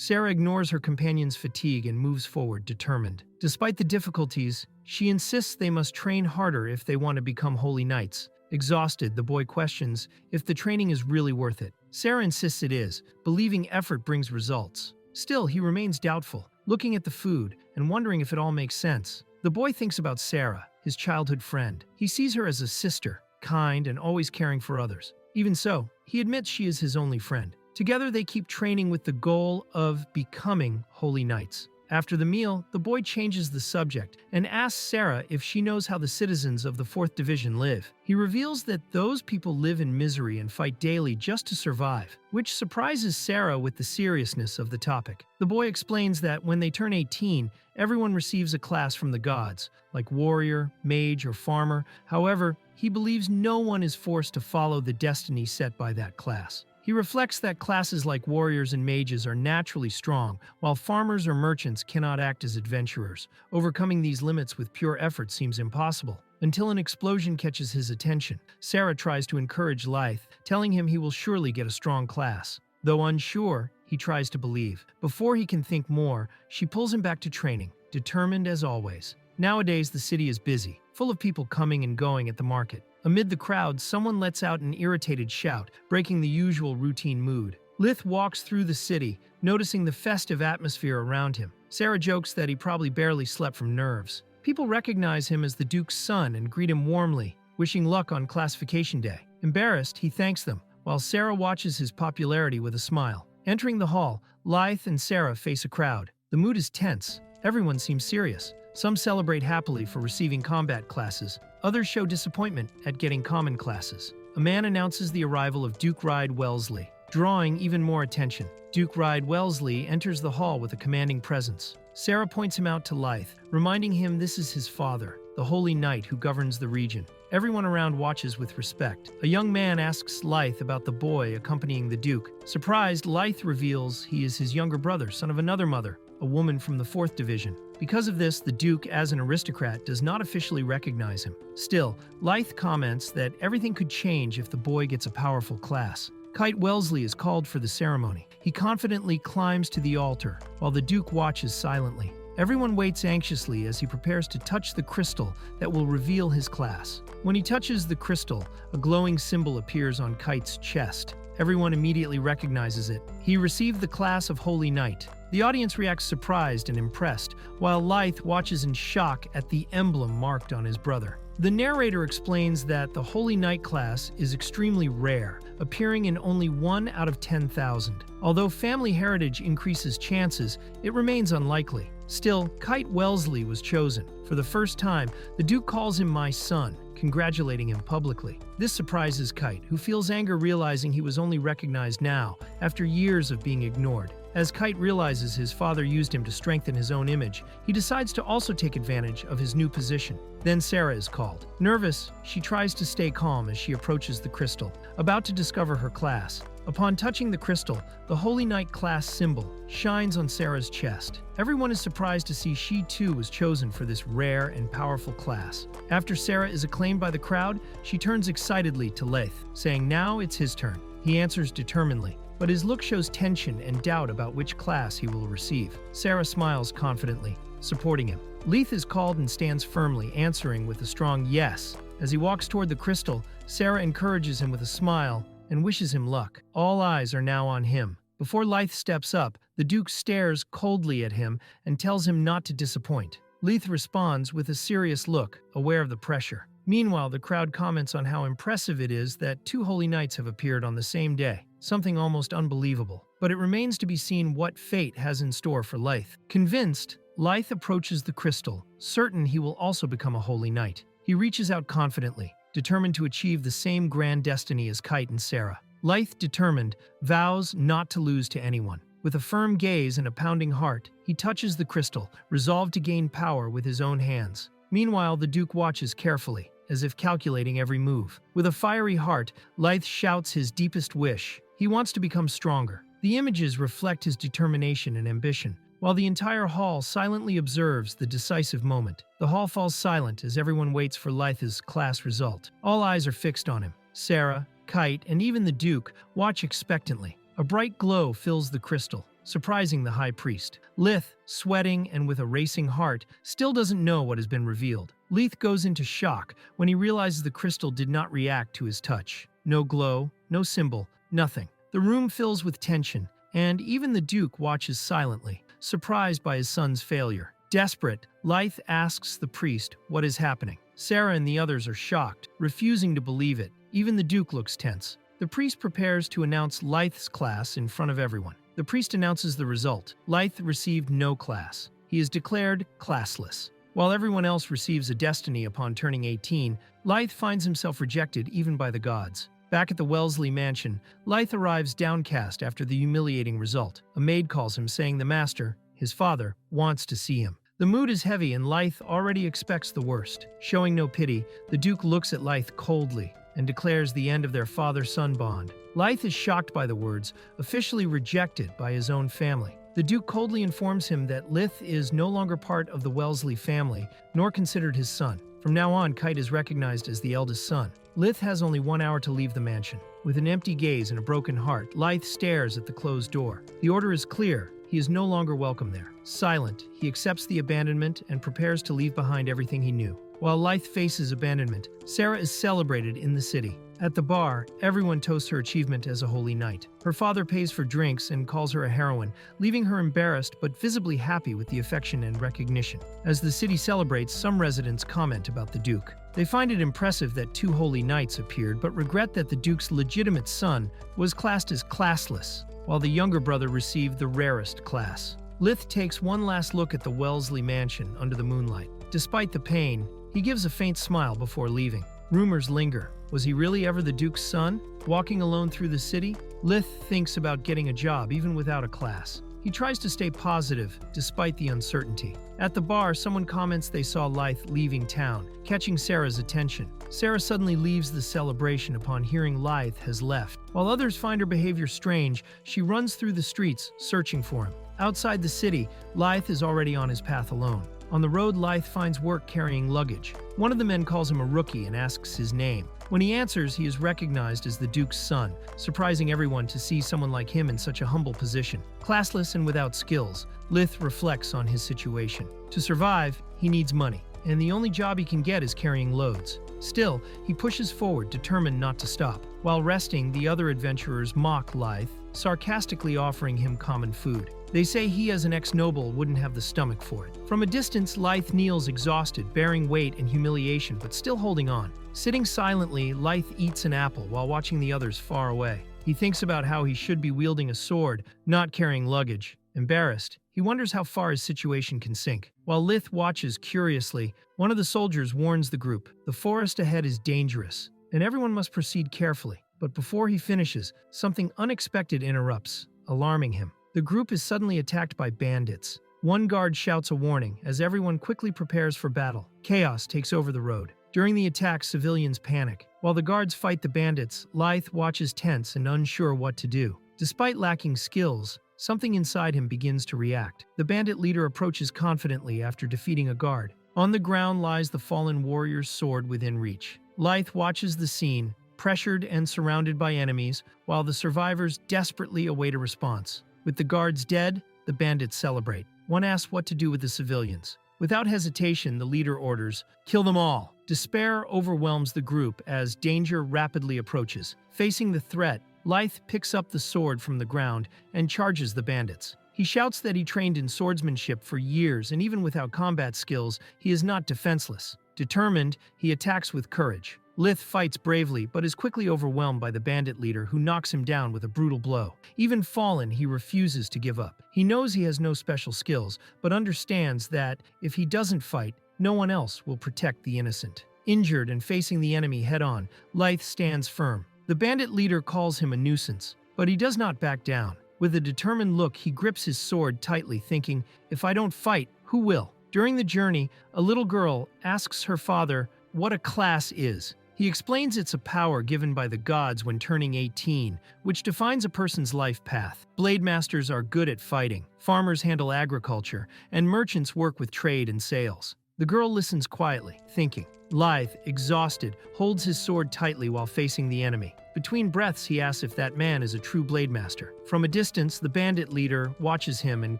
Sarah ignores her companion's fatigue and moves forward, determined. Despite the difficulties, she insists they must train harder if they want to become holy knights. Exhausted, the boy questions if the training is really worth it. Sarah insists it is, believing effort brings results. Still, he remains doubtful, looking at the food and wondering if it all makes sense. The boy thinks about Sarah, his childhood friend. He sees her as a sister, kind and always caring for others. Even so, he admits she is his only friend. Together, they keep training with the goal of becoming holy knights. After the meal, the boy changes the subject and asks Sarah if she knows how the citizens of the 4th Division live. He reveals that those people live in misery and fight daily just to survive, which surprises Sarah with the seriousness of the topic. The boy explains that when they turn 18, everyone receives a class from the gods, like warrior, mage, or farmer. However, he believes no one is forced to follow the destiny set by that class. He reflects that classes like warriors and mages are naturally strong, while farmers or merchants cannot act as adventurers. Overcoming these limits with pure effort seems impossible. Until an explosion catches his attention, Sarah tries to encourage Lythe, telling him he will surely get a strong class. Though unsure, he tries to believe. Before he can think more, she pulls him back to training, determined as always. Nowadays, the city is busy, full of people coming and going at the market. Amid the crowd, someone lets out an irritated shout, breaking the usual routine mood. Lythe walks through the city, noticing the festive atmosphere around him. Sarah jokes that he probably barely slept from nerves. People recognize him as the Duke's son and greet him warmly, wishing luck on classification day. Embarrassed, he thanks them, while Sarah watches his popularity with a smile. Entering the hall, Lythe and Sarah face a crowd. The mood is tense. Everyone seems serious. Some celebrate happily for receiving combat classes. Others show disappointment at getting common classes. A man announces the arrival of Duke Ride Wellesley, drawing even more attention. Duke Ride Wellesley enters the hall with a commanding presence. Sarah points him out to Lythe, reminding him this is his father, the holy knight who governs the region. Everyone around watches with respect. A young man asks Lythe about the boy accompanying the Duke. Surprised, Lythe reveals he is his younger brother, son of another mother, a woman from the 4th Division. Because of this, the Duke, as an aristocrat, does not officially recognize him. Still, Lythe comments that everything could change if the boy gets a powerful class. Kite Wellesley is called for the ceremony. He confidently climbs to the altar, while the Duke watches silently. Everyone waits anxiously as he prepares to touch the crystal that will reveal his class. When he touches the crystal, a glowing symbol appears on Kite's chest. Everyone immediately recognizes it. He received the class of Holy Knight. The audience reacts surprised and impressed, while Lythe watches in shock at the emblem marked on his brother. The narrator explains that the Holy Knight class is extremely rare, appearing in only 1 out of 10,000. Although family heritage increases chances, it remains unlikely. Still, Kite Wellesley was chosen. For the first time, the Duke calls him my son, congratulating him publicly. This surprises Kite, who feels anger realizing he was only recognized now, after years of being ignored. As Kite realizes his father used him to strengthen his own image, he decides to also take advantage of his new position. Then Sarah is called. Nervous, she tries to stay calm as she approaches the crystal, about to discover her class. Upon touching the crystal, the Holy Knight class symbol shines on Sarah's chest. Everyone is surprised to see she too was chosen for this rare and powerful class. After Sarah is acclaimed by the crowd, she turns excitedly to Lythe, saying now it's his turn. He answers determinedly, but his look shows tension and doubt about which class he will receive. Sarah smiles confidently, supporting him. Lythe is called and stands firmly, answering with a strong yes. As he walks toward the crystal, Sarah encourages him with a smile and wishes him luck. All eyes are now on him. Before Lythe steps up, the Duke stares coldly at him and tells him not to disappoint. Lythe responds with a serious look, aware of the pressure. Meanwhile, the crowd comments on how impressive it is that 2 holy knights have appeared on the same day, something almost unbelievable. But it remains to be seen what fate has in store for Lythe. Convinced, Lythe approaches the crystal, certain he will also become a holy knight. He reaches out confidently, determined to achieve the same grand destiny as Kite and Sarah. Lythe, determined, vows not to lose to anyone. With a firm gaze and a pounding heart, he touches the crystal, resolved to gain power with his own hands. Meanwhile, the Duke watches carefully, as if calculating every move. With a fiery heart, Lythe shouts his deepest wish. He wants to become stronger. The images reflect his determination and ambition, while the entire hall silently observes the decisive moment. The hall falls silent as everyone waits for Lythe's class result. All eyes are fixed on him. Sarah, Kite, and even the Duke watch expectantly. A bright glow fills the crystal, surprising the high priest. Lith, sweating and with a racing heart, still doesn't know what has been revealed. Lith goes into shock when he realizes the crystal did not react to his touch. No glow, no symbol, nothing. The room fills with tension, and even the Duke watches silently, surprised by his son's failure. Desperate, Lith asks the priest what is happening. Sarah and the others are shocked, refusing to believe it. Even the Duke looks tense. The priest prepares to announce Lith's class in front of everyone. The priest announces the result. Lith received no class. He is declared classless. While everyone else receives a destiny upon turning 18, Lith finds himself rejected even by the gods. Back at the Wellesley mansion, Lith arrives downcast after the humiliating result. A maid calls him, saying the master, his father, wants to see him. The mood is heavy and Lith already expects the worst. Showing no pity, the Duke looks at Lith coldly and declares the end of their father-son bond. Lith is shocked by the words, officially rejected by his own family. The Duke coldly informs him that Lith is no longer part of the Wellesley family, nor considered his son. From now on, Kite is recognized as the eldest son. Lith has only 1 hour to leave the mansion. With an empty gaze and a broken heart, Lith stares at the closed door. The order is clear. He is no longer welcome there. Silent, he accepts the abandonment and prepares to leave behind everything he knew. While Lith faces abandonment, Sarah is celebrated in the city. At the bar, everyone toasts her achievement as a holy knight. Her father pays for drinks and calls her a heroine, leaving her embarrassed but visibly happy with the affection and recognition. As the city celebrates, some residents comment about the Duke. They find it impressive that 2 holy knights appeared, but regret that the Duke's legitimate son was classed as classless, while the younger brother received the rarest class. Lith takes one last look at the Wellesley mansion under the moonlight. Despite the pain, he gives a faint smile before leaving. Rumors linger. Was he really ever the Duke's son? Walking alone through the city, Lith thinks about getting a job even without a class. He tries to stay positive despite the uncertainty. At the bar, someone comments they saw Lith leaving town, catching Sarah's attention. Sarah suddenly leaves the celebration upon hearing Lith has left. While others find her behavior strange, she runs through the streets, searching for him. Outside the city, Lith is already on his path alone. On the road, Lith finds work carrying luggage. One of the men calls him a rookie and asks his name. When he answers, he is recognized as the Duke's son, surprising everyone to see someone like him in such a humble position. Classless and without skills, Lith reflects on his situation. To survive, he needs money, and the only job he can get is carrying loads. Still, he pushes forward, determined not to stop. While resting, the other adventurers mock Lith, sarcastically offering him common food. They say he as an ex-noble wouldn't have the stomach for it. From a distance, Lith kneels exhausted, bearing weight and humiliation, but still holding on. Sitting silently, Lith eats an apple while watching the others far away. He thinks about how he should be wielding a sword, not carrying luggage. Embarrassed, he wonders how far his situation can sink. While Lith watches curiously, one of the soldiers warns the group. The forest ahead is dangerous, and everyone must proceed carefully. But before he finishes, something unexpected interrupts, alarming him. The group is suddenly attacked by bandits. One guard shouts a warning as everyone quickly prepares for battle. Chaos takes over the road. During the attack, civilians panic. While the guards fight the bandits, Lith watches tense and unsure what to do. Despite lacking skills, something inside him begins to react. The bandit leader approaches confidently after defeating a guard. On the ground lies the fallen warrior's sword within reach. Lith watches the scene, pressured and surrounded by enemies, while the survivors desperately await a response. With the guards dead, the bandits celebrate. One asks what to do with the civilians. Without hesitation, the leader orders, "Kill them all." Despair overwhelms the group as danger rapidly approaches. Facing the threat, Lith picks up the sword from the ground and charges the bandits. He shouts that he trained in swordsmanship for years, and even without combat skills, he is not defenseless. Determined, he attacks with courage. Lith fights bravely, but is quickly overwhelmed by the bandit leader, who knocks him down with a brutal blow. Even fallen, he refuses to give up. He knows he has no special skills, but understands that if he doesn't fight, no one else will protect the innocent. Injured and facing the enemy head-on, Lith stands firm. The bandit leader calls him a nuisance, but he does not back down. With a determined look, he grips his sword tightly, thinking, "If I don't fight, who will?" During the journey, a little girl asks her father what a class is. He explains it's a power given by the gods when turning 18, which defines a person's life path. Blade masters are good at fighting, farmers handle agriculture, and merchants work with trade and sales. The girl listens quietly, thinking. Lithe, exhausted, holds his sword tightly while facing the enemy. Between breaths, he asks if that man is a true blade master. From a distance, the bandit leader watches him and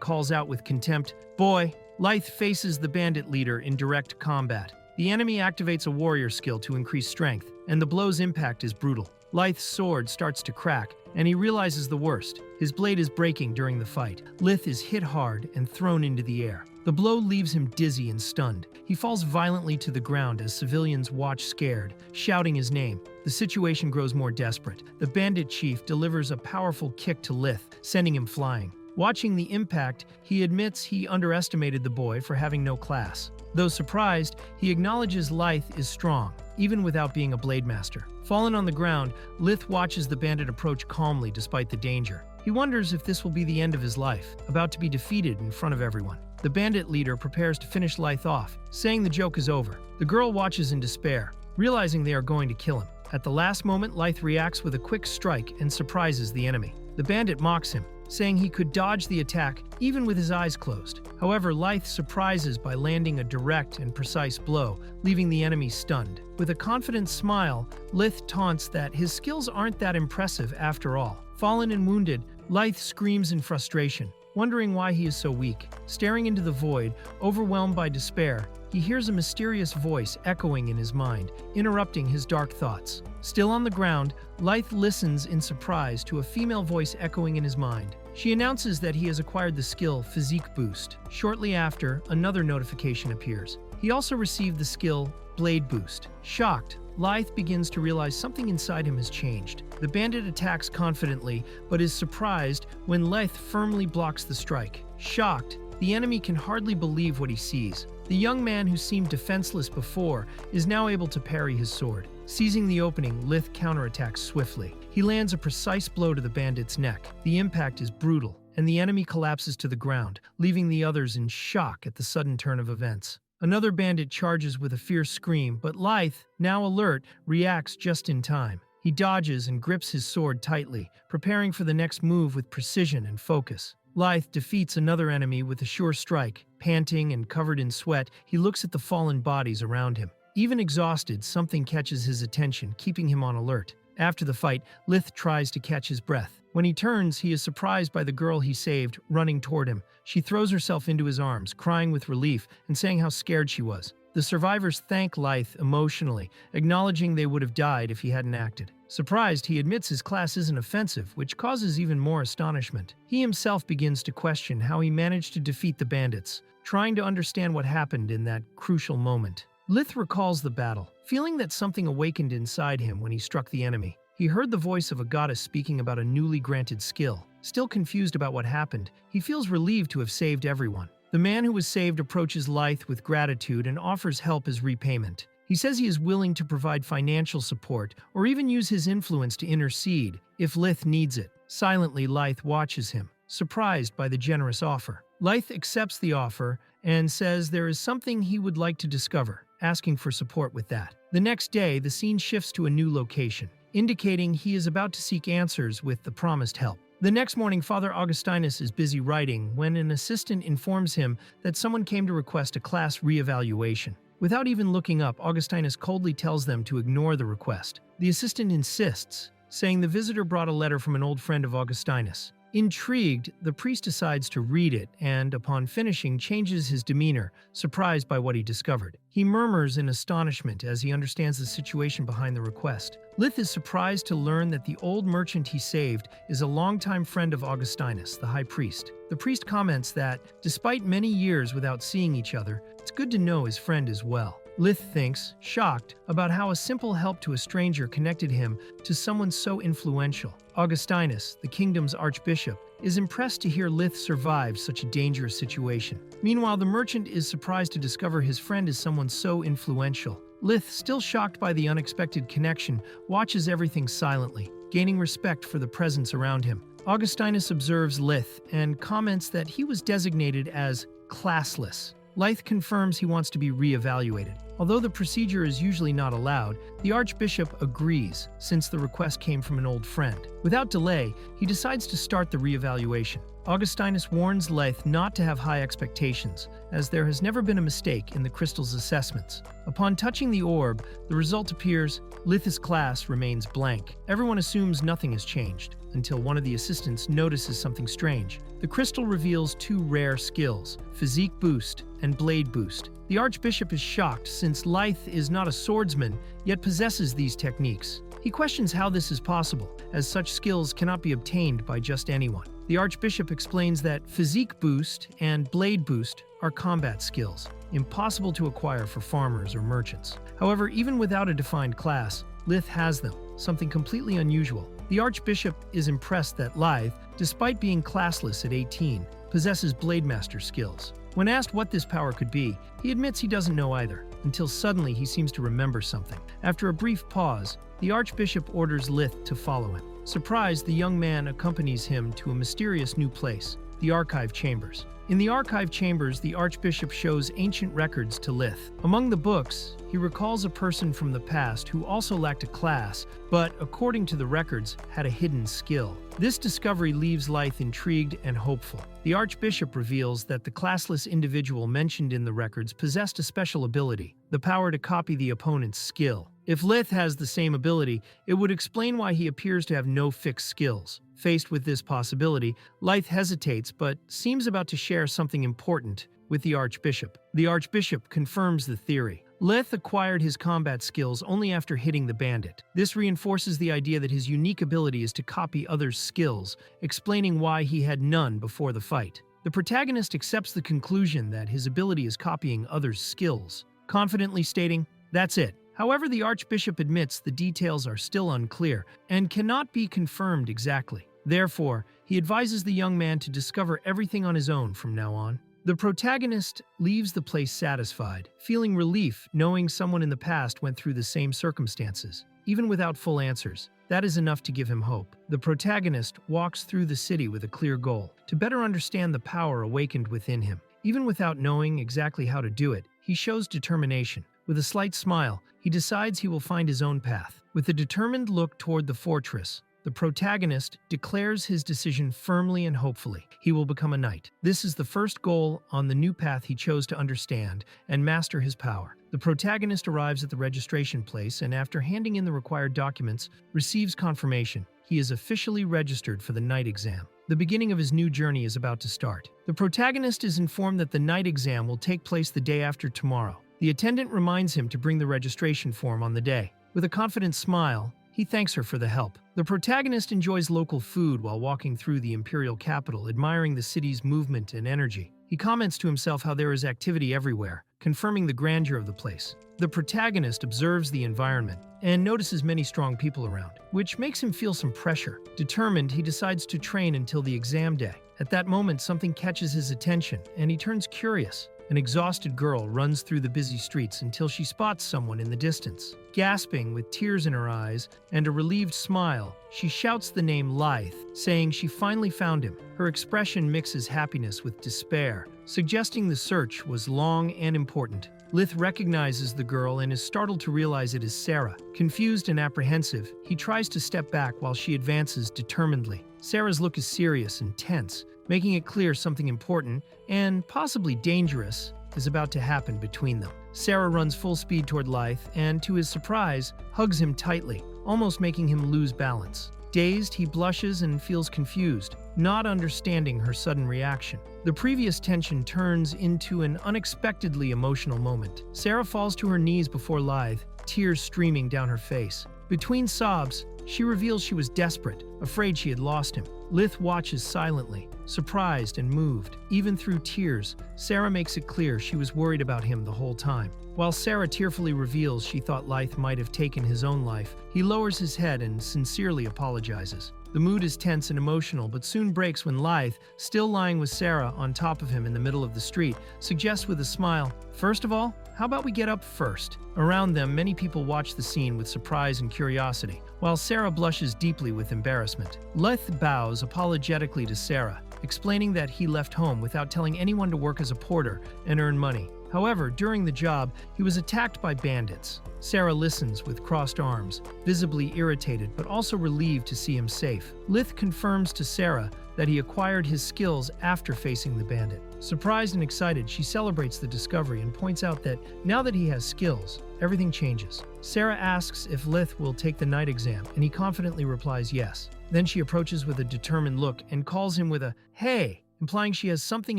calls out with contempt, "Boy!" Lithe faces the bandit leader in direct combat. The enemy activates a warrior skill to increase strength, and the blow's impact is brutal. Lithe's sword starts to crack, and he realizes the worst. His blade is breaking during the fight. Lithe is hit hard and thrown into the air. The blow leaves him dizzy and stunned. He falls violently to the ground as civilians watch scared, shouting his name. The situation grows more desperate. The bandit chief delivers a powerful kick to Lithe, sending him flying. Watching the impact, he admits he underestimated the boy for having no class. Though surprised, he acknowledges Lithe is strong, even without being a blade master. Fallen on the ground, Lithe watches the bandit approach calmly despite the danger. He wonders if this will be the end of his life, about to be defeated in front of everyone. The bandit leader prepares to finish Lithe off, saying the joke is over. The girl watches in despair, realizing they are going to kill him. At the last moment, Lithe reacts with a quick strike and surprises the enemy. The bandit mocks him, saying he could dodge the attack even with his eyes closed. However, Lithe surprises by landing a direct and precise blow, leaving the enemy stunned. With a confident smile, Lithe taunts that his skills aren't that impressive after all. Fallen and wounded, Lithe screams in frustration, wondering why he is so weak. Staring into the void, overwhelmed by despair, he hears a mysterious voice echoing in his mind, interrupting his dark thoughts. Still on the ground, Lithe listens in surprise to a female voice echoing in his mind. She announces that he has acquired the skill Physique Boost. Shortly after, another notification appears. He also received the skill Blade Boost. Shocked, Lithe begins to realize something inside him has changed. The bandit attacks confidently, but is surprised when Lithe firmly blocks the strike. Shocked, the enemy can hardly believe what he sees. The young man who seemed defenseless before is now able to parry his sword. Seizing the opening, Lithe counterattacks swiftly. He lands a precise blow to the bandit's neck. The impact is brutal, and the enemy collapses to the ground, leaving the others in shock at the sudden turn of events. Another bandit charges with a fierce scream, but Lithe, now alert, reacts just in time. He dodges and grips his sword tightly, preparing for the next move with precision and focus. Lithe defeats another enemy with a sure strike. Panting and covered in sweat, he looks at the fallen bodies around him. Even exhausted, something catches his attention, keeping him on alert. After the fight, Lithe tries to catch his breath. When he turns, he is surprised by the girl he saved, running toward him. She throws herself into his arms, crying with relief and saying how scared she was. The survivors thank Lithe emotionally, acknowledging they would have died if he hadn't acted. Surprised, he admits his class isn't offensive, which causes even more astonishment. He himself begins to question how he managed to defeat the bandits, trying to understand what happened in that crucial moment. Lithe recalls the battle, feeling that something awakened inside him when he struck the enemy. He heard the voice of a goddess speaking about a newly granted skill. Still confused about what happened, he feels relieved to have saved everyone. The man who was saved approaches Lithe with gratitude and offers help as repayment. He says he is willing to provide financial support or even use his influence to intercede if Lithe needs it. Silently, Lithe watches him, surprised by the generous offer. Lithe accepts the offer and says there is something he would like to discover, asking for support with that. The next day, the scene shifts to a new location, indicating he is about to seek answers with the promised help. The next morning, Father Augustinus is busy writing when an assistant informs him that someone came to request a class reevaluation. Without even looking up, Augustinus coldly tells them to ignore the request. The assistant insists, saying the visitor brought a letter from an old friend of Augustinus. Intrigued, the priest decides to read it and, upon finishing, changes his demeanor, surprised by what he discovered. He murmurs in astonishment as he understands the situation behind the request. Lithe is surprised to learn that the old merchant he saved is a longtime friend of Augustinus, the high priest. The priest comments that, despite many years without seeing each other, it's good to know his friend as well. Lithe thinks, shocked, about how a simple help to a stranger connected him to someone so influential. Augustinus, the kingdom's archbishop, is impressed to hear Lithe survive such a dangerous situation. Meanwhile, the merchant is surprised to discover his friend is someone so influential. Lithe, still shocked by the unexpected connection, watches everything silently, gaining respect for the presence around him. Augustinus observes Lithe and comments that he was designated as classless. Lithe confirms he wants to be re-evaluated. Although the procedure is usually not allowed, the Archbishop agrees, since the request came from an old friend. Without delay, he decides to start the reevaluation. Augustinus warns Lith not to have high expectations, as there has never been a mistake in the crystal's assessments. Upon touching the orb, the result appears. Lith's class remains blank. Everyone assumes nothing has changed, until one of the assistants notices something strange. The crystal reveals two rare skills, Physique Boost and Blade Boost. The Archbishop is shocked since Lith is not a swordsman, yet possesses these techniques. He questions how this is possible, as such skills cannot be obtained by just anyone. The Archbishop explains that Physique Boost and Blade Boost are combat skills, impossible to acquire for farmers or merchants. However, even without a defined class, Lith has them, something completely unusual. The Archbishop is impressed that Lith, despite being classless at 18, possesses Blademaster skills. When asked what this power could be, he admits he doesn't know either, until suddenly he seems to remember something. After a brief pause, the Archbishop orders Lith to follow him. Surprised, the young man accompanies him to a mysterious new place, the Archive Chambers. In the Archive Chambers, the Archbishop shows ancient records to Lith. Among the books, he recalls a person from the past who also lacked a class, but, according to the records, had a hidden skill. This discovery leaves Lith intrigued and hopeful. The Archbishop reveals that the classless individual mentioned in the records possessed a special ability, the power to copy the opponent's skill. If Lith has the same ability, it would explain why he appears to have no fixed skills. Faced with this possibility, Lith hesitates but seems about to share something important with the Archbishop. The Archbishop confirms the theory. Lith acquired his combat skills only after hitting the bandit. This reinforces the idea that his unique ability is to copy others' skills, explaining why he had none before the fight. The protagonist accepts the conclusion that his ability is copying others' skills, confidently stating, "That's it." However, the Archbishop admits the details are still unclear and cannot be confirmed exactly. Therefore, he advises the young man to discover everything on his own from now on. The protagonist leaves the place satisfied, feeling relief knowing someone in the past went through the same circumstances. Even without full answers, that is enough to give him hope. The protagonist walks through the city with a clear goal, to better understand the power awakened within him. Even without knowing exactly how to do it, he shows determination. With a slight smile, he decides he will find his own path. With a determined look toward the fortress, the protagonist declares his decision firmly and hopefully. He will become a knight. This is the first goal on the new path he chose to understand and master his power. The protagonist arrives at the registration place and, after handing in the required documents, receives confirmation. He is officially registered for the knight exam. The beginning of his new journey is about to start. The protagonist is informed that the knight exam will take place the day after tomorrow. The attendant reminds him to bring the registration form on the day. With a confident smile, he thanks her for the help. The protagonist enjoys local food while walking through the imperial capital, admiring the city's movement and energy. He comments to himself how there is activity everywhere, confirming the grandeur of the place. The protagonist observes the environment and notices many strong people around, which makes him feel some pressure. Determined, he decides to train until the exam day. At that moment, something catches his attention, and he turns curious. An exhausted girl runs through the busy streets until she spots someone in the distance. Gasping, with tears in her eyes and a relieved smile, she shouts the name Lith, saying she finally found him. Her expression mixes happiness with despair, suggesting the search was long and important. Lith recognizes the girl and is startled to realize it is Sarah. Confused and apprehensive, he tries to step back while she advances determinedly. Sarah's look is serious and tense, making it clear something important and possibly dangerous is about to happen between them. Sarah runs full speed toward Lith and, to his surprise, hugs him tightly, almost making him lose balance. Dazed, he blushes and feels confused, not understanding her sudden reaction. The previous tension turns into an unexpectedly emotional moment. Sarah falls to her knees before Lith, tears streaming down her face. Between sobs, she reveals she was desperate, afraid she had lost him. Lith watches silently, surprised and moved. Even through tears, Sarah makes it clear she was worried about him the whole time. While Sarah tearfully reveals she thought Lith might have taken his own life, he lowers his head and sincerely apologizes. The mood is tense and emotional, but soon breaks when Lith, still lying with Sarah on top of him in the middle of the street, suggests with a smile, "First of all, how about we get up first?" Around them, many people watch the scene with surprise and curiosity, while Sarah blushes deeply with embarrassment. Lith bows apologetically to Sarah, explaining that he left home without telling anyone to work as a porter and earn money. However, during the job, he was attacked by bandits. Sarah listens with crossed arms, visibly irritated but also relieved to see him safe. Lith confirms to Sarah that he acquired his skills after facing the bandit. Surprised and excited, she celebrates the discovery and points out that now that he has skills, everything changes. Sarah asks if Lith will take the night exam, and he confidently replies yes. Then she approaches with a determined look and calls him with a "hey," implying she has something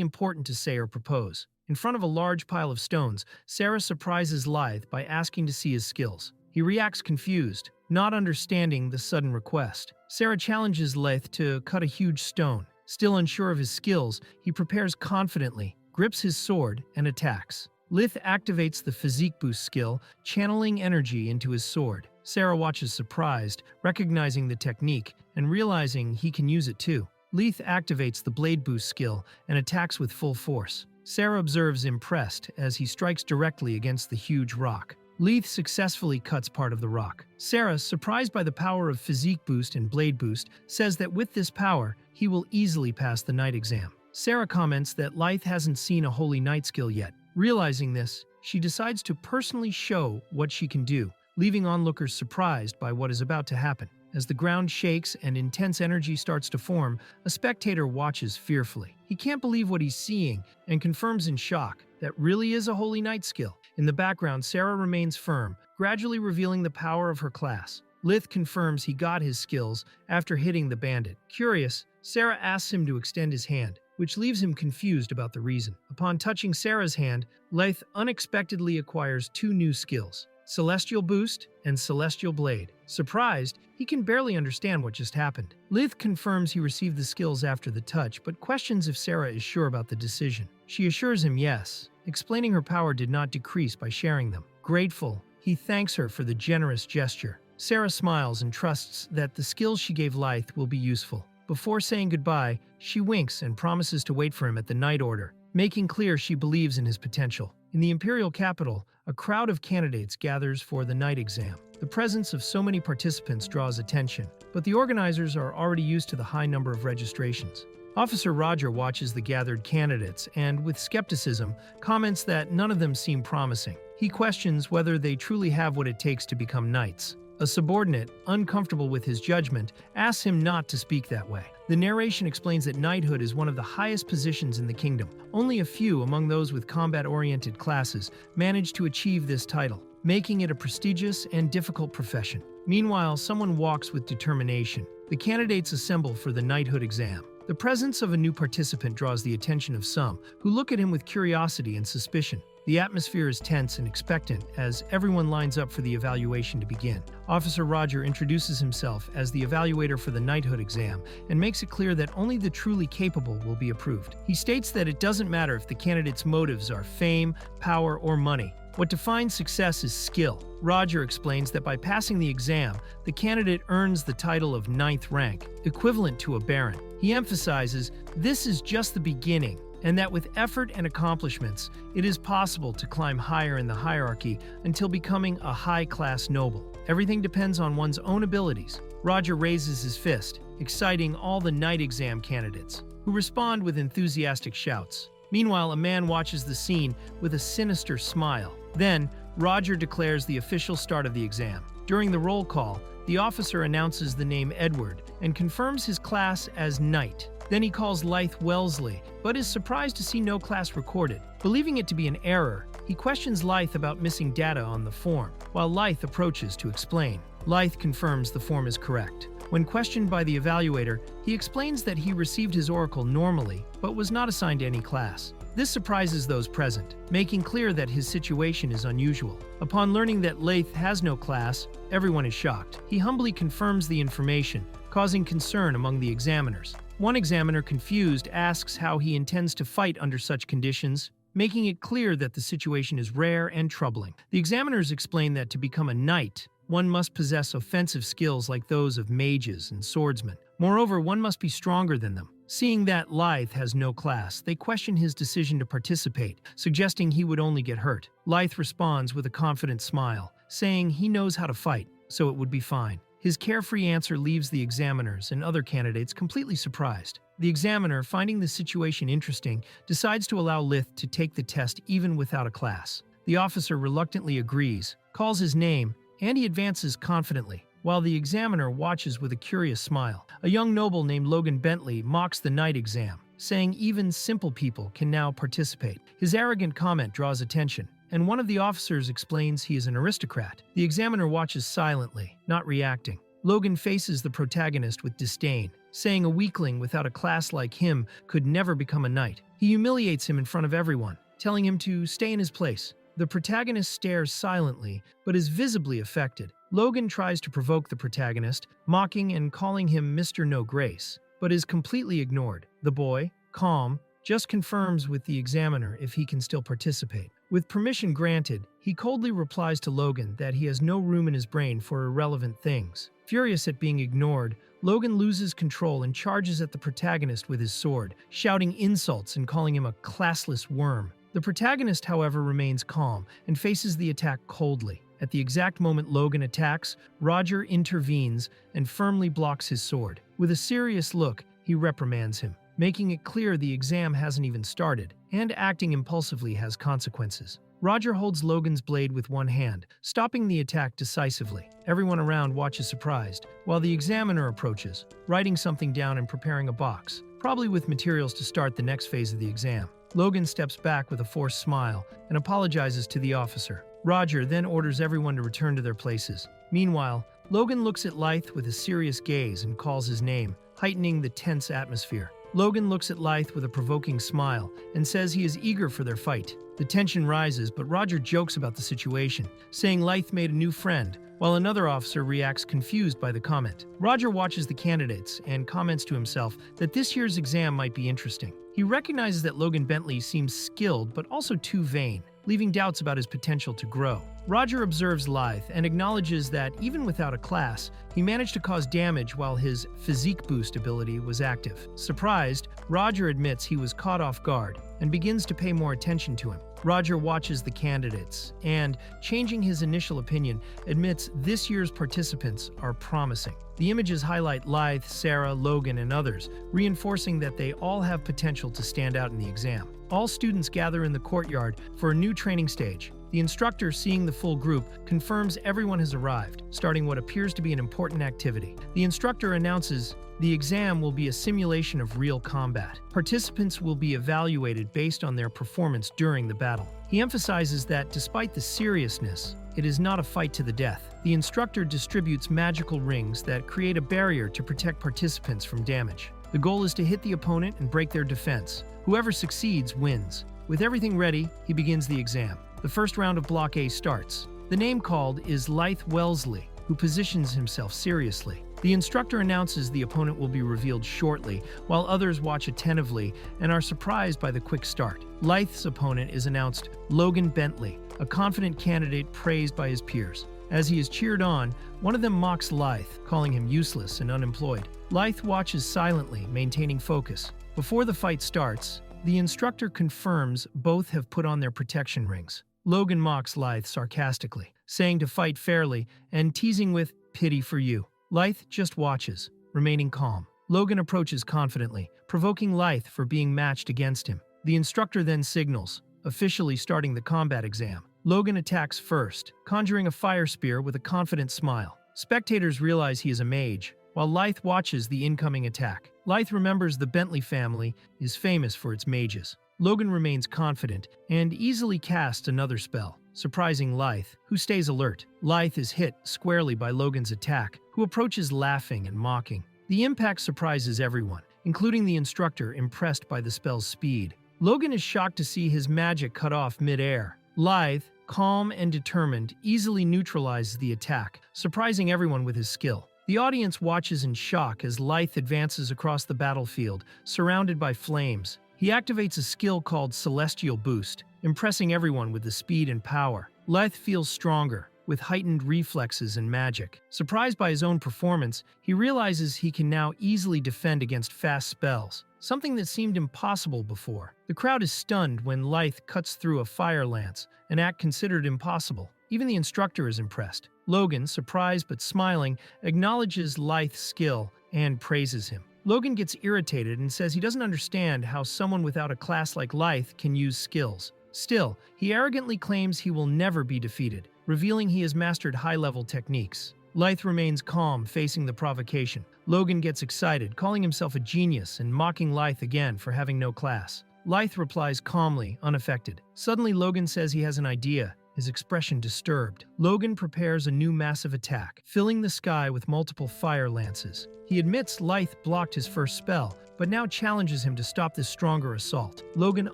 important to say or propose. In front of a large pile of stones, Sarah surprises Lith by asking to see his skills. He reacts confused, not understanding the sudden request. Sarah challenges Lith to cut a huge stone. Still unsure of his skills, he prepares confidently, grips his sword, and attacks. Lith activates the physique boost skill, channeling energy into his sword. Sarah watches surprised, recognizing the technique, and realizing he can use it too. Lith activates the blade boost skill and attacks with full force. Sarah observes impressed as he strikes directly against the huge rock. Lith successfully cuts part of the rock. Sarah, surprised by the power of physique boost and blade boost, says that with this power, he will easily pass the night exam. Sarah comments that Lith hasn't seen a holy knight skill yet. Realizing this, she decides to personally show what she can do, leaving onlookers surprised by what is about to happen. As the ground shakes and intense energy starts to form, a spectator watches fearfully. He can't believe what he's seeing and confirms in shock that really is a holy knight skill. In the background, Sarah remains firm, gradually revealing the power of her class. Lith confirms he got his skills after hitting the bandit. Curious, Sarah asks him to extend his hand, which leaves him confused about the reason. Upon touching Sarah's hand, Lith unexpectedly acquires two new skills: Celestial Boost and Celestial Blade. Surprised, he can barely understand what just happened. Lith confirms he received the skills after the touch, but questions if Sarah is sure about the decision. She assures him yes, explaining her power did not decrease by sharing them. Grateful, he thanks her for the generous gesture. Sarah smiles and trusts that the skills she gave Lith will be useful. Before saying goodbye, she winks and promises to wait for him at the night order, making clear she believes in his potential. In the imperial capital, a crowd of candidates gathers for the night exam. The presence of so many participants draws attention, but the organizers are already used to the high number of registrations. Officer Roger watches the gathered candidates and, with skepticism, comments that none of them seem promising. He questions whether they truly have what it takes to become knights. A subordinate, uncomfortable with his judgment, asks him not to speak that way. The narration explains that knighthood is one of the highest positions in the kingdom. Only a few among those with combat-oriented classes manage to achieve this title, making it a prestigious and difficult profession. Meanwhile, someone walks with determination. The candidates assemble for the knighthood exam. The presence of a new participant draws the attention of some, who look at him with curiosity and suspicion. The atmosphere is tense and expectant as everyone lines up for the evaluation to begin. Officer Roger introduces himself as the evaluator for the knighthood exam and makes it clear that only the truly capable will be approved. He states that it doesn't matter if the candidate's motives are fame, power, or money. What defines success is skill. Roger explains that by passing the exam, the candidate earns the title of 9th rank, equivalent to a baron. He emphasizes this is just the beginning, and that with effort and accomplishments, it is possible to climb higher in the hierarchy until becoming a high-class noble. Everything depends on one's own abilities. Roger raises his fist, exciting all the night exam candidates, who respond with enthusiastic shouts. Meanwhile, a man watches the scene with a sinister smile. Then, Roger declares the official start of the exam. During the roll call, the officer announces the name Edward and confirms his class as Knight. Then he calls Lith Wellesley, but is surprised to see no class recorded. Believing it to be an error, he questions Lith about missing data on the form, while Lith approaches to explain. Lith confirms the form is correct. When questioned by the evaluator, he explains that he received his oracle normally, but was not assigned any class. This surprises those present, making clear that his situation is unusual. Upon learning that Lith has no class, everyone is shocked. He humbly confirms the information, causing concern among the examiners. One examiner, confused, asks how he intends to fight under such conditions, making it clear that the situation is rare and troubling. The examiners explain that to become a knight, one must possess offensive skills like those of mages and swordsmen. Moreover, one must be stronger than them. Seeing that Lith has no class, they question his decision to participate, suggesting he would only get hurt. Lith responds with a confident smile, saying he knows how to fight, so it would be fine. His carefree answer leaves the examiners and other candidates completely surprised. The examiner, finding the situation interesting, decides to allow Lith to take the test even without a class. The officer reluctantly agrees, calls his name, and he advances confidently, while the examiner watches with a curious smile. A young noble named Logan Bentley mocks the night exam, saying even simple people can now participate. His arrogant comment draws attention, and one of the officers explains he is an aristocrat. The examiner watches silently, not reacting. Logan faces the protagonist with disdain, saying a weakling without a class like him could never become a knight. He humiliates him in front of everyone, telling him to stay in his place. The protagonist stares silently, but is visibly affected. Logan tries to provoke the protagonist, mocking and calling him Mr. No Grace, but is completely ignored. The boy, calm, just confirms with the examiner if he can still participate. With permission granted, he coldly replies to Logan that he has no room in his brain for irrelevant things. Furious at being ignored, Logan loses control and charges at the protagonist with his sword, shouting insults and calling him a classless worm. The protagonist, however, remains calm and faces the attack coldly. At the exact moment Logan attacks, Roger intervenes and firmly blocks his sword. With a serious look, he reprimands him, making it clear the exam hasn't even started, and acting impulsively has consequences. Roger holds Logan's blade with one hand, stopping the attack decisively. Everyone around watches surprised, while the examiner approaches, writing something down and preparing a box, probably with materials to start the next phase of the exam. Logan steps back with a forced smile and apologizes to the officer. Roger then orders everyone to return to their places. Meanwhile, Logan looks at Lythe with a serious gaze and calls his name, heightening the tense atmosphere. Logan looks at Lythe with a provoking smile and says he is eager for their fight. The tension rises, but Roger jokes about the situation, saying Lythe made a new friend, while another officer reacts confused by the comment. Roger watches the candidates and comments to himself that this year's exam might be interesting. He recognizes that Logan Bentley seems skilled but also too vain, leaving doubts about his potential to grow. Roger observes Lythe and acknowledges that even without a class, he managed to cause damage while his physique boost ability was active. Surprised, Roger admits he was caught off guard and begins to pay more attention to him. Roger watches the candidates and, changing his initial opinion, admits this year's participants are promising. The images highlight Lythe, Sarah, Logan, and others, reinforcing that they all have potential to stand out in the exam. All students gather in the courtyard for a new training stage. The instructor, seeing the full group, confirms everyone has arrived, starting what appears to be an important activity. The instructor announces the exam will be a simulation of real combat. Participants will be evaluated based on their performance during the battle. He emphasizes that despite the seriousness, it is not a fight to the death. The instructor distributes magical rings that create a barrier to protect participants from damage. The goal is to hit the opponent and break their defense. Whoever succeeds wins. With everything ready, he begins the exam. The first round of Block A starts. The name called is Lythe Wellesley, who positions himself seriously. The instructor announces the opponent will be revealed shortly, while others watch attentively and are surprised by the quick start. Lythe's opponent is announced Logan Bentley, a confident candidate praised by his peers. As he is cheered on, one of them mocks Lythe, calling him useless and unemployed. Lythe watches silently, maintaining focus. Before the fight starts, the instructor confirms both have put on their protection rings. Logan mocks Lythe sarcastically, saying to fight fairly and teasing with pity for you. Lythe just watches, remaining calm. Logan approaches confidently, provoking Lythe for being matched against him. The instructor then signals, officially starting the combat exam. Logan attacks first, conjuring a fire spear with a confident smile. Spectators realize he is a mage, while Lythe watches the incoming attack. Lythe remembers the Bentley family is famous for its mages. Logan remains confident and easily casts another spell, surprising Lythe, who stays alert. Lythe is hit squarely by Logan's attack, who approaches laughing and mocking. The impact surprises everyone, including the instructor, impressed by the spell's speed. Logan is shocked to see his magic cut off mid-air. Lythe, calm and determined, easily neutralizes the attack, surprising everyone with his skill. The audience watches in shock as Lythe advances across the battlefield, surrounded by flames. He activates a skill called Celestial Boost, impressing everyone with the speed and power. Lythe feels stronger, with heightened reflexes and magic. Surprised by his own performance, he realizes he can now easily defend against fast spells, something that seemed impossible before. The crowd is stunned when Lythe cuts through a fire lance, an act considered impossible. Even the instructor is impressed. Logan, surprised but smiling, acknowledges Lythe's skill and praises him. Logan gets irritated and says he doesn't understand how someone without a class like Lyth can use skills. Still, he arrogantly claims he will never be defeated, revealing he has mastered high-level techniques. Lyth remains calm, facing the provocation. Logan gets excited, calling himself a genius and mocking Lyth again for having no class. Lyth replies calmly, unaffected. Suddenly, Logan says he has an idea, his expression disturbed. Logan prepares a new massive attack, filling the sky with multiple fire lances. He admits Lyth blocked his first spell, but now challenges him to stop this stronger assault. Logan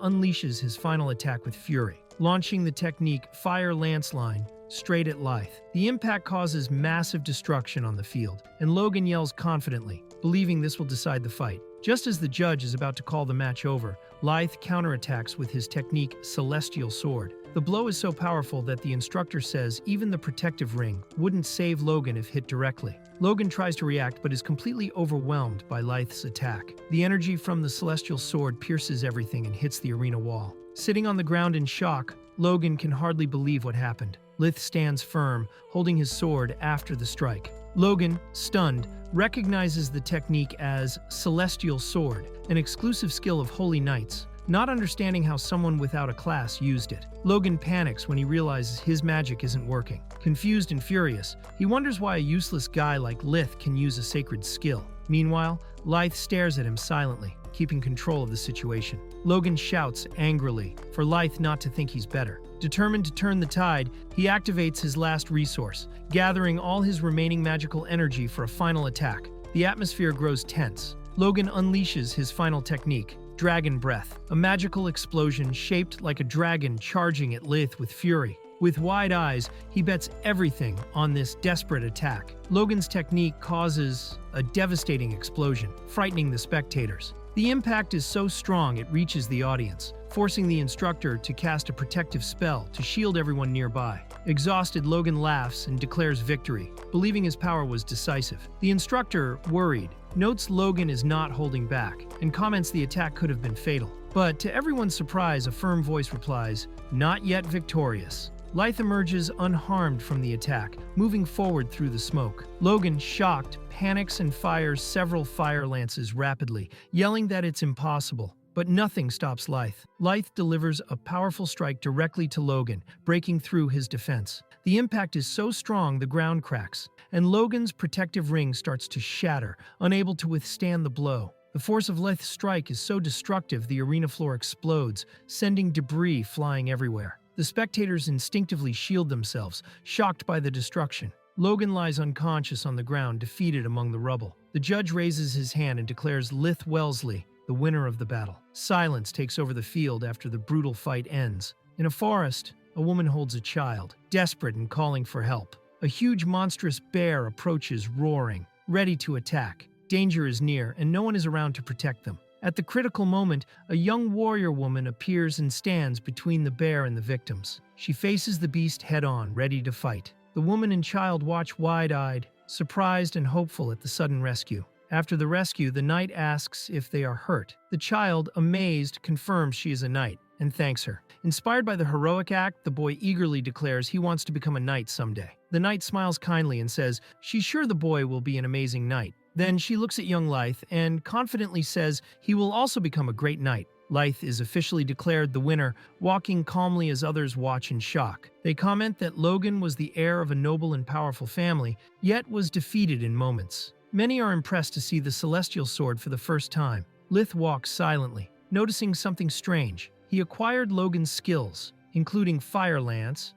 unleashes his final attack with fury, launching the technique Fire Lance Line straight at Lyth. The impact causes massive destruction on the field, and Logan yells confidently, believing this will decide the fight. Just as the judge is about to call the match over, Lyth counterattacks with his technique Celestial Sword. The blow is so powerful that the instructor says even the protective ring wouldn't save Logan if hit directly. Logan tries to react but is completely overwhelmed by Lyth's attack. The energy from the Celestial Sword pierces everything and hits the arena wall. Sitting on the ground in shock, Logan can hardly believe what happened. Lyth stands firm, holding his sword after the strike. Logan, stunned, recognizes the technique as Celestial Sword, an exclusive skill of Holy Knights, not understanding how someone without a class used it. Logan panics when he realizes his magic isn't working. Confused and furious, he wonders why a useless guy like Lyth can use a sacred skill. Meanwhile, Lyth stares at him silently, keeping control of the situation. Logan shouts angrily for Lyth not to think he's better. Determined to turn the tide, he activates his last resource, gathering all his remaining magical energy for a final attack. The atmosphere grows tense. Logan unleashes his final technique, Dragon Breath, a magical explosion shaped like a dragon charging at Lyth with fury. With wide eyes, he bets everything on this desperate attack. Logan's technique causes a devastating explosion, frightening the spectators. The impact is so strong it reaches the audience, forcing the instructor to cast a protective spell to shield everyone nearby. Exhausted, Logan laughs and declares victory, believing his power was decisive. The instructor, worried, notes Logan is not holding back and comments the attack could have been fatal. But to everyone's surprise, a firm voice replies, "Not yet victorious." Lyth emerges unharmed from the attack, moving forward through the smoke. Logan, shocked, panics and fires several fire lances rapidly, yelling that it's impossible. But nothing stops Lyth. Lyth delivers a powerful strike directly to Logan, breaking through his defense. The impact is so strong the ground cracks, and Logan's protective ring starts to shatter, unable to withstand the blow. The force of Lyth's strike is so destructive the arena floor explodes, sending debris flying everywhere. The spectators instinctively shield themselves, shocked by the destruction. Logan lies unconscious on the ground, defeated among the rubble. The judge raises his hand and declares Lyth Wellesley the winner of the battle. Silence takes over the field after the brutal fight ends. In a forest, a woman holds a child, desperate and calling for help. A huge monstrous bear approaches, roaring, ready to attack. Danger is near, and no one is around to protect them. At the critical moment, a young warrior woman appears and stands between the bear and the victims. She faces the beast head-on, ready to fight. The woman and child watch wide-eyed, surprised and hopeful at the sudden rescue. After the rescue, the knight asks if they are hurt. The child, amazed, confirms she is a knight and thanks her. Inspired by the heroic act, the boy eagerly declares he wants to become a knight someday. The knight smiles kindly and says she's sure the boy will be an amazing knight. Then she looks at young Lyth and confidently says he will also become a great knight. Lyth is officially declared the winner, walking calmly as others watch in shock. They comment that Logan was the heir of a noble and powerful family, yet was defeated in moments. Many are impressed to see the Celestial Sword for the first time. Lyth walks silently, noticing something strange. He acquired Logan's skills, including Fire Lance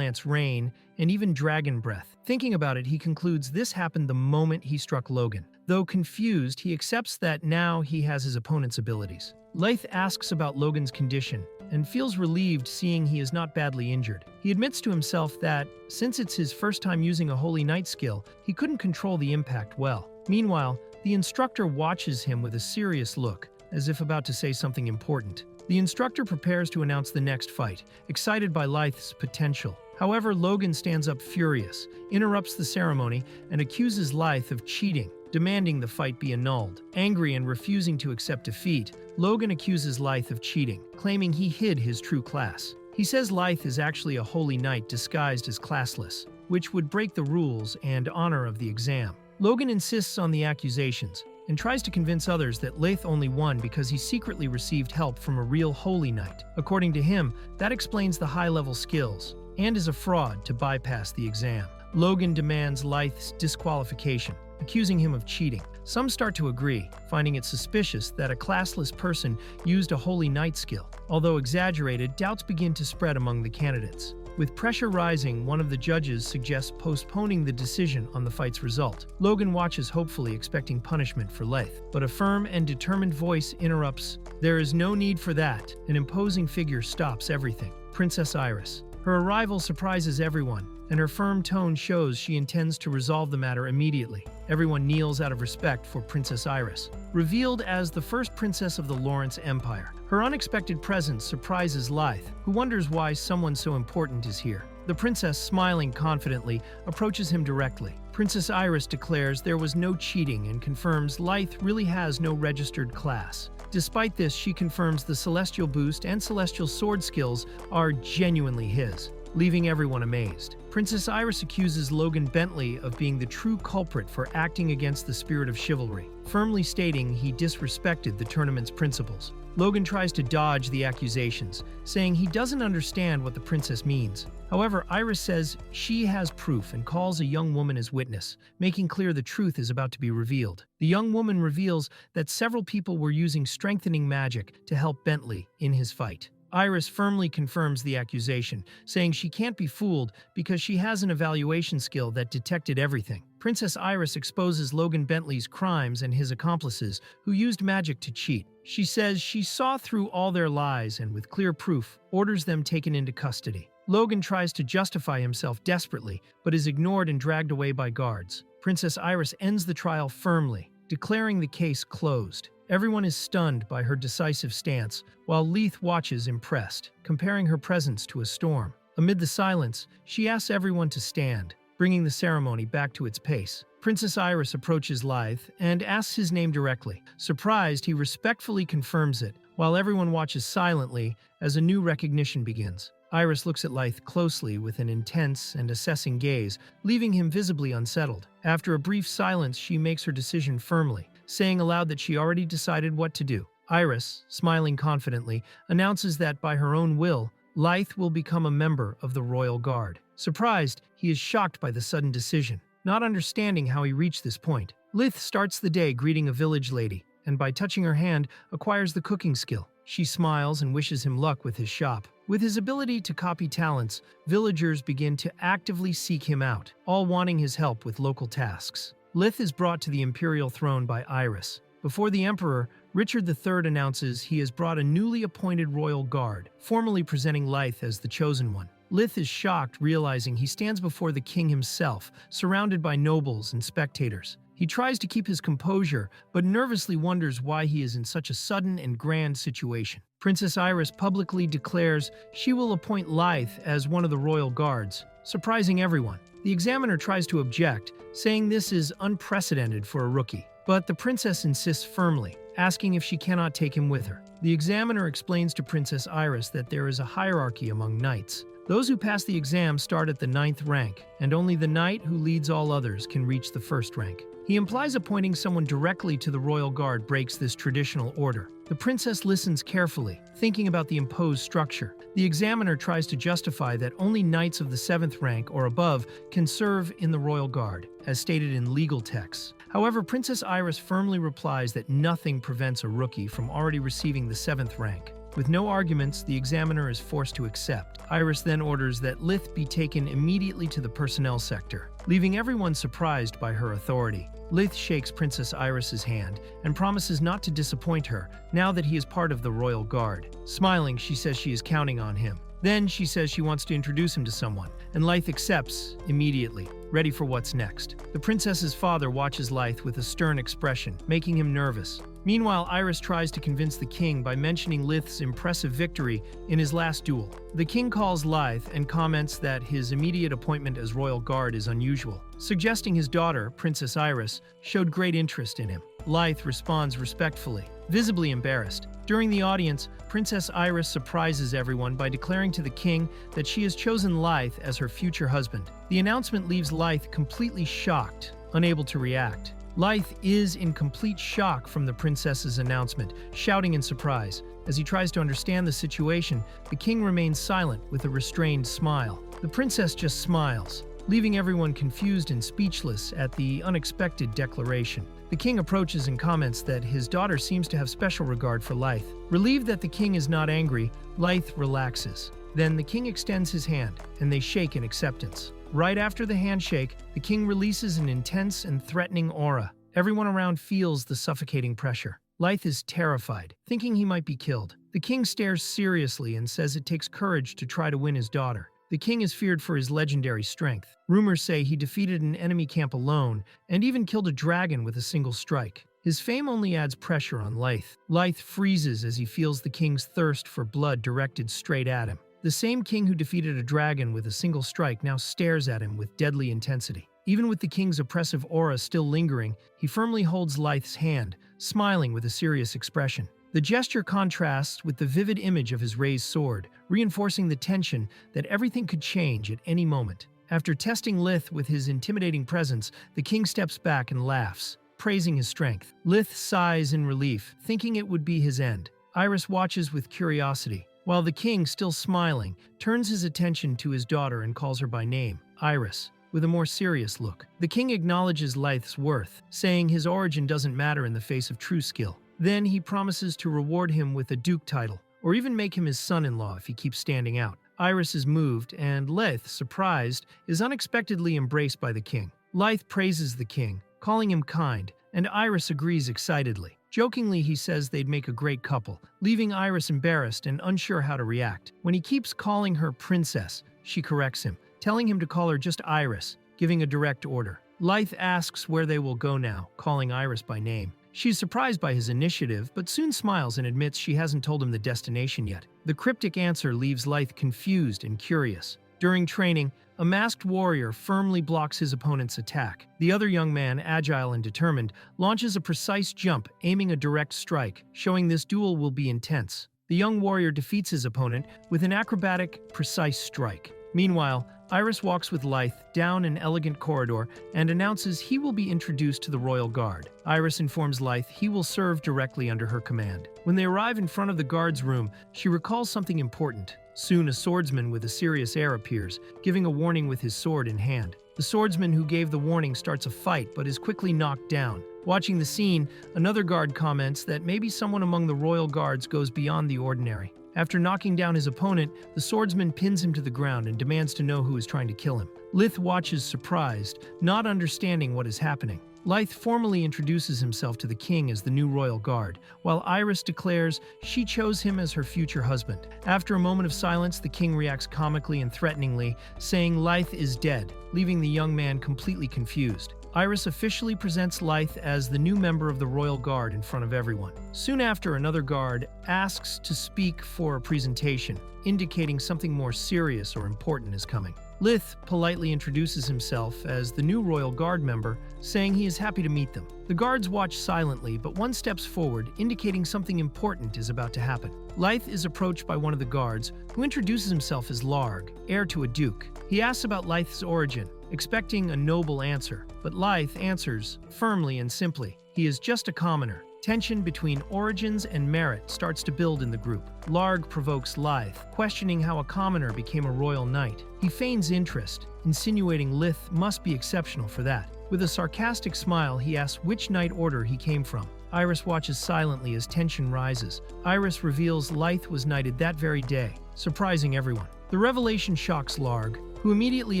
Rain, and even Dragon Breath. Thinking about it, he concludes this happened the moment he struck Logan. Though confused, he accepts that now he has his opponent's abilities. Lyth asks about Logan's condition and feels relieved seeing he is not badly injured. He admits to himself that, since it's his first time using a Holy Knight skill, he couldn't control the impact well. Meanwhile, the instructor watches him with a serious look, as if about to say something important. The instructor prepares to announce the next fight, excited by Lyth's potential. However, Logan stands up furious, interrupts the ceremony, and accuses Lyth of cheating, demanding the fight be annulled. Angry and refusing to accept defeat, Logan accuses Lyth of cheating, claiming he hid his true class. He says Lyth is actually a holy knight disguised as classless, which would break the rules and honor of the exam. Logan insists on the accusations, and tries to convince others that Leith only won because he secretly received help from a real holy knight. According to him, that explains the high-level skills, and is a fraud to bypass the exam. Logan demands Leith's disqualification, accusing him of cheating. Some start to agree, finding it suspicious that a classless person used a holy knight skill. Although exaggerated, doubts begin to spread among the candidates. With pressure rising, one of the judges suggests postponing the decision on the fight's result. Logan watches hopefully, expecting punishment for Leith, but a firm and determined voice interrupts. There is no need for that. An imposing figure stops everything. Princess Iris. Her arrival surprises everyone, and her firm tone shows she intends to resolve the matter immediately. Everyone kneels out of respect for Princess Iris. Revealed as the first princess of the Lawrence Empire, her unexpected presence surprises Leith, who wonders why someone so important is here. The princess, smiling confidently, approaches him directly. Princess Iris declares there was no cheating and confirms Leith really has no registered class. Despite this, she confirms the Celestial Boost and Celestial Sword skills are genuinely his, leaving everyone amazed. Princess Iris accuses Logan Bentley of being the true culprit for acting against the spirit of chivalry, firmly stating he disrespected the tournament's principles. Logan tries to dodge the accusations, saying he doesn't understand what the princess means. However, Iris says she has proof and calls a young woman as witness, making clear the truth is about to be revealed. The young woman reveals that several people were using strengthening magic to help Bentley in his fight. Iris firmly confirms the accusation, saying she can't be fooled because she has an evaluation skill that detected everything. Princess Iris exposes Logan Bentley's crimes and his accomplices, who used magic to cheat. She says she saw through all their lies and, with clear proof, orders them taken into custody. Logan tries to justify himself desperately, but is ignored and dragged away by guards. Princess Iris ends the trial firmly, declaring the case closed. Everyone is stunned by her decisive stance, while Leith watches impressed, comparing her presence to a storm. Amid the silence, she asks everyone to stand, bringing the ceremony back to its pace. Princess Iris approaches Leith and asks his name directly. Surprised, he respectfully confirms it, while everyone watches silently as a new recognition begins. Iris looks at Leith closely with an intense and assessing gaze, leaving him visibly unsettled. After a brief silence, she makes her decision firmly, saying aloud that she already decided what to do. Iris, smiling confidently, announces that by her own will, Leith will become a member of the Royal Guard. Surprised, he is shocked by the sudden decision, not understanding how he reached this point. Leith starts the day greeting a village lady, and by touching her hand, acquires the cooking skill. She smiles and wishes him luck with his shop. With his ability to copy talents, villagers begin to actively seek him out, all wanting his help with local tasks. Leith is brought to the imperial throne by Iris. Before the emperor, Richard III announces he has brought a newly appointed royal guard, formally presenting Leith as the chosen one. Leith is shocked, realizing he stands before the king himself, surrounded by nobles and spectators. He tries to keep his composure, but nervously wonders why he is in such a sudden and grand situation. Princess Iris publicly declares she will appoint Leith as one of the royal guards, surprising everyone. The examiner tries to object, saying this is unprecedented for a rookie, but the princess insists firmly, asking if she cannot take him with her. The examiner explains to Princess Iris that there is a hierarchy among knights. Those who pass the exam start at the 9th rank, and only the knight who leads all others can reach the 1st rank. He implies appointing someone directly to the royal guard breaks this traditional order. The princess listens carefully, thinking about the imposed structure. The examiner tries to justify that only knights of the 7th rank or above can serve in the royal guard, as stated in legal texts. However, Princess Iris firmly replies that nothing prevents a rookie from already receiving the 7th rank. With no arguments, the examiner is forced to accept. Iris then orders that Leith be taken immediately to the personnel sector, leaving everyone surprised by her authority. Leith shakes Princess Iris's hand and promises not to disappoint her now that he is part of the royal guard. Smiling, she says she is counting on him. Then she says she wants to introduce him to someone, and Leith accepts immediately, ready for what's next. The princess's father watches Leith with a stern expression, making him nervous. Meanwhile, Iris tries to convince the king by mentioning Leith's impressive victory in his last duel. The king calls Leith and comments that his immediate appointment as royal guard is unusual, suggesting his daughter, Princess Iris, showed great interest in him. Leith responds respectfully, visibly embarrassed. During the audience, Princess Iris surprises everyone by declaring to the king that she has chosen Leith as her future husband. The announcement leaves Leith completely shocked, unable to react. Lyth is in complete shock from the princess's announcement, shouting in surprise. As he tries to understand the situation, the king remains silent with a restrained smile. The princess just smiles, leaving everyone confused and speechless at the unexpected declaration. The king approaches and comments that his daughter seems to have special regard for Lyth. Relieved that the king is not angry, Lyth relaxes. Then the king extends his hand, and they shake in acceptance. Right after the handshake, the king releases an intense and threatening aura. Everyone around feels the suffocating pressure. Lyth is terrified, thinking he might be killed. The king stares seriously and says it takes courage to try to win his daughter. The king is feared for his legendary strength. Rumors say he defeated an enemy camp alone and even killed a dragon with a single strike. His fame only adds pressure on Lyth. Lyth freezes as he feels the king's thirst for blood directed straight at him. The same king who defeated a dragon with a single strike now stares at him with deadly intensity. Even with the king's oppressive aura still lingering, he firmly holds Lyth's hand, smiling with a serious expression. The gesture contrasts with the vivid image of his raised sword, reinforcing the tension that everything could change at any moment. After testing Lyth with his intimidating presence, the king steps back and laughs, praising his strength. Lyth sighs in relief, thinking it would be his end. Iris watches with curiosity, while the king, still smiling, turns his attention to his daughter and calls her by name, Iris, with a more serious look. The king acknowledges Lyth's worth, saying his origin doesn't matter in the face of true skill. Then he promises to reward him with a duke title, or even make him his son-in-law if he keeps standing out. Iris is moved, and Lyth, surprised, is unexpectedly embraced by the king. Lyth praises the king, calling him kind, and Iris agrees excitedly. Jokingly, he says they'd make a great couple, leaving Iris embarrassed and unsure how to react. When he keeps calling her princess, she corrects him, telling him to call her just Iris, giving a direct order. Lyth asks where they will go now, calling Iris by name. She's surprised by his initiative, but soon smiles and admits she hasn't told him the destination yet. The cryptic answer leaves Lyth confused and curious. During training, a masked warrior firmly blocks his opponent's attack. The other young man, agile and determined, launches a precise jump, aiming a direct strike, showing this duel will be intense. The young warrior defeats his opponent with an acrobatic, precise strike. Meanwhile, Iris walks with Lyth down an elegant corridor and announces he will be introduced to the royal guard. Iris informs Lyth he will serve directly under her command. When they arrive in front of the guard's room, she recalls something important. Soon a swordsman with a serious air appears, giving a warning with his sword in hand. The swordsman who gave the warning starts a fight but is quickly knocked down. Watching the scene, another guard comments that maybe someone among the royal guards goes beyond the ordinary. After knocking down his opponent, the swordsman pins him to the ground and demands to know who is trying to kill him. Lyth watches surprised, not understanding what is happening. Lyth formally introduces himself to the king as the new royal guard, while Iris declares she chose him as her future husband. After a moment of silence, the king reacts comically and threateningly, saying Lyth is dead, leaving the young man completely confused. Iris officially presents Lyth as the new member of the royal guard in front of everyone. Soon after, another guard asks to speak for a presentation, indicating something more serious or important is coming. Lyth politely introduces himself as the new royal guard member, saying he is happy to meet them. The guards watch silently, but one steps forward, indicating something important is about to happen. Lyth is approached by one of the guards, who introduces himself as Larg, heir to a duke. He asks about Lyth's origin, expecting a noble answer, but Lyth answers firmly and simply, he is just a commoner. Tension between origins and merit starts to build in the group. Larg provokes Lyth, questioning how a commoner became a royal knight. He feigns interest, insinuating Lyth must be exceptional for that. With a sarcastic smile, he asks which knight order he came from. Iris watches silently as tension rises. Iris reveals Lyth was knighted that very day, surprising everyone. The revelation shocks Larg, who immediately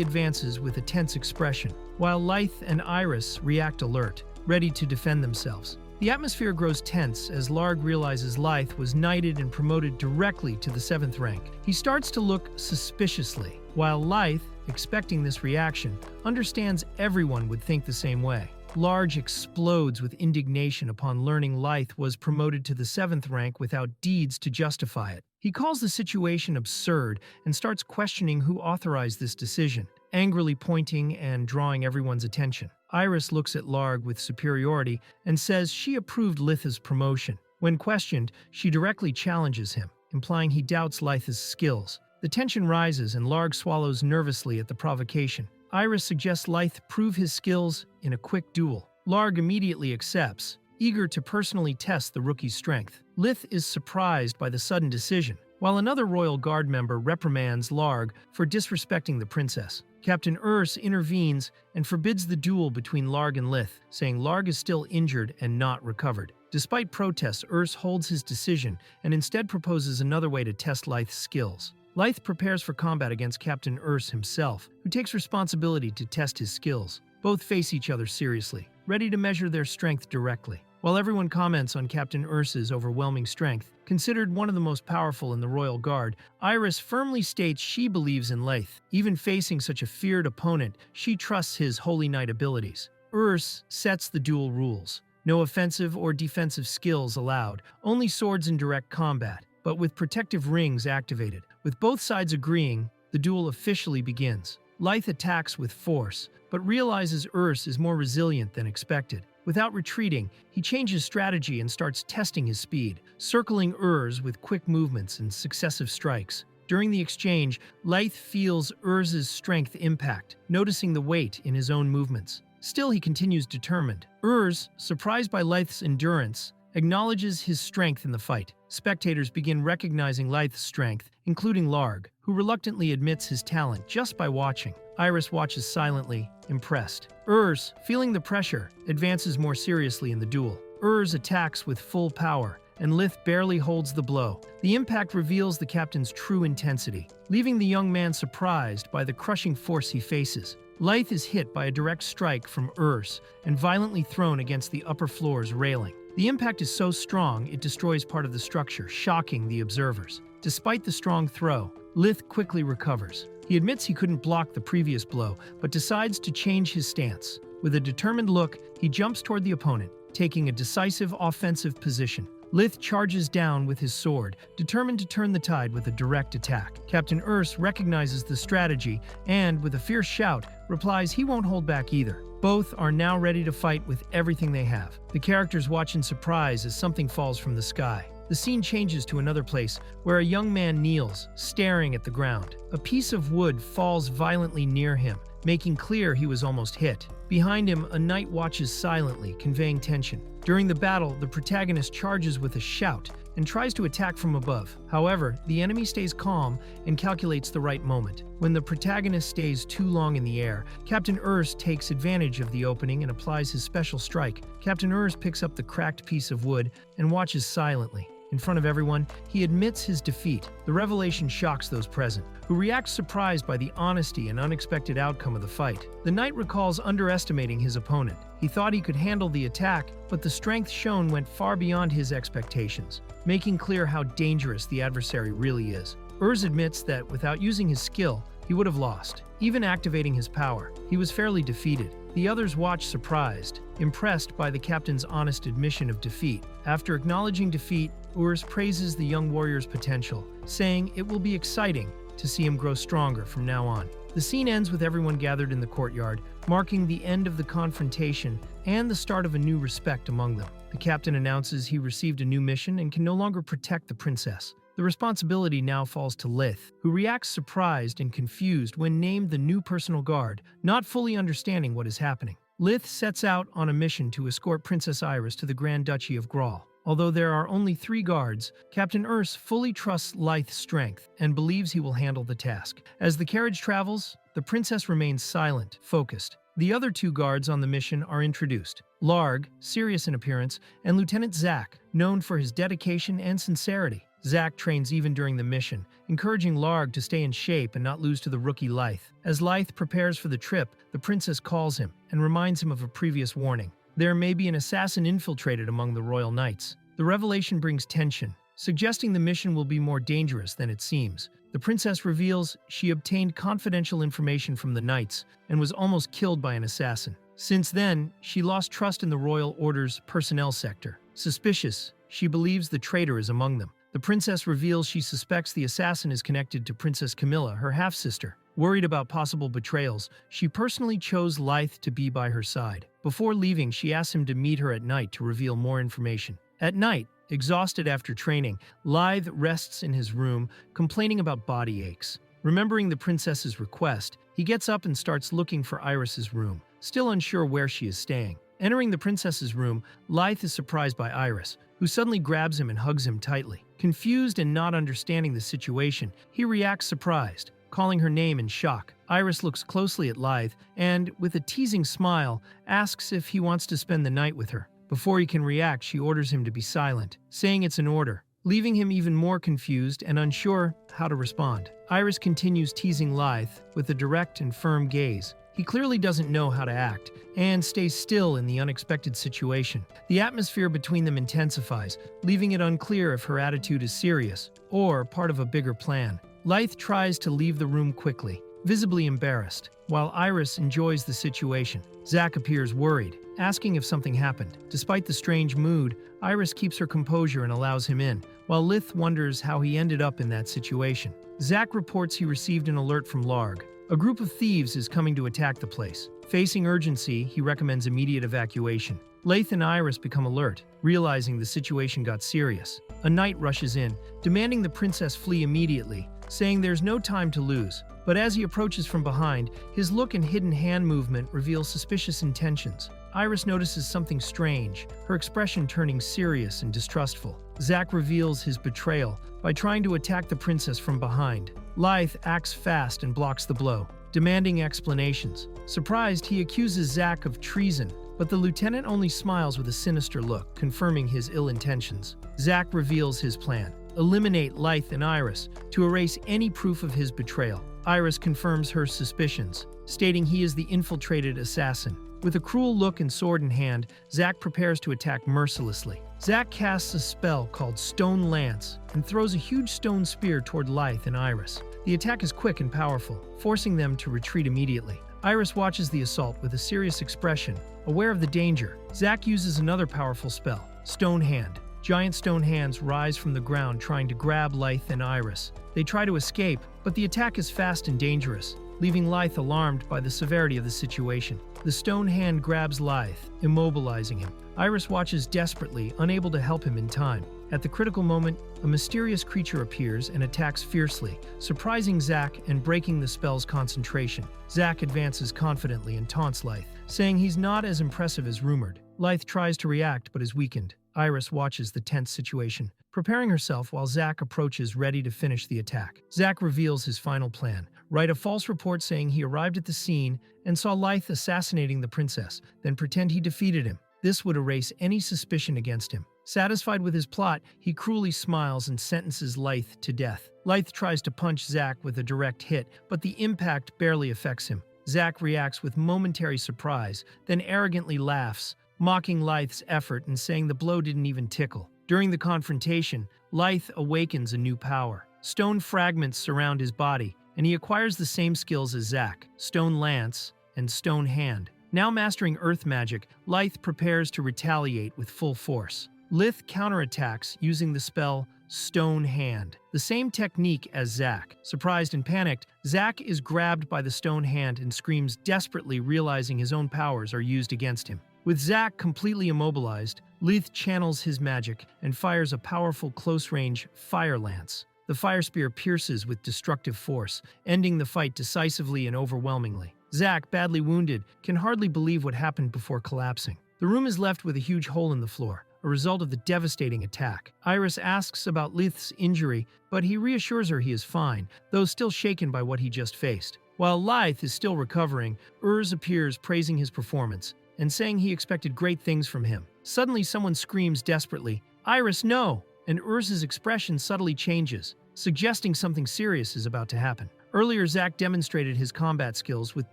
advances with a tense expression, while Lyth and Iris react alert, ready to defend themselves. The atmosphere grows tense as Larg realizes Lyth was knighted and promoted directly to the 7th rank. He starts to look suspiciously, while Lyth, expecting this reaction, understands everyone would think the same way. Larg explodes with indignation upon learning Lyth was promoted to the 7th rank without deeds to justify it. He calls the situation absurd and starts questioning who authorized this decision, angrily pointing and drawing everyone's attention. Iris looks at Larg with superiority and says she approved Lyth's promotion. When questioned, she directly challenges him, implying he doubts Lyth's skills. The tension rises and Larg swallows nervously at the provocation. Iris suggests Lyth prove his skills in a quick duel. Larg immediately accepts, eager to personally test the rookie's strength. Lith is surprised by the sudden decision, while another royal guard member reprimands Larg for disrespecting the princess. Captain Urs intervenes and forbids the duel between Larg and Lith, saying Larg is still injured and not recovered. Despite protests, Urs holds his decision and instead proposes another way to test Lith's skills. Lith prepares for combat against Captain Urs himself, who takes responsibility to test his skills. Both face each other seriously, ready to measure their strength directly. While everyone comments on Captain Urs's overwhelming strength, considered one of the most powerful in the Royal Guard, Iris firmly states she believes in Lith. Even facing such a feared opponent, she trusts his Holy Knight abilities. Urs sets the duel rules. No offensive or defensive skills allowed, only swords in direct combat, but with protective rings activated. With both sides agreeing, the duel officially begins. Lith attacks with force, but realizes Urs is more resilient than expected. Without retreating, he changes strategy and starts testing his speed, circling Urs with quick movements and successive strikes. During the exchange, Lith feels Urs's strength impact, noticing the weight in his own movements. Still, he continues determined. Urs, surprised by Lith's endurance, acknowledges his strength in the fight. Spectators begin recognizing Lith's strength, including Larg, who reluctantly admits his talent just by watching. Iris watches silently, impressed. Urs, feeling the pressure, advances more seriously in the duel. Urs attacks with full power, and Lith barely holds the blow. The impact reveals the captain's true intensity, leaving the young man surprised by the crushing force he faces. Lith is hit by a direct strike from Urs and violently thrown against the upper floor's railing. The impact is so strong it destroys part of the structure, shocking the observers. Despite the strong throw, Lith quickly recovers. He admits he couldn't block the previous blow, but decides to change his stance. With a determined look, he jumps toward the opponent, taking a decisive offensive position. Lith charges down with his sword, determined to turn the tide with a direct attack. Captain Urs recognizes the strategy and, with a fierce shout, replies he won't hold back either. Both are now ready to fight with everything they have. The characters watch in surprise as something falls from the sky. The scene changes to another place, where a young man kneels, staring at the ground. A piece of wood falls violently near him, making clear he was almost hit. Behind him, a knight watches silently, conveying tension. During the battle, the protagonist charges with a shout and tries to attack from above. However, the enemy stays calm and calculates the right moment. When the protagonist stays too long in the air, Captain Urs takes advantage of the opening and applies his special strike. Captain Urs picks up the cracked piece of wood and watches silently. In front of everyone, he admits his defeat. The revelation shocks those present, who react surprised by the honesty and unexpected outcome of the fight. The knight recalls underestimating his opponent. He thought he could handle the attack, but the strength shown went far beyond his expectations, making clear how dangerous the adversary really is. Urs admits that without using his skill, he would have lost. Even activating his power, he was fairly defeated. The others watch surprised, impressed by the captain's honest admission of defeat. After acknowledging defeat, Urs praises the young warrior's potential, saying it will be exciting to see him grow stronger from now on. The scene ends with everyone gathered in the courtyard, marking the end of the confrontation and the start of a new respect among them. The captain announces he received a new mission and can no longer protect the princess. The responsibility now falls to Lith, who reacts surprised and confused when named the new personal guard, not fully understanding what is happening. Lith sets out on a mission to escort Princess Iris to the Grand Duchy of Grawl. Although there are only 3 guards, Captain Urs fully trusts Lith's strength and believes he will handle the task. As the carriage travels, the princess remains silent, focused. The other 2 guards on the mission are introduced. Larg, serious in appearance, and Lieutenant Zack, known for his dedication and sincerity. Zack trains even during the mission, encouraging Larg to stay in shape and not lose to the rookie Lith. As Lith prepares for the trip, the princess calls him and reminds him of a previous warning. There may be an assassin infiltrated among the royal knights. The revelation brings tension, suggesting the mission will be more dangerous than it seems. The princess reveals she obtained confidential information from the knights and was almost killed by an assassin. Since then, she lost trust in the royal order's personnel sector. Suspicious, she believes the traitor is among them. The princess reveals she suspects the assassin is connected to Princess Camila, her half-sister. Worried about possible betrayals, she personally chose Lith to be by her side. Before leaving, she asks him to meet her at night to reveal more information. At night, exhausted after training, Lith rests in his room, complaining about body aches. Remembering the princess's request, he gets up and starts looking for Iris's room, still unsure where she is staying. Entering the princess's room, Lyth is surprised by Iris, who suddenly grabs him and hugs him tightly. Confused and not understanding the situation, he reacts surprised, calling her name in shock. Iris looks closely at Lyth and, with a teasing smile, asks if he wants to spend the night with her. Before he can react, she orders him to be silent, saying it's an order, leaving him even more confused and unsure how to respond. Iris continues teasing Lyth with a direct and firm gaze. He clearly doesn't know how to act and stays still in the unexpected situation. The atmosphere between them intensifies, leaving it unclear if her attitude is serious or part of a bigger plan. Lyth tries to leave the room quickly, visibly embarrassed, while Iris enjoys the situation. Zack appears worried, asking if something happened. Despite the strange mood, Iris keeps her composure and allows him in, while Lyth wonders how he ended up in that situation. Zack reports he received an alert from Larg. A group of thieves is coming to attack the place. Facing urgency, he recommends immediate evacuation. Lyth and Iris become alert, realizing the situation got serious. A knight rushes in, demanding the princess flee immediately, saying there's no time to lose. But as he approaches from behind, his look and hidden hand movement reveal suspicious intentions. Iris notices something strange, her expression turning serious and distrustful. Zack reveals his betrayal by trying to attack the princess from behind. Lyth acts fast and blocks the blow, demanding explanations. Surprised, he accuses Zack of treason, but the lieutenant only smiles with a sinister look, confirming his ill intentions. Zack reveals his plan: eliminate Lyth and Iris to erase any proof of his betrayal. Iris confirms her suspicions, stating he is the infiltrated assassin. With a cruel look and sword in hand, Zack prepares to attack mercilessly. Zack casts a spell called Stone Lance and throws a huge stone spear toward Lyth and Iris. The attack is quick and powerful, forcing them to retreat immediately. Iris watches the assault with a serious expression, aware of the danger. Zack uses another powerful spell, Stone Hand. Giant stone hands rise from the ground trying to grab Lyth and Iris. They try to escape, but the attack is fast and dangerous, leaving Lyth alarmed by the severity of the situation. The stone hand grabs Lyth, immobilizing him. Iris watches desperately, unable to help him in time. At the critical moment, a mysterious creature appears and attacks fiercely, surprising Zack and breaking the spell's concentration. Zack advances confidently and taunts Lyth, saying he's not as impressive as rumored. Lyth tries to react but is weakened. Iris watches the tense situation, preparing herself while Zack approaches ready to finish the attack. Zack reveals his final plan: write a false report saying he arrived at the scene and saw Lyth assassinating the princess, then pretend he defeated him. This would erase any suspicion against him. Satisfied with his plot, he cruelly smiles and sentences Lyth to death. Lyth tries to punch Zack with a direct hit, but the impact barely affects him. Zack reacts with momentary surprise, then arrogantly laughs, mocking Lyth's effort and saying the blow didn't even tickle. During the confrontation, Lyth awakens a new power. Stone fragments surround his body, and he acquires the same skills as Zack: Stone Lance and Stone Hand. Now mastering earth magic, Lyth prepares to retaliate with full force. Lyth counterattacks using the spell Stone Hand, the same technique as Zack. Surprised and panicked, Zack is grabbed by the Stone Hand and screams desperately, realizing his own powers are used against him. With Zack completely immobilized, Lyth channels his magic and fires a powerful close-range fire lance. The fire spear pierces with destructive force, ending the fight decisively and overwhelmingly. Zack, badly wounded, can hardly believe what happened before collapsing. The room is left with a huge hole in the floor, a result of the devastating attack. Iris asks about Lyth's injury, but he reassures her he is fine, though still shaken by what he just faced. While Lyth is still recovering, Urs appears praising his performance and saying he expected great things from him. Suddenly, someone screams desperately, "Iris, no!" and Urs's expression subtly changes, suggesting something serious is about to happen. Earlier, Zack demonstrated his combat skills with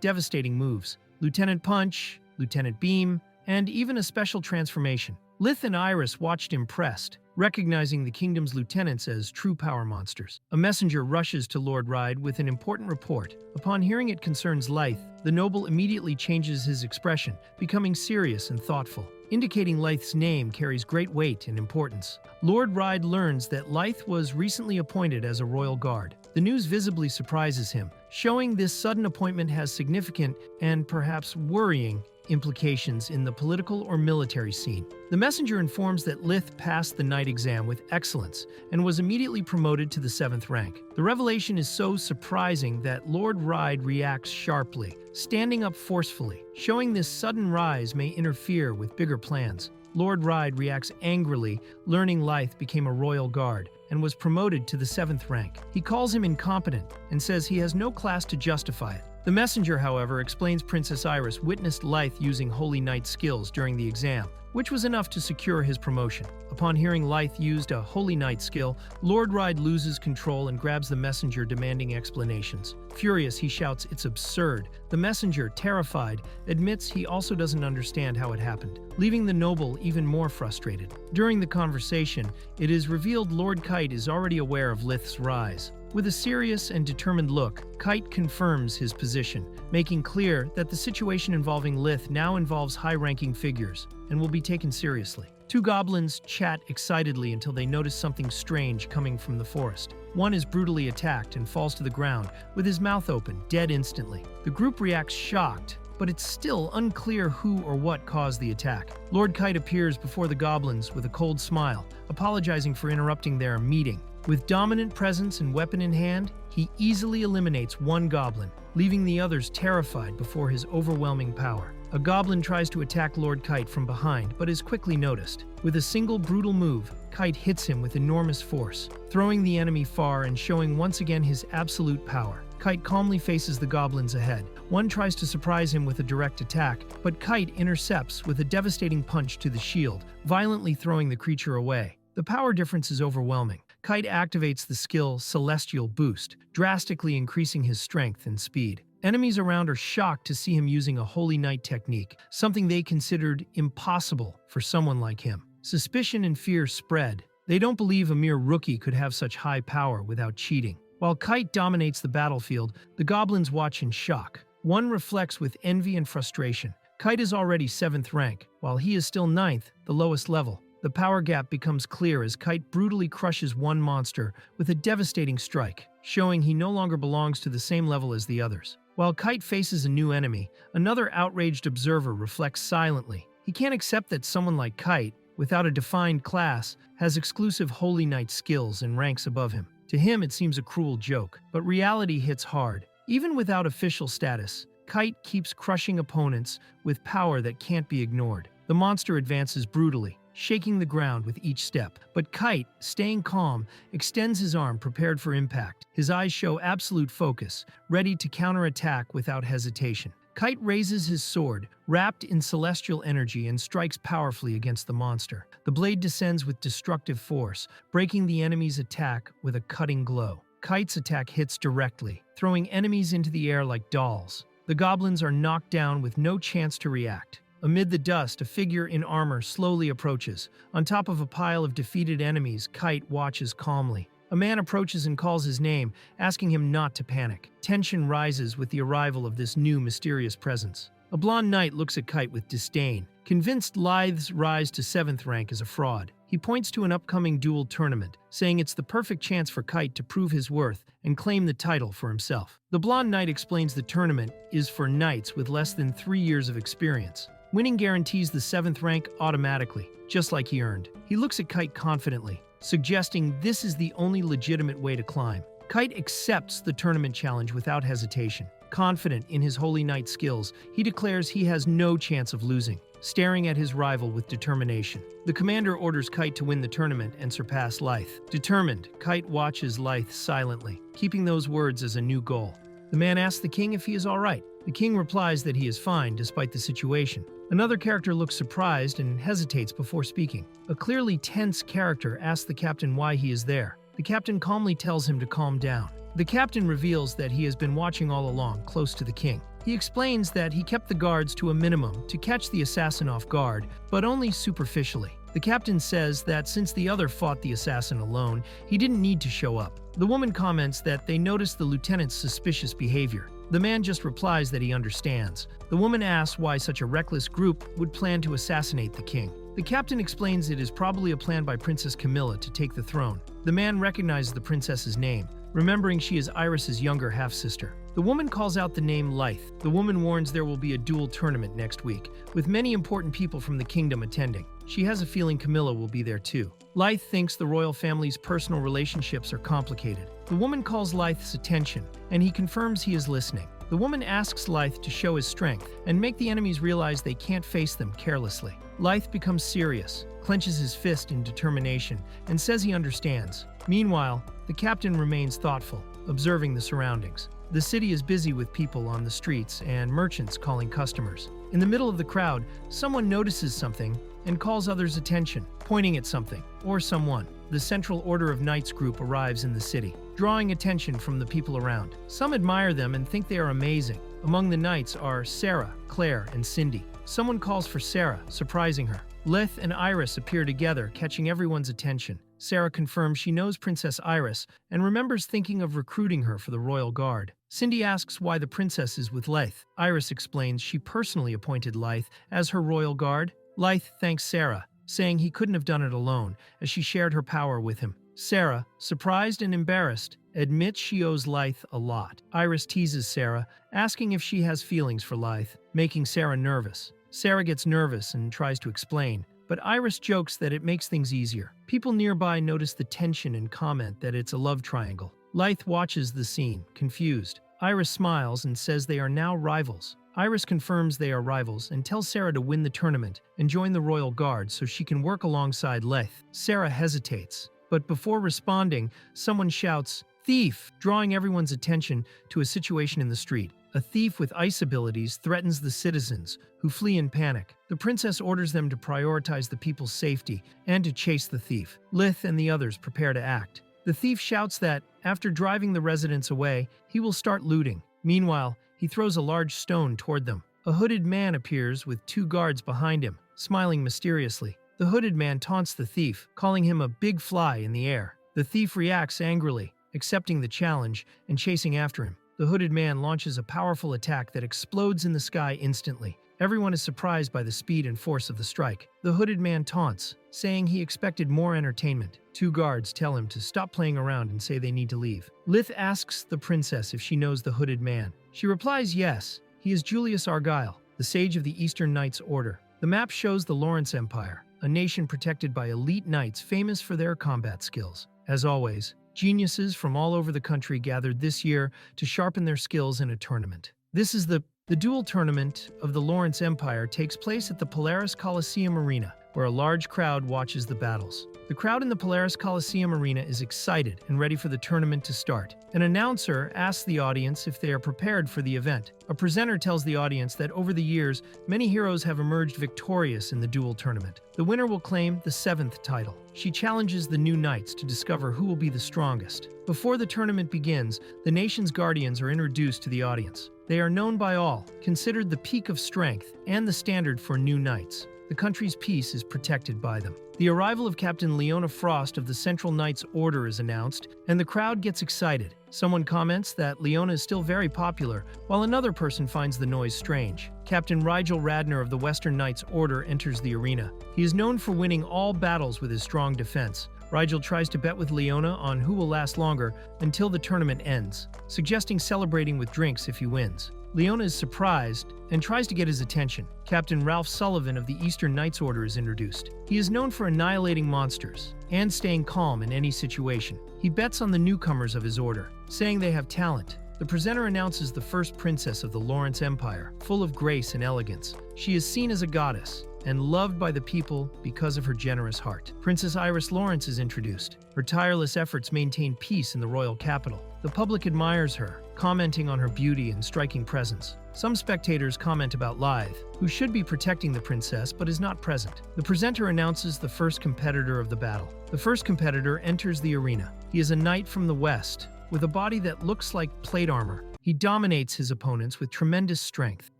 devastating moves: Lieutenant Punch, Lieutenant Beam, and even a special transformation. Lyth and Iris watched impressed, recognizing the kingdom's lieutenants as true power monsters. A messenger rushes to Lord Ride with an important report. Upon hearing it concerns Lyth, the noble immediately changes his expression, becoming serious and thoughtful, indicating Lyth's name carries great weight and importance. Lord Ride learns that Lyth was recently appointed as a royal guard. The news visibly surprises him, showing this sudden appointment has significant and perhaps worrying implications in the political or military scene. The messenger informs that Lith passed the knight exam with excellence and was immediately promoted to the 7th rank. The revelation is so surprising that Lord Ride reacts sharply, standing up forcefully, showing this sudden rise may interfere with bigger plans. Lord Ride reacts angrily, learning Lith became a royal guard and was promoted to the 7th rank. He calls him incompetent and says he has no class to justify it. The messenger, however, explains Princess Iris witnessed Lith using Holy Knight skills during the exam, which was enough to secure his promotion. Upon hearing Lith used a Holy Knight skill, Lord Ride loses control and grabs the messenger, demanding explanations. Furious, he shouts, "It's absurd." The messenger, terrified, admits he also doesn't understand how it happened, leaving the noble even more frustrated. During the conversation, it is revealed Lord Kite is already aware of Lith's rise. With a serious and determined look, Kite confirms his position, making clear that the situation involving Lith now involves high-ranking figures and will be taken seriously. Two goblins chat excitedly until they notice something strange coming from the forest. One is brutally attacked and falls to the ground, with his mouth open, dead instantly. The group reacts shocked, but it's still unclear who or what caused the attack. Lord Kite appears before the goblins with a cold smile, apologizing for interrupting their meeting. With dominant presence and weapon in hand, he easily eliminates one goblin, leaving the others terrified before his overwhelming power. A goblin tries to attack Lord Kite from behind, but is quickly noticed. With a single brutal move, Kite hits him with enormous force, throwing the enemy far and showing once again his absolute power. Kite calmly faces the goblins ahead. One tries to surprise him with a direct attack, but Kite intercepts with a devastating punch to the shield, violently throwing the creature away. The power difference is overwhelming. Kite activates the skill Celestial Boost, drastically increasing his strength and speed. Enemies around are shocked to see him using a Holy Knight technique, something they considered impossible for someone like him. Suspicion and fear spread. They don't believe a mere rookie could have such high power without cheating. While Kite dominates the battlefield, the goblins watch in shock. One reflects with envy and frustration. Kite is already 7th rank, while he is still 9th, the lowest level. The power gap becomes clear as Kite brutally crushes one monster with a devastating strike, showing he no longer belongs to the same level as the others. While Kite faces a new enemy, another outraged observer reflects silently. He can't accept that someone like Kite, without a defined class, has exclusive Holy Knight skills and ranks above him. To him, it seems a cruel joke, but reality hits hard. Even without official status, Kite keeps crushing opponents with power that can't be ignored. The monster advances brutally, shaking the ground with each step. But Kite, staying calm, extends his arm prepared for impact. His eyes show absolute focus, ready to counterattack without hesitation. Kite raises his sword, wrapped in celestial energy, and strikes powerfully against the monster. The blade descends with destructive force, breaking the enemy's attack with a cutting glow. Kite's attack hits directly, throwing enemies into the air like dolls. The goblins are knocked down with no chance to react. Amid the dust, a figure in armor slowly approaches. On top of a pile of defeated enemies, Kite watches calmly. A man approaches and calls his name, asking him not to panic. Tension rises with the arrival of this new mysterious presence. A blonde knight looks at Kite with disdain, convinced Lith's rise to 7th rank is a fraud. He points to an upcoming duel tournament, saying it's the perfect chance for Kite to prove his worth and claim the title for himself. The blonde knight explains the tournament is for knights with less than 3 years of experience. Winning guarantees the 7th rank automatically, just like he earned. He looks at Kite confidently, suggesting this is the only legitimate way to climb. Kite accepts the tournament challenge without hesitation. Confident in his Holy Knight skills, he declares he has no chance of losing, staring at his rival with determination. The commander orders Kite to win the tournament and surpass Lith. Determined, Kite watches Lith silently, keeping those words as a new goal. The man asks the king if he is all right. The king replies that he is fine despite the situation. Another character looks surprised and hesitates before speaking. A clearly tense character asks the captain why he is there. The captain calmly tells him to calm down. The captain reveals that he has been watching all along, close to the king. He explains that he kept the guards to a minimum to catch the assassin off guard, but only superficially. The captain says that since the other fought the assassin alone, he didn't need to show up. The woman comments that they noticed the lieutenant's suspicious behavior. The man just replies that he understands. The woman asks why such a reckless group would plan to assassinate the king. The captain explains it is probably a plan by Princess Camila to take the throne. The man recognizes the princess's name, remembering she is Iris's younger half-sister. The woman calls out the name Lythe. The woman warns there will be a duel tournament next week, with many important people from the kingdom attending. She has a feeling Camila will be there too. Lythe thinks the royal family's personal relationships are complicated. The woman calls Lythe's attention, and he confirms he is listening. The woman asks Lythe to show his strength and make the enemies realize they can't face them carelessly. Lythe becomes serious, clenches his fist in determination, and says he understands. Meanwhile, the captain remains thoughtful, observing the surroundings. The city is busy with people on the streets and merchants calling customers. In the middle of the crowd, someone notices something and calls others' attention, pointing at something or someone. The Central Order of Knights group arrives in the city, drawing attention from the people around. Some admire them and think they are amazing. Among the knights are Sarah, Claire, and Cindy. Someone calls for Sarah, surprising her. Lith and Iris appear together, catching everyone's attention. Sarah confirms she knows Princess Iris and remembers thinking of recruiting her for the royal guard. Cindy asks why the princess is with Lythe. Iris explains she personally appointed Lythe as her royal guard. Lythe thanks Sarah, saying he couldn't have done it alone, as she shared her power with him. Sarah, surprised and embarrassed, admits she owes Lythe a lot. Iris teases Sarah, asking if she has feelings for Lythe, making Sarah nervous. Sarah gets nervous and tries to explain, but Iris jokes that it makes things easier. People nearby notice the tension and comment that it's a love triangle. Lythe watches the scene, confused. Iris smiles and says they are now rivals. Iris confirms they are rivals and tells Sarah to win the tournament and join the royal guard so she can work alongside Lythe. Sarah hesitates, but before responding, someone shouts, "Thief!" drawing everyone's attention to a situation in the street. A thief with ice abilities threatens the citizens, who flee in panic. The princess orders them to prioritize the people's safety and to chase the thief. Lythe and the others prepare to act. The thief shouts that, after driving the residents away, he will start looting. Meanwhile, he throws a large stone toward them. A hooded man appears with 2 guards behind him, smiling mysteriously. The hooded man taunts the thief, calling him a big fly in the air. The thief reacts angrily, accepting the challenge and chasing after him. The hooded man launches a powerful attack that explodes in the sky instantly. Everyone is surprised by the speed and force of the strike. The hooded man taunts, saying he expected more entertainment. 2 guards tell him to stop playing around and say they need to leave. Lythe asks the princess if she knows the hooded man. She replies yes, he is Julius Argyle, the sage of the Eastern Knights Order. The map shows the Lawrence Empire, a nation protected by elite knights famous for their combat skills. As always, geniuses from all over the country gathered this year to sharpen their skills in a tournament. This is the duel tournament of the Lawrence Empire takes place at the Polaris Coliseum Arena, where a large crowd watches the battles. The crowd in the Polaris Coliseum Arena is excited and ready for the tournament to start. An announcer asks the audience if they are prepared for the event. A presenter tells the audience that over the years, many heroes have emerged victorious in the duel tournament. The winner will claim the 7th title. She challenges the new knights to discover who will be the strongest. Before the tournament begins, the nation's guardians are introduced to the audience. They are known by all, considered the peak of strength and the standard for new knights. The country's peace is protected by them. The arrival of Captain Leona Frost of the Central Knights Order is announced, and the crowd gets excited. Someone comments that Leona is still very popular, while another person finds the noise strange. Captain Rigel Radner of the Western Knights Order enters the arena. He is known for winning all battles with his strong defense. Rigel tries to bet with Leona on who will last longer until the tournament ends, suggesting celebrating with drinks if he wins. Leona is surprised and tries to get his attention. Captain Ralph Sullivan of the Eastern Knights Order is introduced. He is known for annihilating monsters and staying calm in any situation. He bets on the newcomers of his order, saying they have talent. The presenter announces the first princess of the Lawrence Empire, full of grace and elegance. She is seen as a goddess and loved by the people because of her generous heart. Princess Iris Lawrence is introduced. Her tireless efforts maintain peace in the royal capital. The public admires her, commenting on her beauty and striking presence. Some spectators comment about Lythe, who should be protecting the princess but is not present. The presenter announces the first competitor of the battle. The first competitor enters the arena. He is a knight from the west, with a body that looks like plate armor. He dominates his opponents with tremendous strength,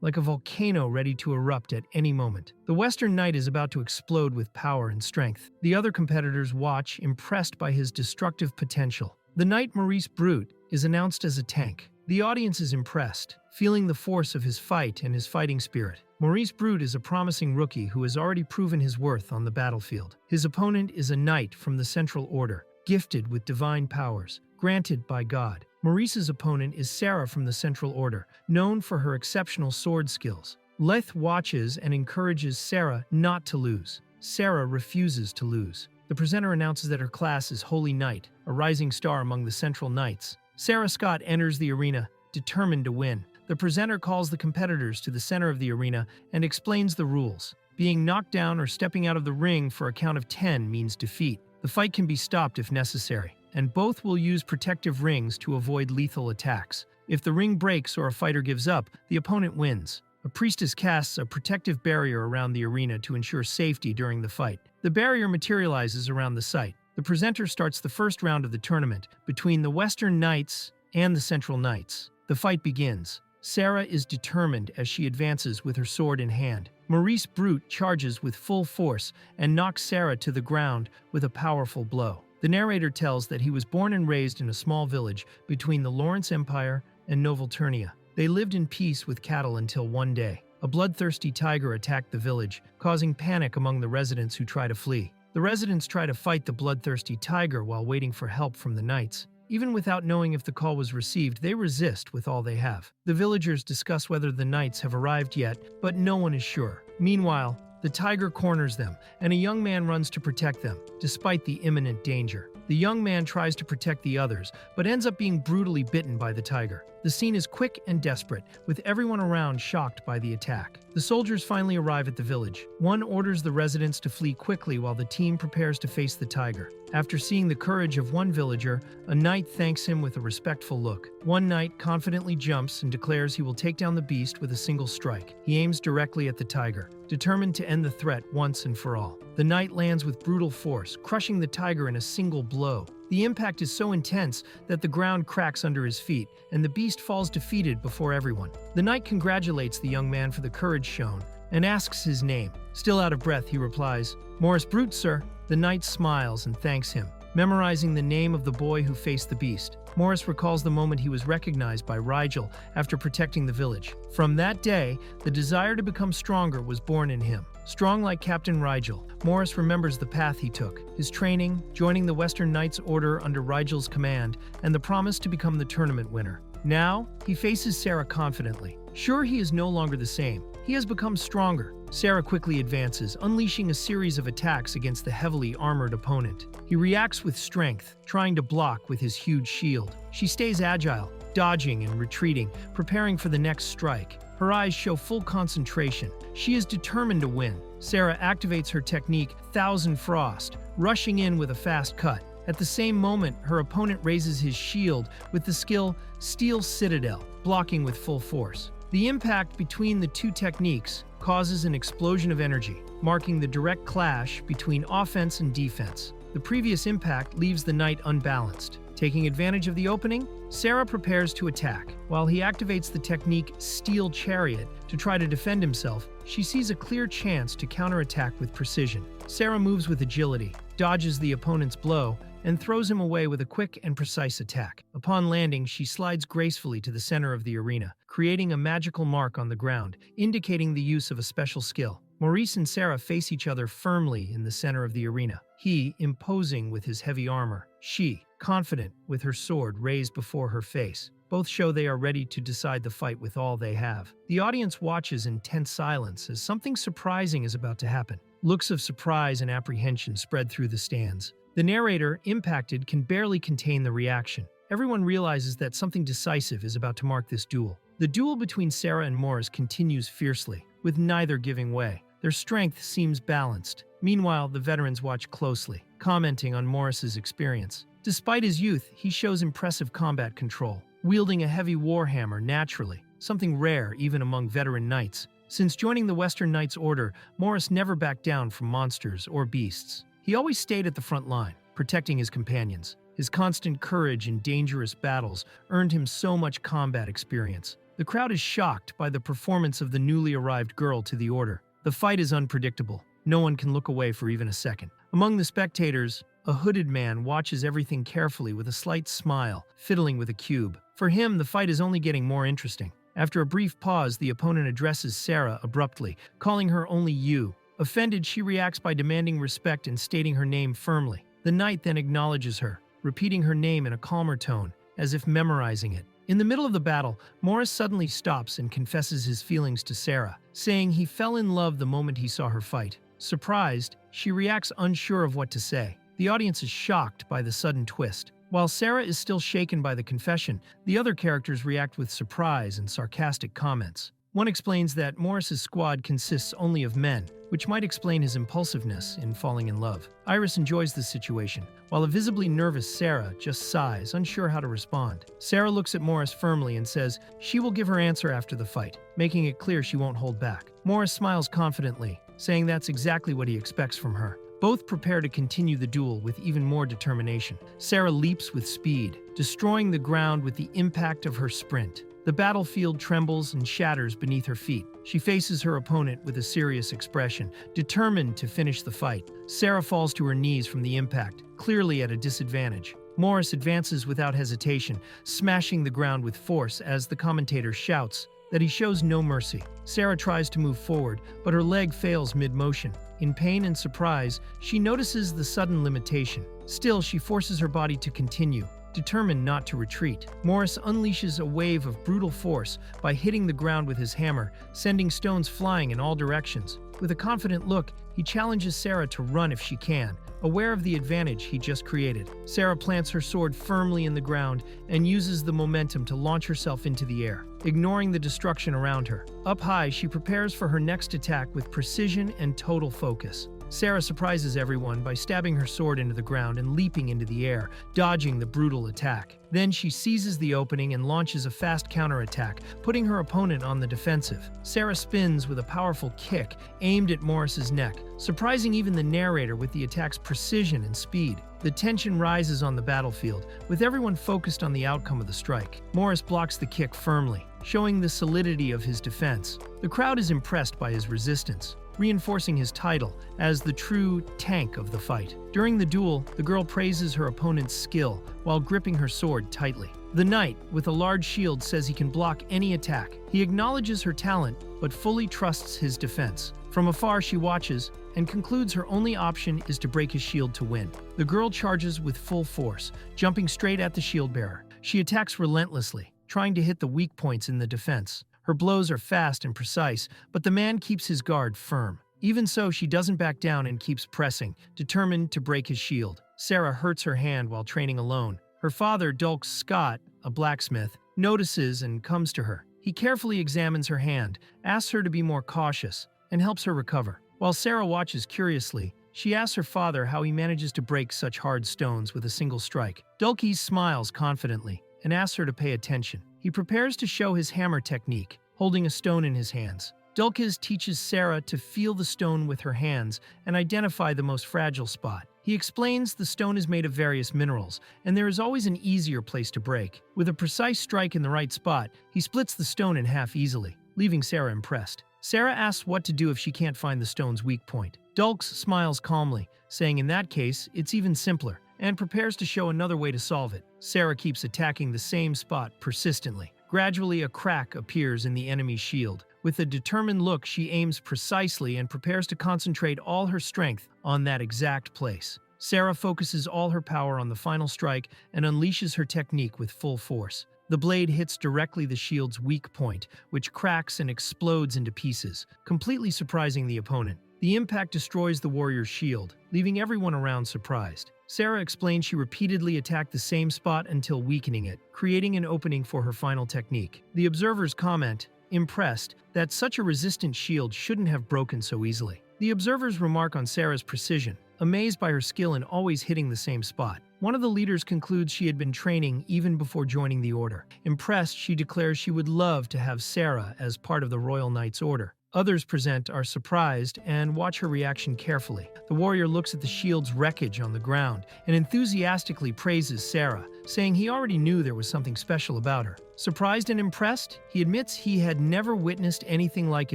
like a volcano ready to erupt at any moment. The Western Knight is about to explode with power and strength. The other competitors watch, impressed by his destructive potential. The Knight Maurice Brute is announced as a tank. The audience is impressed, feeling the force of his fight and his fighting spirit. Maurice Brute is a promising rookie who has already proven his worth on the battlefield. His opponent is a knight from the Central Order, gifted with divine powers, granted by God. Maurice's opponent is Sarah from the Central Order, known for her exceptional sword skills. Leth watches and encourages Sarah not to lose. Sarah refuses to lose. The presenter announces that her class is Holy Knight, a rising star among the Central Knights. Sarah Scott enters the arena, determined to win. The presenter calls the competitors to the center of the arena and explains the rules. Being knocked down or stepping out of the ring for a count of 10 means defeat. The fight can be stopped if necessary, and both will use protective rings to avoid lethal attacks. If the ring breaks or a fighter gives up, the opponent wins. A priestess casts a protective barrier around the arena to ensure safety during the fight. The barrier materializes around the site. The presenter starts the first round of the tournament between the Western Knights and the Central Knights. The fight begins. Sarah is determined as she advances with her sword in hand. Maurice Brute charges with full force and knocks Sarah to the ground with a powerful blow. The narrator tells that he was born and raised in a small village between the Lawrence Empire and Novelturnia. They lived in peace with cattle until one day, a bloodthirsty tiger attacked the village, causing panic among the residents who try to flee. The residents try to fight the bloodthirsty tiger while waiting for help from the knights. Even without knowing if the call was received, they resist with all they have. The villagers discuss whether the knights have arrived yet, but no one is sure. Meanwhile, the tiger corners them, and a young man runs to protect them, despite the imminent danger. The young man tries to protect the others, but ends up being brutally bitten by the tiger. The scene is quick and desperate, with everyone around shocked by the attack. The soldiers finally arrive at the village. One orders the residents to flee quickly while the team prepares to face the tiger. After seeing the courage of one villager, a knight thanks him with a respectful look. One knight confidently jumps and declares he will take down the beast with a single strike. He aims directly at the tiger, determined to end the threat once and for all. The knight lands with brutal force, crushing the tiger in a single blow. The impact is so intense that the ground cracks under his feet, and the beast falls defeated before everyone. The knight congratulates the young man for the courage shown and asks his name. Still out of breath, he replies, "Morris Brute, sir." The knight smiles and thanks him, memorizing the name of the boy who faced the beast. Morris recalls the moment he was recognized by Rigel after protecting the village. From that day, the desire to become stronger was born in him. Strong like Captain Rigel, Morris remembers the path he took, his training, joining the Western Knights Order under Rigel's command, and the promise to become the tournament winner. Now, he faces Sarah confidently. Sure, he is no longer the same. He has become stronger. Sarah quickly advances, unleashing a series of attacks against the heavily armored opponent. He reacts with strength, trying to block with his huge shield. She stays agile, dodging and retreating, preparing for the next strike. Her eyes show full concentration. She is determined to win. Sarah activates her technique, Thousand Frost, rushing in with a fast cut. At the same moment, her opponent raises his shield with the skill Steel Citadel, blocking with full force. The impact between the two techniques causes an explosion of energy, marking the direct clash between offense and defense. The previous impact leaves the knight unbalanced. Taking advantage of the opening, Sarah prepares to attack. While he activates the technique Steel Chariot to try to defend himself, she sees a clear chance to counterattack with precision. Sarah moves with agility, dodges the opponent's blow, and throws him away with a quick and precise attack. Upon landing, she slides gracefully to the center of the arena, creating a magical mark on the ground, indicating the use of a special skill. Maurice and Sarah face each other firmly in the center of the arena. He, imposing with his heavy armor. She, confident with her sword raised before her face. Both show they are ready to decide the fight with all they have. The audience watches in tense silence as something surprising is about to happen. Looks of surprise and apprehension spread through the stands. The narrator, impacted, can barely contain the reaction. Everyone realizes that something decisive is about to mark this duel. The duel between Sarah and Morris continues fiercely, with neither giving way. Their strength seems balanced. Meanwhile, the veterans watch closely, commenting on Morris's experience. Despite his youth, he shows impressive combat control, wielding a heavy warhammer naturally, something rare even among veteran knights. Since joining the Western Knights Order, Morris never backed down from monsters or beasts. He always stayed at the front line, protecting his companions. His constant courage in dangerous battles earned him so much combat experience. The crowd is shocked by the performance of the newly arrived girl to the Order. The fight is unpredictable. No one can look away for even a second. Among the spectators, a hooded man watches everything carefully with a slight smile, fiddling with a cube. For him, the fight is only getting more interesting. After a brief pause, the opponent addresses Sarah abruptly, calling her only you. Offended, she reacts by demanding respect and stating her name firmly. The knight then acknowledges her, repeating her name in a calmer tone, as if memorizing it. In the middle of the battle, Morris suddenly stops and confesses his feelings to Sarah, saying he fell in love the moment he saw her fight. Surprised, she reacts unsure of what to say. The audience is shocked by the sudden twist. While Sarah is still shaken by the confession, the other characters react with surprise and sarcastic comments. One explains that Morris's squad consists only of men, which might explain his impulsiveness in falling in love. Iris enjoys the situation, while a visibly nervous Sarah just sighs, unsure how to respond. Sarah looks at Morris firmly and says she will give her answer after the fight, making it clear she won't hold back. Morris smiles confidently, saying that's exactly what he expects from her. Both prepare to continue the duel with even more determination. Sarah leaps with speed, destroying the ground with the impact of her sprint. The battlefield trembles and shatters beneath her feet. She faces her opponent with a serious expression, determined to finish the fight. Sarah falls to her knees from the impact, clearly at a disadvantage. Morris advances without hesitation, smashing the ground with force as the commentator shouts that he shows no mercy. Sarah tries to move forward, but her leg fails mid-motion. In pain and surprise, she notices the sudden limitation. Still, she forces her body to continue, determined not to retreat. Morris unleashes a wave of brutal force by hitting the ground with his hammer, sending stones flying in all directions. With a confident look, he challenges Sarah to run if she can, aware of the advantage he just created. Sarah plants her sword firmly in the ground and uses the momentum to launch herself into the air, ignoring the destruction around her. Up high, she prepares for her next attack with precision and total focus. Sarah surprises everyone by stabbing her sword into the ground and leaping into the air, dodging the brutal attack. Then she seizes the opening and launches a fast counterattack, putting her opponent on the defensive. Sarah spins with a powerful kick aimed at Morris's neck, surprising even the narrator with the attack's precision and speed. The tension rises on the battlefield, with everyone focused on the outcome of the strike. Morris blocks the kick firmly, showing the solidity of his defense. The crowd is impressed by his resistance, reinforcing his title as the true tank of the fight. During the duel, the girl praises her opponent's skill while gripping her sword tightly. The knight, with a large shield, says he can block any attack. He acknowledges her talent, but fully trusts his defense. From afar, she watches and concludes her only option is to break his shield to win. The girl charges with full force, jumping straight at the shield bearer. She attacks relentlessly, trying to hit the weak points in the defense. Her blows are fast and precise, but the man keeps his guard firm. Even so, she doesn't back down and keeps pressing, determined to break his shield. Sarah hurts her hand while training alone. Her father, Dulk Scott, a blacksmith, notices and comes to her. He carefully examines her hand, asks her to be more cautious, and helps her recover. While Sarah watches curiously, she asks her father how he manages to break such hard stones with a single strike. Dulkis smiles confidently and asks her to pay attention. He prepares to show his hammer technique, holding a stone in his hands. Dulkis teaches Sarah to feel the stone with her hands and identify the most fragile spot. He explains the stone is made of various minerals, and there is always an easier place to break. With a precise strike in the right spot, he splits the stone in half easily, leaving Sarah impressed. Sarah asks what to do if she can't find the stone's weak point. Dulks smiles calmly, saying in that case, it's even simpler, and prepares to show another way to solve it. Sarah keeps attacking the same spot persistently. Gradually, a crack appears in the enemy's shield. With a determined look, she aims precisely and prepares to concentrate all her strength on that exact place. Sarah focuses all her power on the final strike and unleashes her technique with full force. The blade hits directly the shield's weak point, which cracks and explodes into pieces, completely surprising the opponent. The impact destroys the warrior's shield, leaving everyone around surprised. Sarah explains she repeatedly attacked the same spot until weakening it, creating an opening for her final technique. The observers comment, impressed, that such a resistant shield shouldn't have broken so easily. The observers remark on Sarah's precision, amazed by her skill in always hitting the same spot. One of the leaders concludes she had been training even before joining the order. Impressed, she declares she would love to have Sarah as part of the Royal Knights Order. Others present are surprised and watch her reaction carefully. The warrior looks at the shield's wreckage on the ground and enthusiastically praises Sarah, saying he already knew there was something special about her. Surprised and impressed, he admits he had never witnessed anything like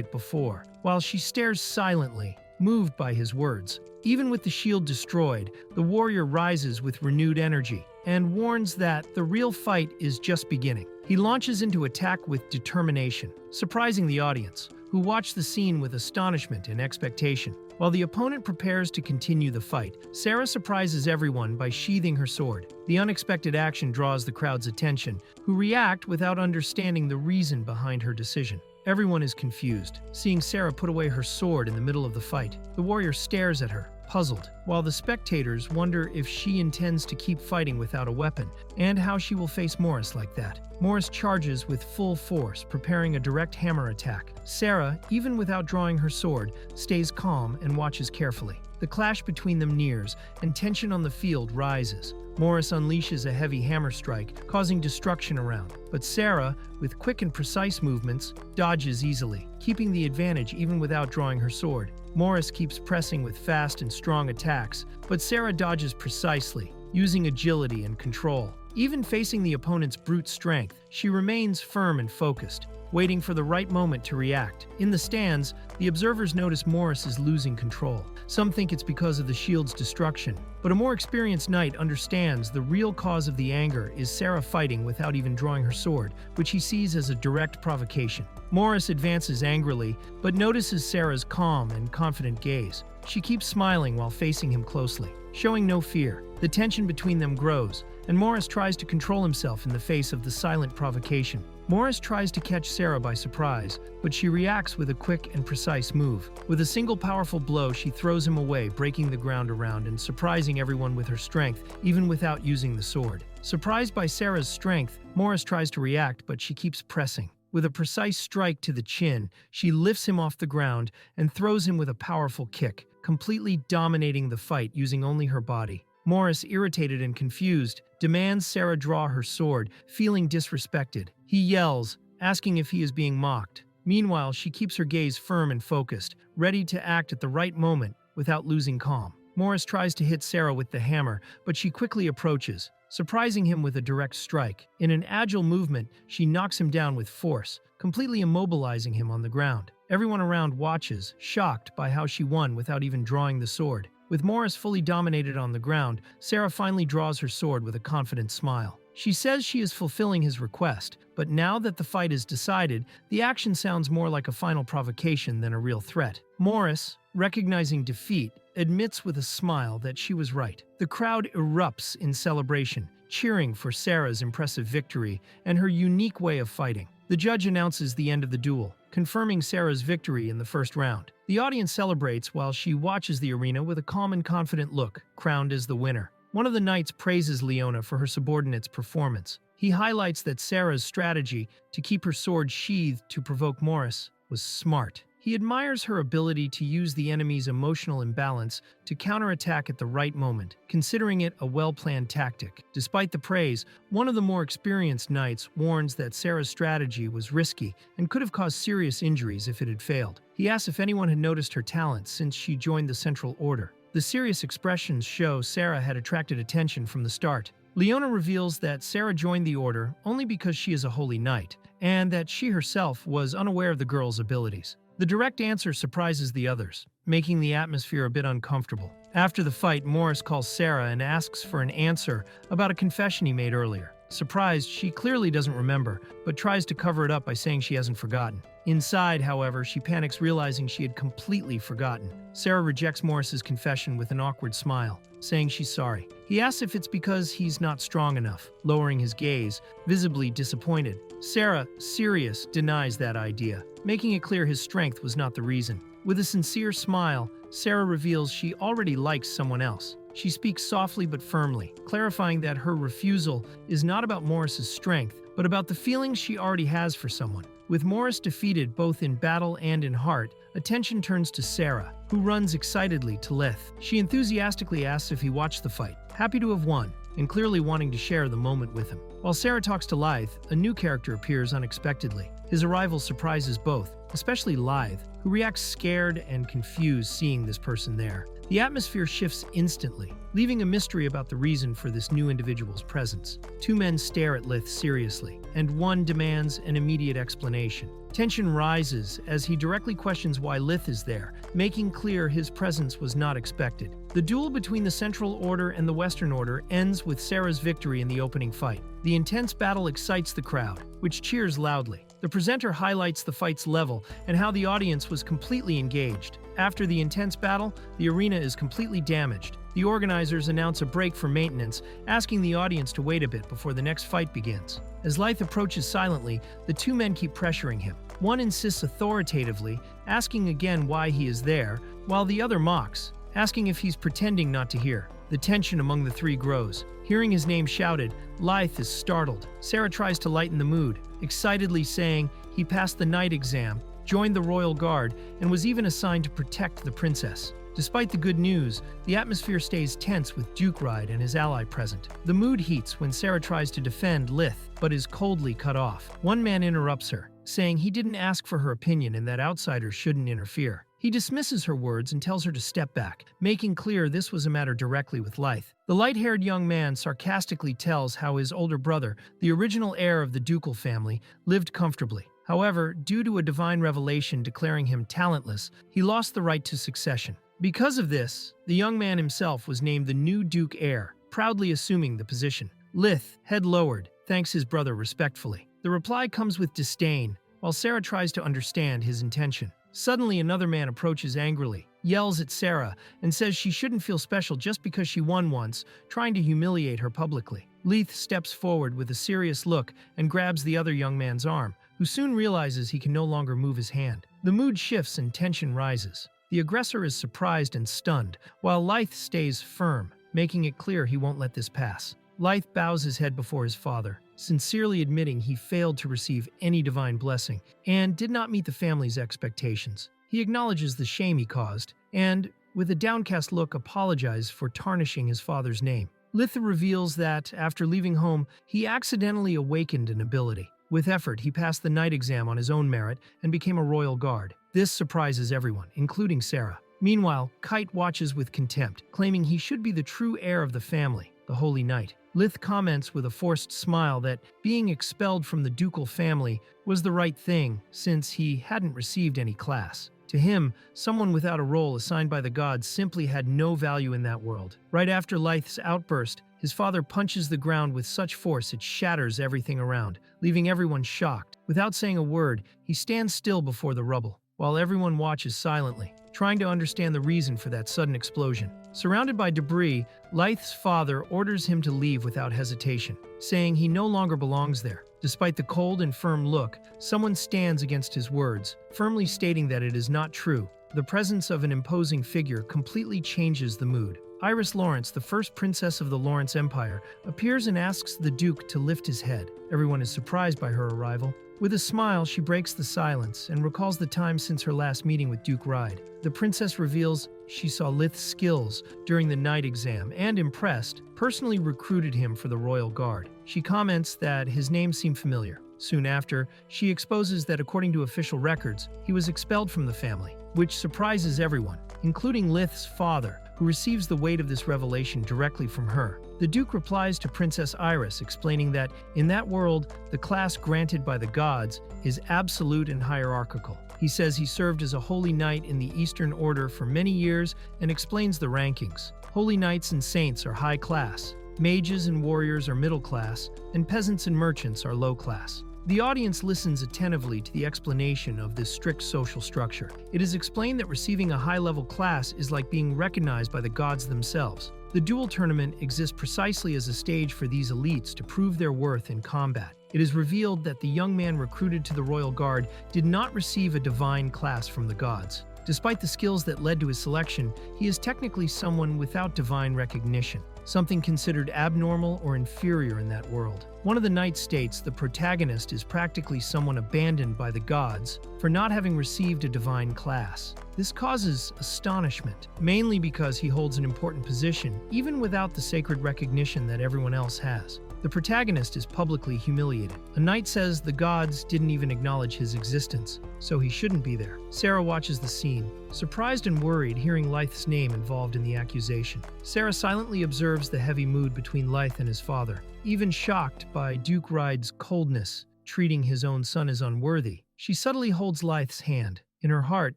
it before, while she stares silently, moved by his words. Even with the shield destroyed, the warrior rises with renewed energy and warns that the real fight is just beginning. He launches into attack with determination, surprising the audience, who watch the scene with astonishment and expectation. While the opponent prepares to continue the fight, Sarah surprises everyone by sheathing her sword. The unexpected action draws the crowd's attention, who react without understanding the reason behind her decision. Everyone is confused, seeing Sarah put away her sword in the middle of the fight. The warrior stares at her, puzzled, while the spectators wonder if she intends to keep fighting without a weapon, and how she will face Morris like that. Morris charges with full force, preparing a direct hammer attack. Sarah, even without drawing her sword, stays calm and watches carefully. The clash between them nears, and tension on the field rises. Morris unleashes a heavy hammer strike, causing destruction around, but Sarah, with quick and precise movements, dodges easily, keeping the advantage even without drawing her sword. Morris keeps pressing with fast and strong attacks, but Sarah dodges precisely, using agility and control. Even facing the opponent's brute strength, she remains firm and focused, waiting for the right moment to react. In the stands, the observers notice Morris is losing control. Some think it's because of the shield's destruction, but a more experienced knight understands the real cause of the anger is Sarah fighting without even drawing her sword, which he sees as a direct provocation. Morris advances angrily, but notices Sarah's calm and confident gaze. She keeps smiling while facing him closely, showing no fear. The tension between them grows, and Morris tries to control himself in the face of the silent provocation. Morris tries to catch Sarah by surprise, but she reacts with a quick and precise move. With a single powerful blow, she throws him away, breaking the ground around and surprising everyone with her strength, even without using the sword. Surprised by Sarah's strength, Morris tries to react, but she keeps pressing. With a precise strike to the chin, she lifts him off the ground and throws him with a powerful kick, completely dominating the fight using only her body. Morris, irritated and confused, demands Sarah draw her sword, feeling disrespected. He yells, asking if he is being mocked. Meanwhile, she keeps her gaze firm and focused, ready to act at the right moment without losing calm. Morris tries to hit Sarah with the hammer, but she quickly approaches, surprising him with a direct strike. In an agile movement, she knocks him down with force, completely immobilizing him on the ground. Everyone around watches, shocked by how she won without even drawing the sword. With Morris fully dominated on the ground, Sarah finally draws her sword with a confident smile. She says she is fulfilling his request, but now that the fight is decided, the action sounds more like a final provocation than a real threat. Morris, recognizing defeat, admits with a smile that she was right. The crowd erupts in celebration, cheering for Sarah's impressive victory and her unique way of fighting. The judge announces the end of the duel, confirming Sarah's victory in the first round. The audience celebrates while she watches the arena with a calm and confident look, crowned as the winner. One of the knights praises Leona for her subordinate's performance. He highlights that Sarah's strategy to keep her sword sheathed to provoke Morris was smart. He admires her ability to use the enemy's emotional imbalance to counterattack at the right moment, considering it a well-planned tactic. Despite the praise, one of the more experienced knights warns that Sarah's strategy was risky and could have caused serious injuries if it had failed. He asks if anyone had noticed her talent since she joined the Central Order. The serious expressions show Sarah had attracted attention from the start. Leona reveals that Sarah joined the Order only because she is a holy knight, and that she herself was unaware of the girl's abilities. The direct answer surprises the others, making the atmosphere a bit uncomfortable. After the fight, Morris calls Sarah and asks for an answer about a confession he made earlier. Surprised, she clearly doesn't remember, but tries to cover it up by saying she hasn't forgotten. Inside, however, she panics, realizing she had completely forgotten. Sarah rejects Morris's confession with an awkward smile, saying she's sorry. He asks if it's because he's not strong enough, lowering his gaze, visibly disappointed. Sarah, serious, denies that idea, making it clear his strength was not the reason. With a sincere smile, Sarah reveals she already likes someone else. She speaks softly but firmly, clarifying that her refusal is not about Morris's strength, but about the feelings she already has for someone. With Morris defeated both in battle and in heart, attention turns to Sarah, who runs excitedly to Lith. She enthusiastically asks if he watched the fight, happy to have won, and clearly wanting to share the moment with him. While Sarah talks to Lythe, a new character appears unexpectedly. His arrival surprises both, especially Lythe, who reacts scared and confused seeing this person there. The atmosphere shifts instantly, leaving a mystery about the reason for this new individual's presence. Two men stare at Lith seriously, and one demands an immediate explanation. Tension rises as he directly questions why Lith is there, making clear his presence was not expected. The duel between the Central Order and the Western Order ends with Sarah's victory in the opening fight. The intense battle excites the crowd, which cheers loudly. The presenter highlights the fight's level and how the audience was completely engaged. After the intense battle, the arena is completely damaged. The organizers announce a break for maintenance, asking the audience to wait a bit before the next fight begins. As Lyth approaches silently, the two men keep pressuring him. One insists authoritatively, asking again why he is there, while the other mocks, asking if he's pretending not to hear. The tension among the three grows. Hearing his name shouted, Lyth is startled. Sarah tries to lighten the mood, excitedly saying he passed the night exam, joined the royal guard, and was even assigned to protect the princess. Despite the good news, the atmosphere stays tense with Duke Ride and his ally present. The mood heats when Sarah tries to defend Lyth, but is coldly cut off. One man interrupts her, saying he didn't ask for her opinion and that outsiders shouldn't interfere. He dismisses her words and tells her to step back, making clear this was a matter directly with Lyth. The light-haired young man sarcastically tells how his older brother, the original heir of the ducal family, lived comfortably. However, due to a divine revelation declaring him talentless, he lost the right to succession. Because of this, the young man himself was named the new Duke heir, proudly assuming the position. Lyth, head lowered, thanks his brother respectfully. The reply comes with disdain, while Sarah tries to understand his intention. Suddenly, another man approaches angrily, yells at Sarah, and says she shouldn't feel special just because she won once, trying to humiliate her publicly. Lyth steps forward with a serious look and grabs the other young man's arm, who soon realizes he can no longer move his hand. The mood shifts and tension rises. The aggressor is surprised and stunned, while Lyth stays firm, making it clear he won't let this pass. Lyth bows his head before his father, sincerely admitting he failed to receive any divine blessing and did not meet the family's expectations. He acknowledges the shame he caused and, with a downcast look, apologizes for tarnishing his father's name. Lyth reveals that, after leaving home, he accidentally awakened an ability. With effort, he passed the night exam on his own merit and became a royal guard. This surprises everyone, including Sarah. Meanwhile, Kite watches with contempt, claiming he should be the true heir of the family, the Holy Knight. Lyth comments with a forced smile that being expelled from the ducal family was the right thing since he hadn't received any class. To him, someone without a role assigned by the gods simply had no value in that world. Right after Lyth's outburst, his father punches the ground with such force it shatters everything around, leaving everyone shocked. Without saying a word, he stands still before the rubble, while everyone watches silently, trying to understand the reason for that sudden explosion. Surrounded by debris, Lyth's father orders him to leave without hesitation, saying he no longer belongs there. Despite the cold and firm look, someone stands against his words, firmly stating that it is not true. The presence of an imposing figure completely changes the mood. Iris Lawrence, the first princess of the Lawrence Empire, appears and asks the Duke to lift his head. Everyone is surprised by her arrival. With a smile, she breaks the silence and recalls the time since her last meeting with Duke Ride. The princess reveals she saw Lyth's skills during the night exam and, impressed, personally recruited him for the royal guard. She comments that his name seemed familiar. Soon after, she exposes that according to official records, he was expelled from the family, which surprises everyone, including Lyth's father, who receives the weight of this revelation directly from her. The Duke replies to Princess Iris, explaining that in that world, the class granted by the gods is absolute and hierarchical. He says he served as a holy knight in the Eastern Order for many years and explains the rankings. Holy knights and saints are high class, mages and warriors are middle class, and peasants and merchants are low class. The audience listens attentively to the explanation of this strict social structure. It is explained that receiving a high-level class is like being recognized by the gods themselves. The duel tournament exists precisely as a stage for these elites to prove their worth in combat. It is revealed that the young man recruited to the Royal Guard did not receive a divine class from the gods. Despite the skills that led to his selection, he is technically someone without divine recognition, something considered abnormal or inferior in that world. One of the knights states the protagonist is practically someone abandoned by the gods for not having received a divine class. This causes astonishment, mainly because he holds an important position, even without the sacred recognition that everyone else has. The protagonist is publicly humiliated. A knight says the gods didn't even acknowledge his existence, so he shouldn't be there. Sarah watches the scene, surprised and worried hearing Lyth's name involved in the accusation. Sarah silently observes the heavy mood between Lyth and his father, even shocked by Duke Ride's coldness, treating his own son as unworthy. She subtly holds Lyth's hand. In her heart,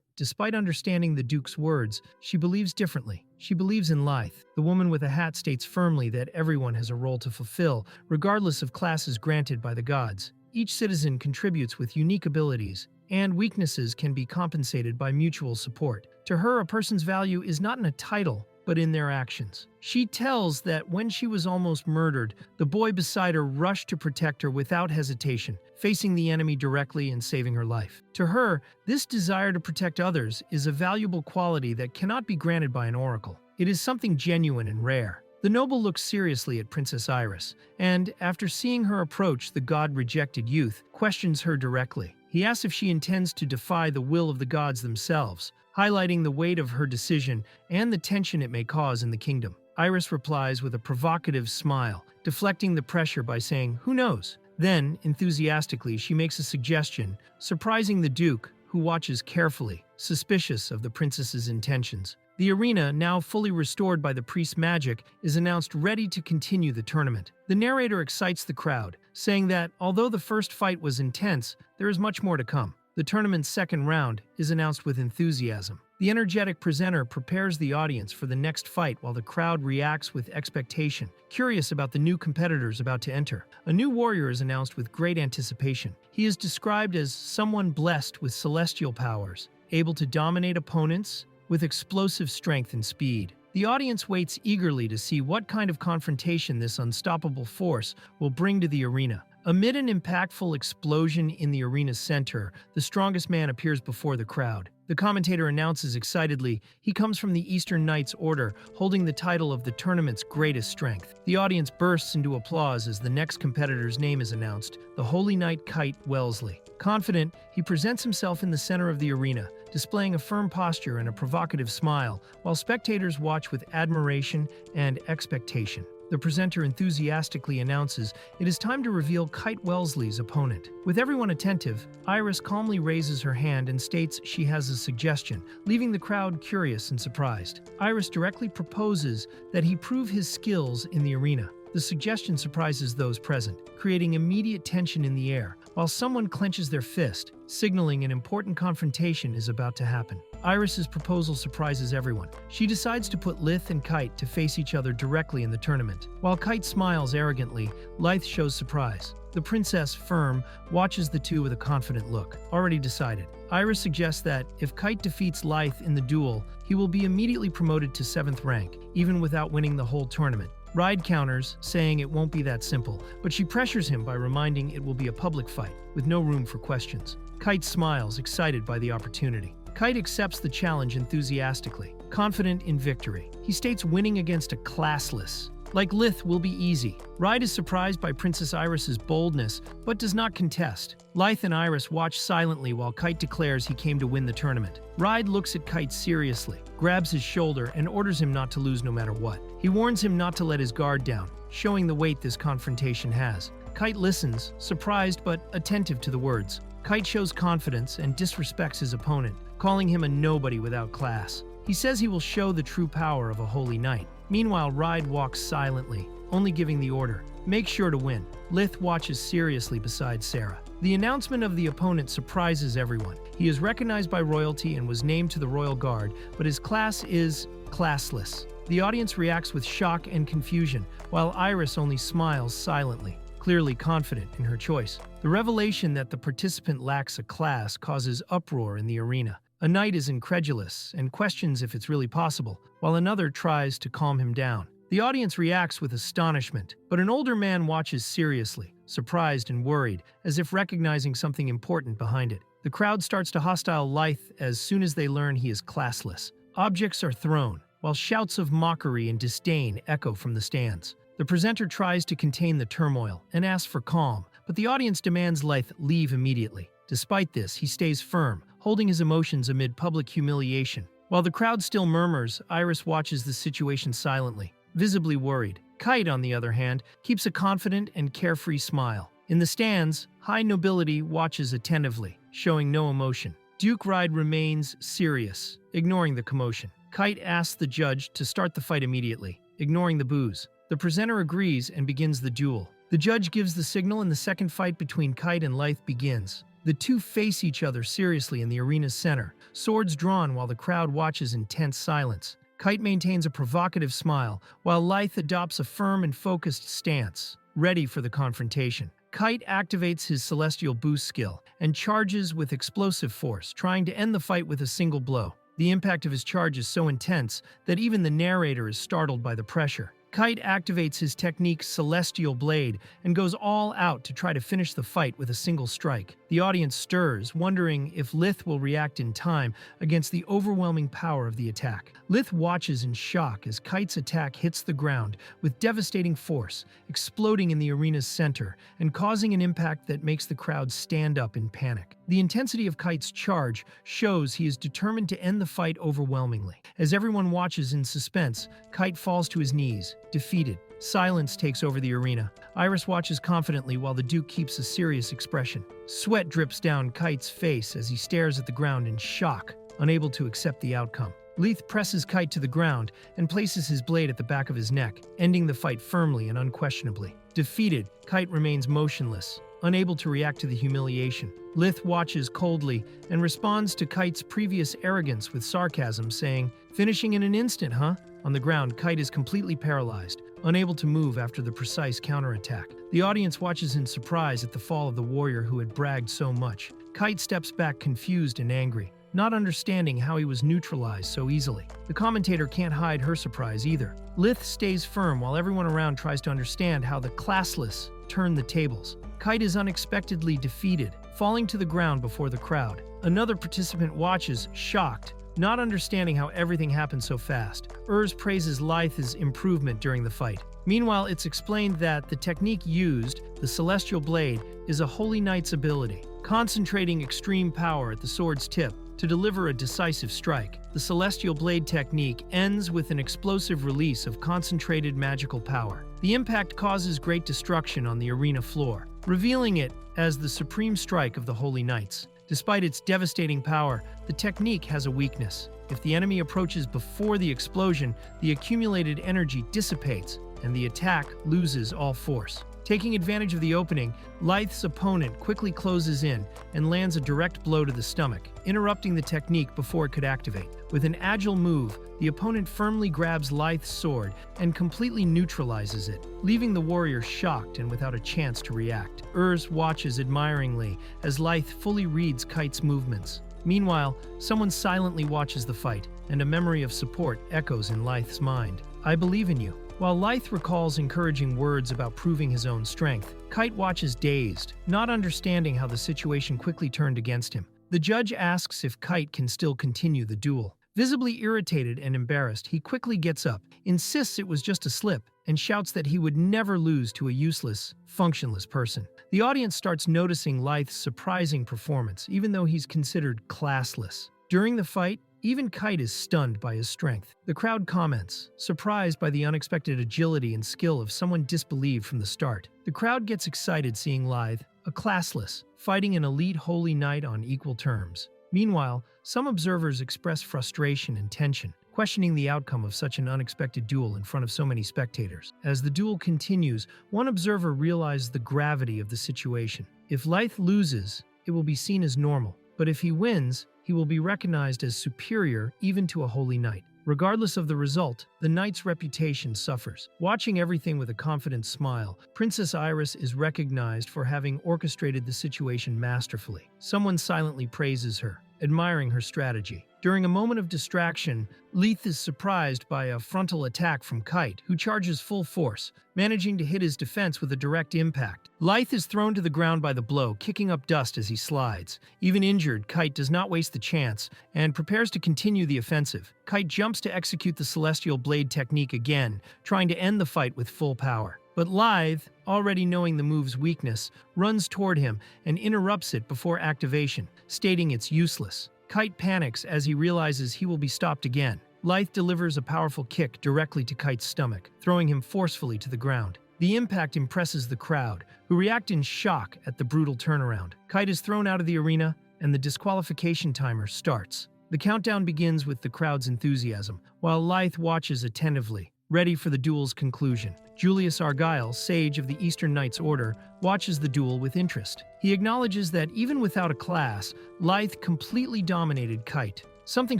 despite understanding the Duke's words, she believes differently. She believes in Lyth. The woman with a hat states firmly that everyone has a role to fulfill, regardless of classes granted by the gods. Each citizen contributes with unique abilities, and weaknesses can be compensated by mutual support. To her, a person's value is not in a title, but in their actions. She tells that when she was almost murdered, the boy beside her rushed to protect her without hesitation, facing the enemy directly and saving her life. To her, this desire to protect others is a valuable quality that cannot be granted by an oracle. It is something genuine and rare. The noble looks seriously at Princess Iris, and, after seeing her approach the god-rejected youth, questions her directly. He asks if she intends to defy the will of the gods themselves, highlighting the weight of her decision and the tension it may cause in the kingdom. Iris replies with a provocative smile, deflecting the pressure by saying, "Who knows?" Then, enthusiastically, she makes a suggestion, surprising the Duke, who watches carefully, suspicious of the princess's intentions. The arena, now fully restored by the priest's magic, is announced ready to continue the tournament. The narrator excites the crowd, saying that, although the first fight was intense, there is much more to come. The tournament's second round is announced with enthusiasm. The energetic presenter prepares the audience for the next fight while the crowd reacts with expectation, curious about the new competitors about to enter. A new warrior is announced with great anticipation. He is described as someone blessed with celestial powers, able to dominate opponents with explosive strength and speed. The audience waits eagerly to see what kind of confrontation this unstoppable force will bring to the arena. Amid an impactful explosion in the arena's center, the strongest man appears before the crowd. The commentator announces excitedly, he comes from the Eastern Knights Order, holding the title of the tournament's greatest strength. The audience bursts into applause as the next competitor's name is announced, the Holy Knight Kite Wellesley. Confident, he presents himself in the center of the arena, displaying a firm posture and a provocative smile, while spectators watch with admiration and expectation. The presenter enthusiastically announces it is time to reveal Kite Wellesley's opponent. With everyone attentive, Iris calmly raises her hand and states she has a suggestion, leaving the crowd curious and surprised. Iris directly proposes that he prove his skills in the arena. The suggestion surprises those present, creating immediate tension in the air, while someone clenches their fist, signaling an important confrontation is about to happen. Iris's proposal surprises everyone. She decides to put Lith and Kite to face each other directly in the tournament. While Kite smiles arrogantly, Lith shows surprise. The princess, firm, watches the two with a confident look. Already decided. Iris suggests that, if Kite defeats Lith in the duel, he will be immediately promoted to 7th rank, even without winning the whole tournament. Ride counters, saying it won't be that simple, but she pressures him by reminding it will be a public fight, with no room for questions. Kite smiles, excited by the opportunity. Kite accepts the challenge enthusiastically, confident in victory. He states winning against a classless, like Lith, will be easy. Ride is surprised by Princess Iris's boldness, but does not contest. Lith and Iris watch silently while Kite declares he came to win the tournament. Ride looks at Kite seriously, grabs his shoulder, and orders him not to lose no matter what. He warns him not to let his guard down, showing the weight this confrontation has. Kite listens, surprised but attentive to the words. Kite shows confidence and disrespects his opponent, calling him a nobody without class. He says he will show the true power of a holy knight. Meanwhile, Ride walks silently, only giving the order, "Make sure to win." Lith watches seriously beside Sarah. The announcement of the opponent surprises everyone. He is recognized by royalty and was named to the Royal Guard, but his class is classless. The audience reacts with shock and confusion, while Iris only smiles silently, clearly confident in her choice. The revelation that the participant lacks a class causes uproar in the arena. A knight is incredulous and questions if it's really possible, while another tries to calm him down. The audience reacts with astonishment, but an older man watches seriously, surprised and worried, as if recognizing something important behind it. The crowd starts to hostile Lith as soon as they learn he is classless. Objects are thrown, while shouts of mockery and disdain echo from the stands. The presenter tries to contain the turmoil and asks for calm, but the audience demands Lith leave immediately. Despite this, he stays firm, holding his emotions amid public humiliation. While the crowd still murmurs, Iris watches the situation silently, visibly worried. Kite, on the other hand, keeps a confident and carefree smile. In the stands, high nobility watches attentively, showing no emotion. Duke Ride remains serious, ignoring the commotion. Kite asks the judge to start the fight immediately, ignoring the boos. The presenter agrees and begins the duel. The judge gives the signal and the second fight between Kite and Lith begins. The two face each other seriously in the arena's center, swords drawn while the crowd watches in tense silence. Kite maintains a provocative smile, while Lith adopts a firm and focused stance, ready for the confrontation. Kite activates his Celestial Boost skill and charges with explosive force, trying to end the fight with a single blow. The impact of his charge is so intense that even the narrator is startled by the pressure. Kite activates his technique Celestial Blade and goes all out to try to finish the fight with a single strike. The audience stirs, wondering if Lith will react in time against the overwhelming power of the attack. Lith watches in shock as Kite's attack hits the ground with devastating force, exploding in the arena's center and causing an impact that makes the crowd stand up in panic. The intensity of Kite's charge shows he is determined to end the fight overwhelmingly. As everyone watches in suspense, Kite falls to his knees, defeated. Silence takes over the arena. Iris watches confidently while the Duke keeps a serious expression. Sweat drips down Kite's face as he stares at the ground in shock, unable to accept the outcome. Leith presses Kite to the ground and places his blade at the back of his neck, ending the fight firmly and unquestionably. Defeated, Kite remains motionless, unable to react to the humiliation. Lith watches coldly and responds to Kite's previous arrogance with sarcasm, saying, "Finishing in an instant, huh?" On the ground, Kite is completely paralyzed, unable to move after the precise counterattack. The audience watches in surprise at the fall of the warrior who had bragged so much. Kite steps back confused and angry, not understanding how he was neutralized so easily. The commentator can't hide her surprise either. Lith stays firm while everyone around tries to understand how the classless turn the tables. Kite is unexpectedly defeated, falling to the ground before the crowd. Another participant watches, shocked, not understanding how everything happened so fast. Praises Lith's improvement during the fight. Meanwhile, it's explained that the technique used, the Celestial Blade, is a Holy Knight's ability, concentrating extreme power at the sword's tip to deliver a decisive strike. The Celestial Blade technique ends with an explosive release of concentrated magical power. The impact causes great destruction on the arena floor, revealing it as the supreme strike of the Holy Knights. Despite its devastating power, the technique has a weakness. If the enemy approaches before the explosion, the accumulated energy dissipates, and the attack loses all force. Taking advantage of the opening, Lith's opponent quickly closes in and lands a direct blow to the stomach, interrupting the technique before it could activate. With an agile move, the opponent firmly grabs Lith's sword and completely neutralizes it, leaving the warrior shocked and without a chance to react. Watches admiringly as Lith fully reads Kite's movements. Meanwhile, someone silently watches the fight, and a memory of support echoes in Lith's mind. "I believe in you." While Lith recalls encouraging words about proving his own strength, Kite watches dazed, not understanding how the situation quickly turned against him. The judge asks if Kite can still continue the duel. Visibly irritated and embarrassed, he quickly gets up, insists it was just a slip, and shouts that he would never lose to a useless, functionless person. The audience starts noticing Lith's surprising performance, even though he's considered classless. During the fight, even Kite is stunned by his strength. The crowd comments, surprised by the unexpected agility and skill of someone disbelieved from the start. The crowd gets excited seeing Lith, a classless, fighting an elite holy knight on equal terms. Meanwhile, some observers express frustration and tension, questioning the outcome of such an unexpected duel in front of so many spectators. As the duel continues, one observer realizes the gravity of the situation. If Lith loses, it will be seen as normal, but if he wins, he will be recognized as superior even to a holy knight. Regardless of the result, the knight's reputation suffers. Watching everything with a confident smile, Princess Iris is recognized for having orchestrated the situation masterfully. Someone silently praises her, admiring her strategy. During a moment of distraction, Lith is surprised by a frontal attack from Kite, who charges full force, managing to hit his defense with a direct impact. Lith is thrown to the ground by the blow, kicking up dust as he slides. Even injured, Kite does not waste the chance and prepares to continue the offensive. Kite jumps to execute the Celestial Blade technique again, trying to end the fight with full power. But Lith, already knowing the move's weakness, runs toward him and interrupts it before activation, stating it's useless. Kite panics as he realizes he will be stopped again. Lith delivers a powerful kick directly to Kite's stomach, throwing him forcefully to the ground. The impact impresses the crowd, who react in shock at the brutal turnaround. Kite is thrown out of the arena, and the disqualification timer starts. The countdown begins with the crowd's enthusiasm, while Lith watches attentively, ready for the duel's conclusion. Julius Argyle, sage of the Eastern Knights Order, watches the duel with interest. He acknowledges that even without a class, Lith completely dominated Kite, something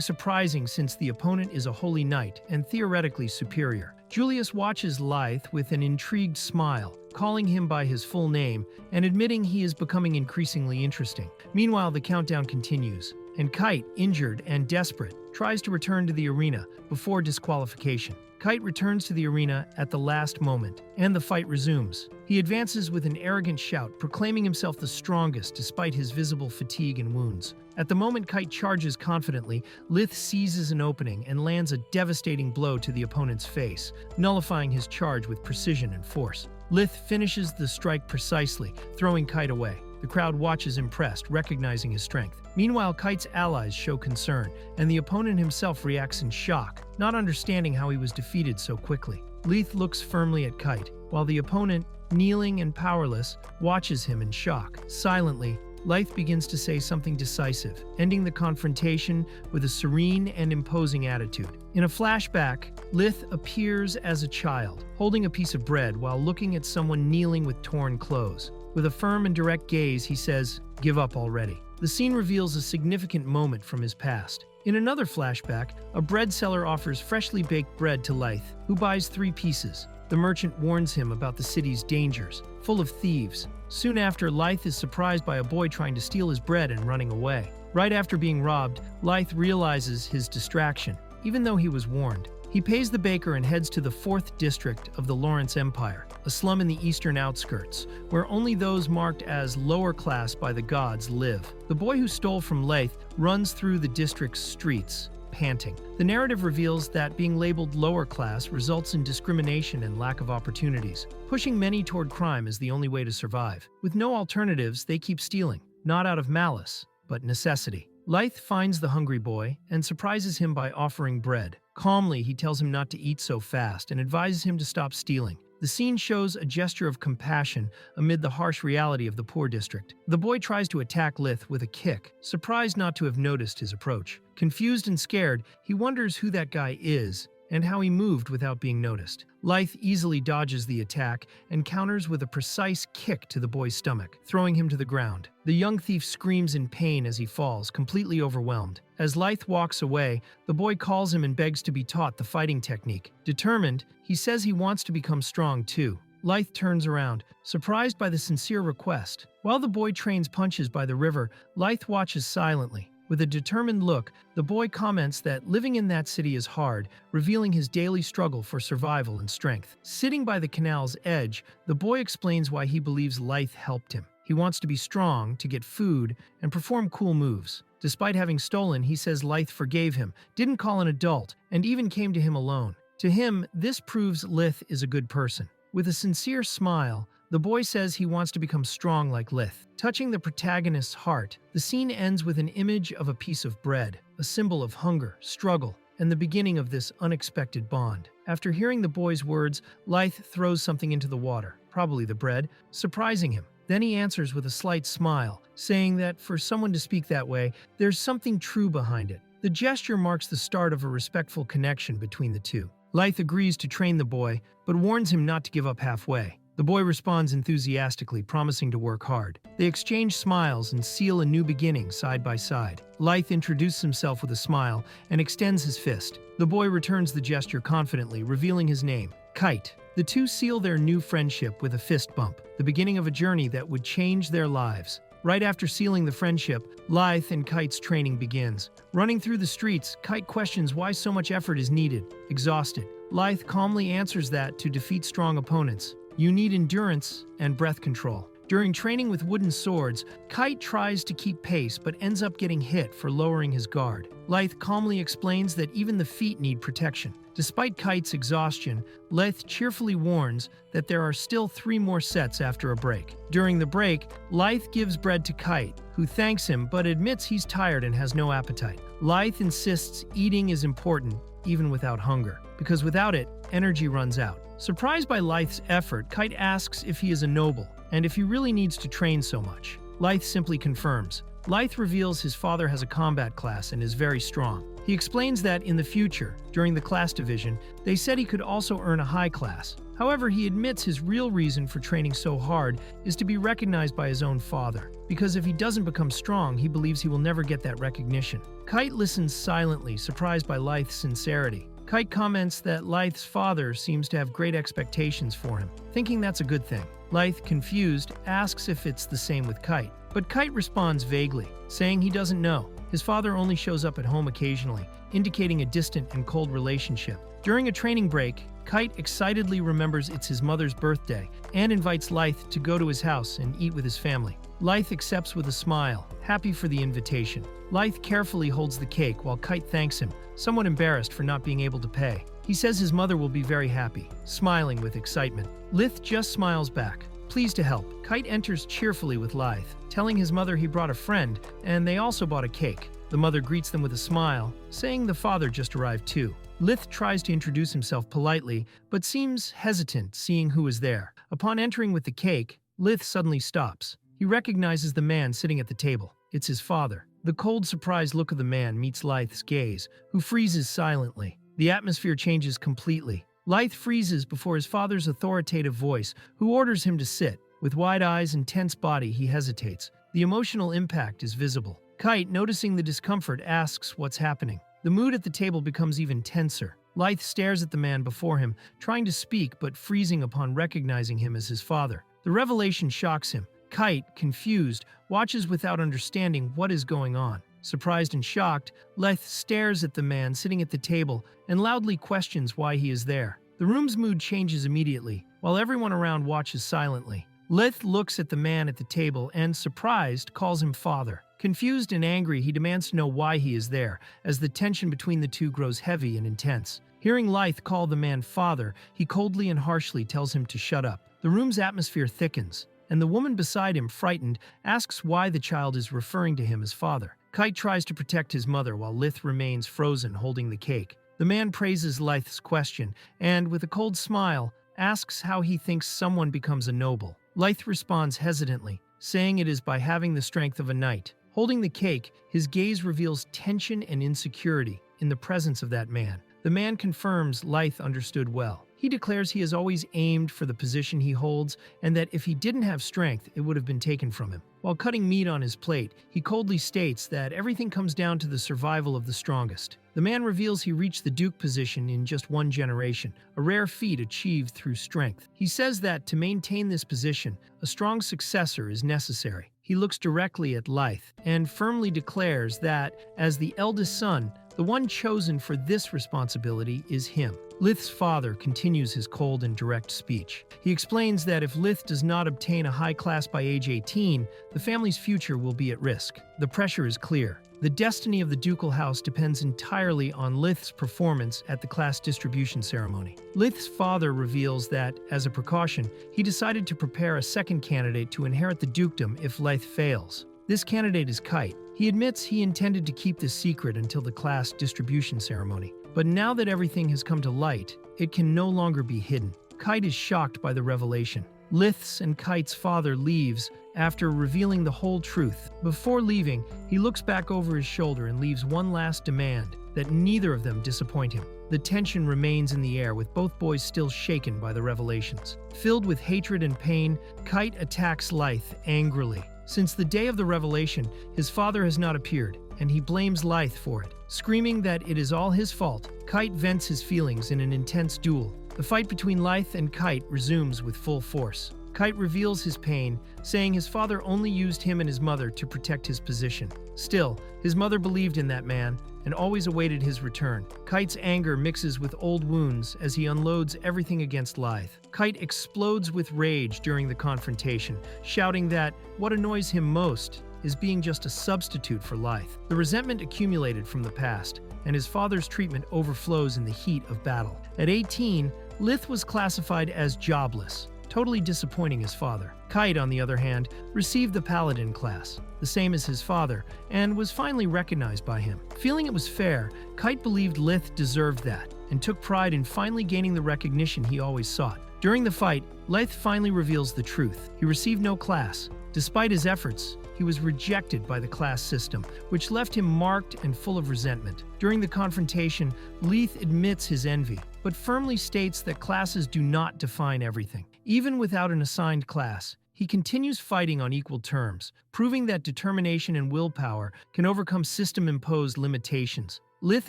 surprising since the opponent is a holy knight and theoretically superior. Julius watches Lythe with an intrigued smile, calling him by his full name and admitting he is becoming increasingly interesting. Meanwhile, the countdown continues, and Kite, injured and desperate, tries to return to the arena before disqualification. Kite returns to the arena at the last moment, and the fight resumes. He advances with an arrogant shout, proclaiming himself the strongest despite his visible fatigue and wounds. At the moment Kite charges confidently, Lythe seizes an opening and lands a devastating blow to the opponent's face, nullifying his charge with precision and force. Lythe finishes the strike precisely, throwing Kite away. The crowd watches impressed, recognizing his strength. Meanwhile, Kite's allies show concern, and the opponent himself reacts in shock, not understanding how he was defeated so quickly. Lythe looks firmly at Kite, while the opponent, kneeling and powerless, watches him in shock. Silently, Lythe begins to say something decisive, ending the confrontation with a serene and imposing attitude. In a flashback, Lythe appears as a child, holding a piece of bread while looking at someone kneeling with torn clothes. With a firm and direct gaze, he says, "Give up already." The scene reveals a significant moment from his past. In another flashback, a bread seller offers freshly baked bread to Lythe, who buys 3 pieces. The merchant warns him about the city's dangers, full of thieves. Soon after, Lythe is surprised by a boy trying to steal his bread and running away. Right after being robbed, Lythe realizes his distraction, even though he was warned. He pays the baker and heads to the 4th district of the Lawrence Empire, a slum in the eastern outskirts, where only those marked as lower class by the gods live. The boy who stole from Lythe runs through the district's streets, panting. The narrative reveals that being labeled lower class results in discrimination and lack of opportunities, pushing many toward crime as the only way to survive. With no alternatives, they keep stealing, not out of malice, but necessity. Lythe finds the hungry boy and surprises him by offering bread. Calmly, he tells him not to eat so fast and advises him to stop stealing. The scene shows a gesture of compassion amid the harsh reality of the poor district. The boy tries to attack Lythe with a kick, surprised not to have noticed his approach. Confused and scared, he wonders who that guy is and how he moved without being noticed. Lythe easily dodges the attack and counters with a precise kick to the boy's stomach, throwing him to the ground. The young thief screams in pain as he falls, completely overwhelmed. As Lythe walks away, the boy calls him and begs to be taught the fighting technique. Determined, he says he wants to become strong too. Lythe turns around, surprised by the sincere request. While the boy trains punches by the river, Lythe watches silently. With a determined look, the boy comments that living in that city is hard, revealing his daily struggle for survival and strength. Sitting by the canal's edge, the boy explains why he believes Lythe helped him. He wants to be strong, to get food, and perform cool moves. Despite having stolen, he says Lythe forgave him, didn't call an adult, and even came to him alone. To him, this proves Lythe is a good person. With a sincere smile, the boy says he wants to become strong like Lythe. Touching the protagonist's heart, the scene ends with an image of a piece of bread, a symbol of hunger, struggle, and the beginning of this unexpected bond. After hearing the boy's words, Lythe throws something into the water, probably the bread, surprising him. Then he answers with a slight smile, saying that for someone to speak that way, there's something true behind it. The gesture marks the start of a respectful connection between the two. Lythe agrees to train the boy, but warns him not to give up halfway. The boy responds enthusiastically, promising to work hard. They exchange smiles and seal a new beginning side by side. Lythe introduces himself with a smile and extends his fist. The boy returns the gesture confidently, revealing his name, Kite. The two seal their new friendship with a fist bump, the beginning of a journey that would change their lives. Right after sealing the friendship, Lythe and Kite's training begins. Running through the streets, Kite questions why so much effort is needed. Exhausted, Lythe calmly answers that to defeat strong opponents, you need endurance and breath control. During training with wooden swords, Kite tries to keep pace but ends up getting hit for lowering his guard. Lythe calmly explains that even the feet need protection. Despite Kite's exhaustion, Lythe cheerfully warns that there are still 3 more sets after a break. During the break, Lythe gives bread to Kite, who thanks him but admits he's tired and has no appetite. Lythe insists eating is important, even without hunger, because without it, energy runs out. Surprised by Lythe's effort, Kite asks if he is a noble, and if he really needs to train so much. Lythe simply confirms. Lythe reveals his father has a combat class and is very strong. He explains that in the future, during the class division, they said he could also earn a high class. However, he admits his real reason for training so hard is to be recognized by his own father, because if he doesn't become strong, he believes he will never get that recognition. Kite listens silently, surprised by Lythe's sincerity. Kite comments that Lyth's father seems to have great expectations for him, thinking that's a good thing. Lyth, confused, asks if it's the same with Kite, but Kite responds vaguely, saying he doesn't know. His father only shows up at home occasionally, indicating a distant and cold relationship. During a training break, Kite excitedly remembers it's his mother's birthday and invites Lyth to go to his house and eat with his family. Lyth accepts with a smile, happy for the invitation. Lyth carefully holds the cake while Kite thanks him, somewhat embarrassed for not being able to pay. He says his mother will be very happy, smiling with excitement. Lyth just smiles back, pleased to help. Kite enters cheerfully with Lyth, telling his mother he brought a friend and they also bought a cake. The mother greets them with a smile, saying the father just arrived too. Lyth tries to introduce himself politely, but seems hesitant seeing who is there. Upon entering with the cake, Lyth suddenly stops. He recognizes the man sitting at the table. It's his father. The cold, surprised look of the man meets Lyth's gaze, who freezes silently. The atmosphere changes completely. Lyth freezes before his father's authoritative voice, who orders him to sit. With wide eyes and tense body, he hesitates. The emotional impact is visible. Kite, noticing the discomfort, asks what's happening. The mood at the table becomes even tenser. Lyth stares at the man before him, trying to speak but freezing upon recognizing him as his father. The revelation shocks him. Kite, confused, watches without understanding what is going on. Surprised and shocked, Lyth stares at the man sitting at the table and loudly questions why he is there. The room's mood changes immediately, while everyone around watches silently. Lyth looks at the man at the table and, surprised, calls him father. Confused and angry, he demands to know why he is there, as the tension between the two grows heavy and intense. Hearing Lyth call the man father, he coldly and harshly tells him to shut up. The room's atmosphere thickens, and the woman beside him, frightened, asks why the child is referring to him as father. Kite tries to protect his mother while Lyth remains frozen holding the cake. The man praises Lyth's question and, with a cold smile, asks how he thinks someone becomes a noble. Lyth responds hesitantly, saying it is by having the strength of a knight. Holding the cake, his gaze reveals tension and insecurity in the presence of that man. The man confirms Lyth understood well. He declares he has always aimed for the position he holds and that if he didn't have strength, it would have been taken from him. While cutting meat on his plate, he coldly states that everything comes down to the survival of the strongest. The man reveals he reached the Duke position in just one generation, a rare feat achieved through strength. He says that to maintain this position, a strong successor is necessary. He looks directly at Lyth and firmly declares that, as the eldest son, the one chosen for this responsibility is him. Lyth's father continues his cold and direct speech. He explains that if Lyth does not obtain a high class by age 18, the family's future will be at risk. The pressure is clear. The destiny of the ducal house depends entirely on Lyth's performance at the class distribution ceremony. Lyth's father reveals that, as a precaution, he decided to prepare a second candidate to inherit the dukedom if Lyth fails. This candidate is Kite. He admits he intended to keep this secret until the class distribution ceremony. But now that everything has come to light, it can no longer be hidden. Kite is shocked by the revelation. Lyth's and Kite's father leaves after revealing the whole truth. Before leaving, he looks back over his shoulder and leaves one last demand, that neither of them disappoint him. The tension remains in the air, with both boys still shaken by the revelations. Filled with hatred and pain, Kite attacks Lyth angrily. Since the day of the revelation, his father has not appeared, and he blames Lyth for it. Screaming that it is all his fault, Kite vents his feelings in an intense duel. The fight between Lyth and Kite resumes with full force. Kite reveals his pain, saying his father only used him and his mother to protect his position. Still, his mother believed in that man and always awaited his return. Kite's anger mixes with old wounds as he unloads everything against Lyth. Kite explodes with rage during the confrontation, shouting that what annoys him most is being just a substitute for Lyth. The resentment accumulated from the past, and his father's treatment overflows in the heat of battle. At 18, Lyth was classified as jobless, totally disappointing his father. Kite, on the other hand, received the Paladin class, the same as his father, and was finally recognized by him. Feeling it was fair, Kite believed Lyth deserved that, and took pride in finally gaining the recognition he always sought. During the fight, Lyth finally reveals the truth. He received no class. Despite his efforts, he was rejected by the class system, which left him marked and full of resentment. During the confrontation, Lyth admits his envy, but firmly states that classes do not define everything. Even without an assigned class, he continues fighting on equal terms, proving that determination and willpower can overcome system-imposed limitations. Lith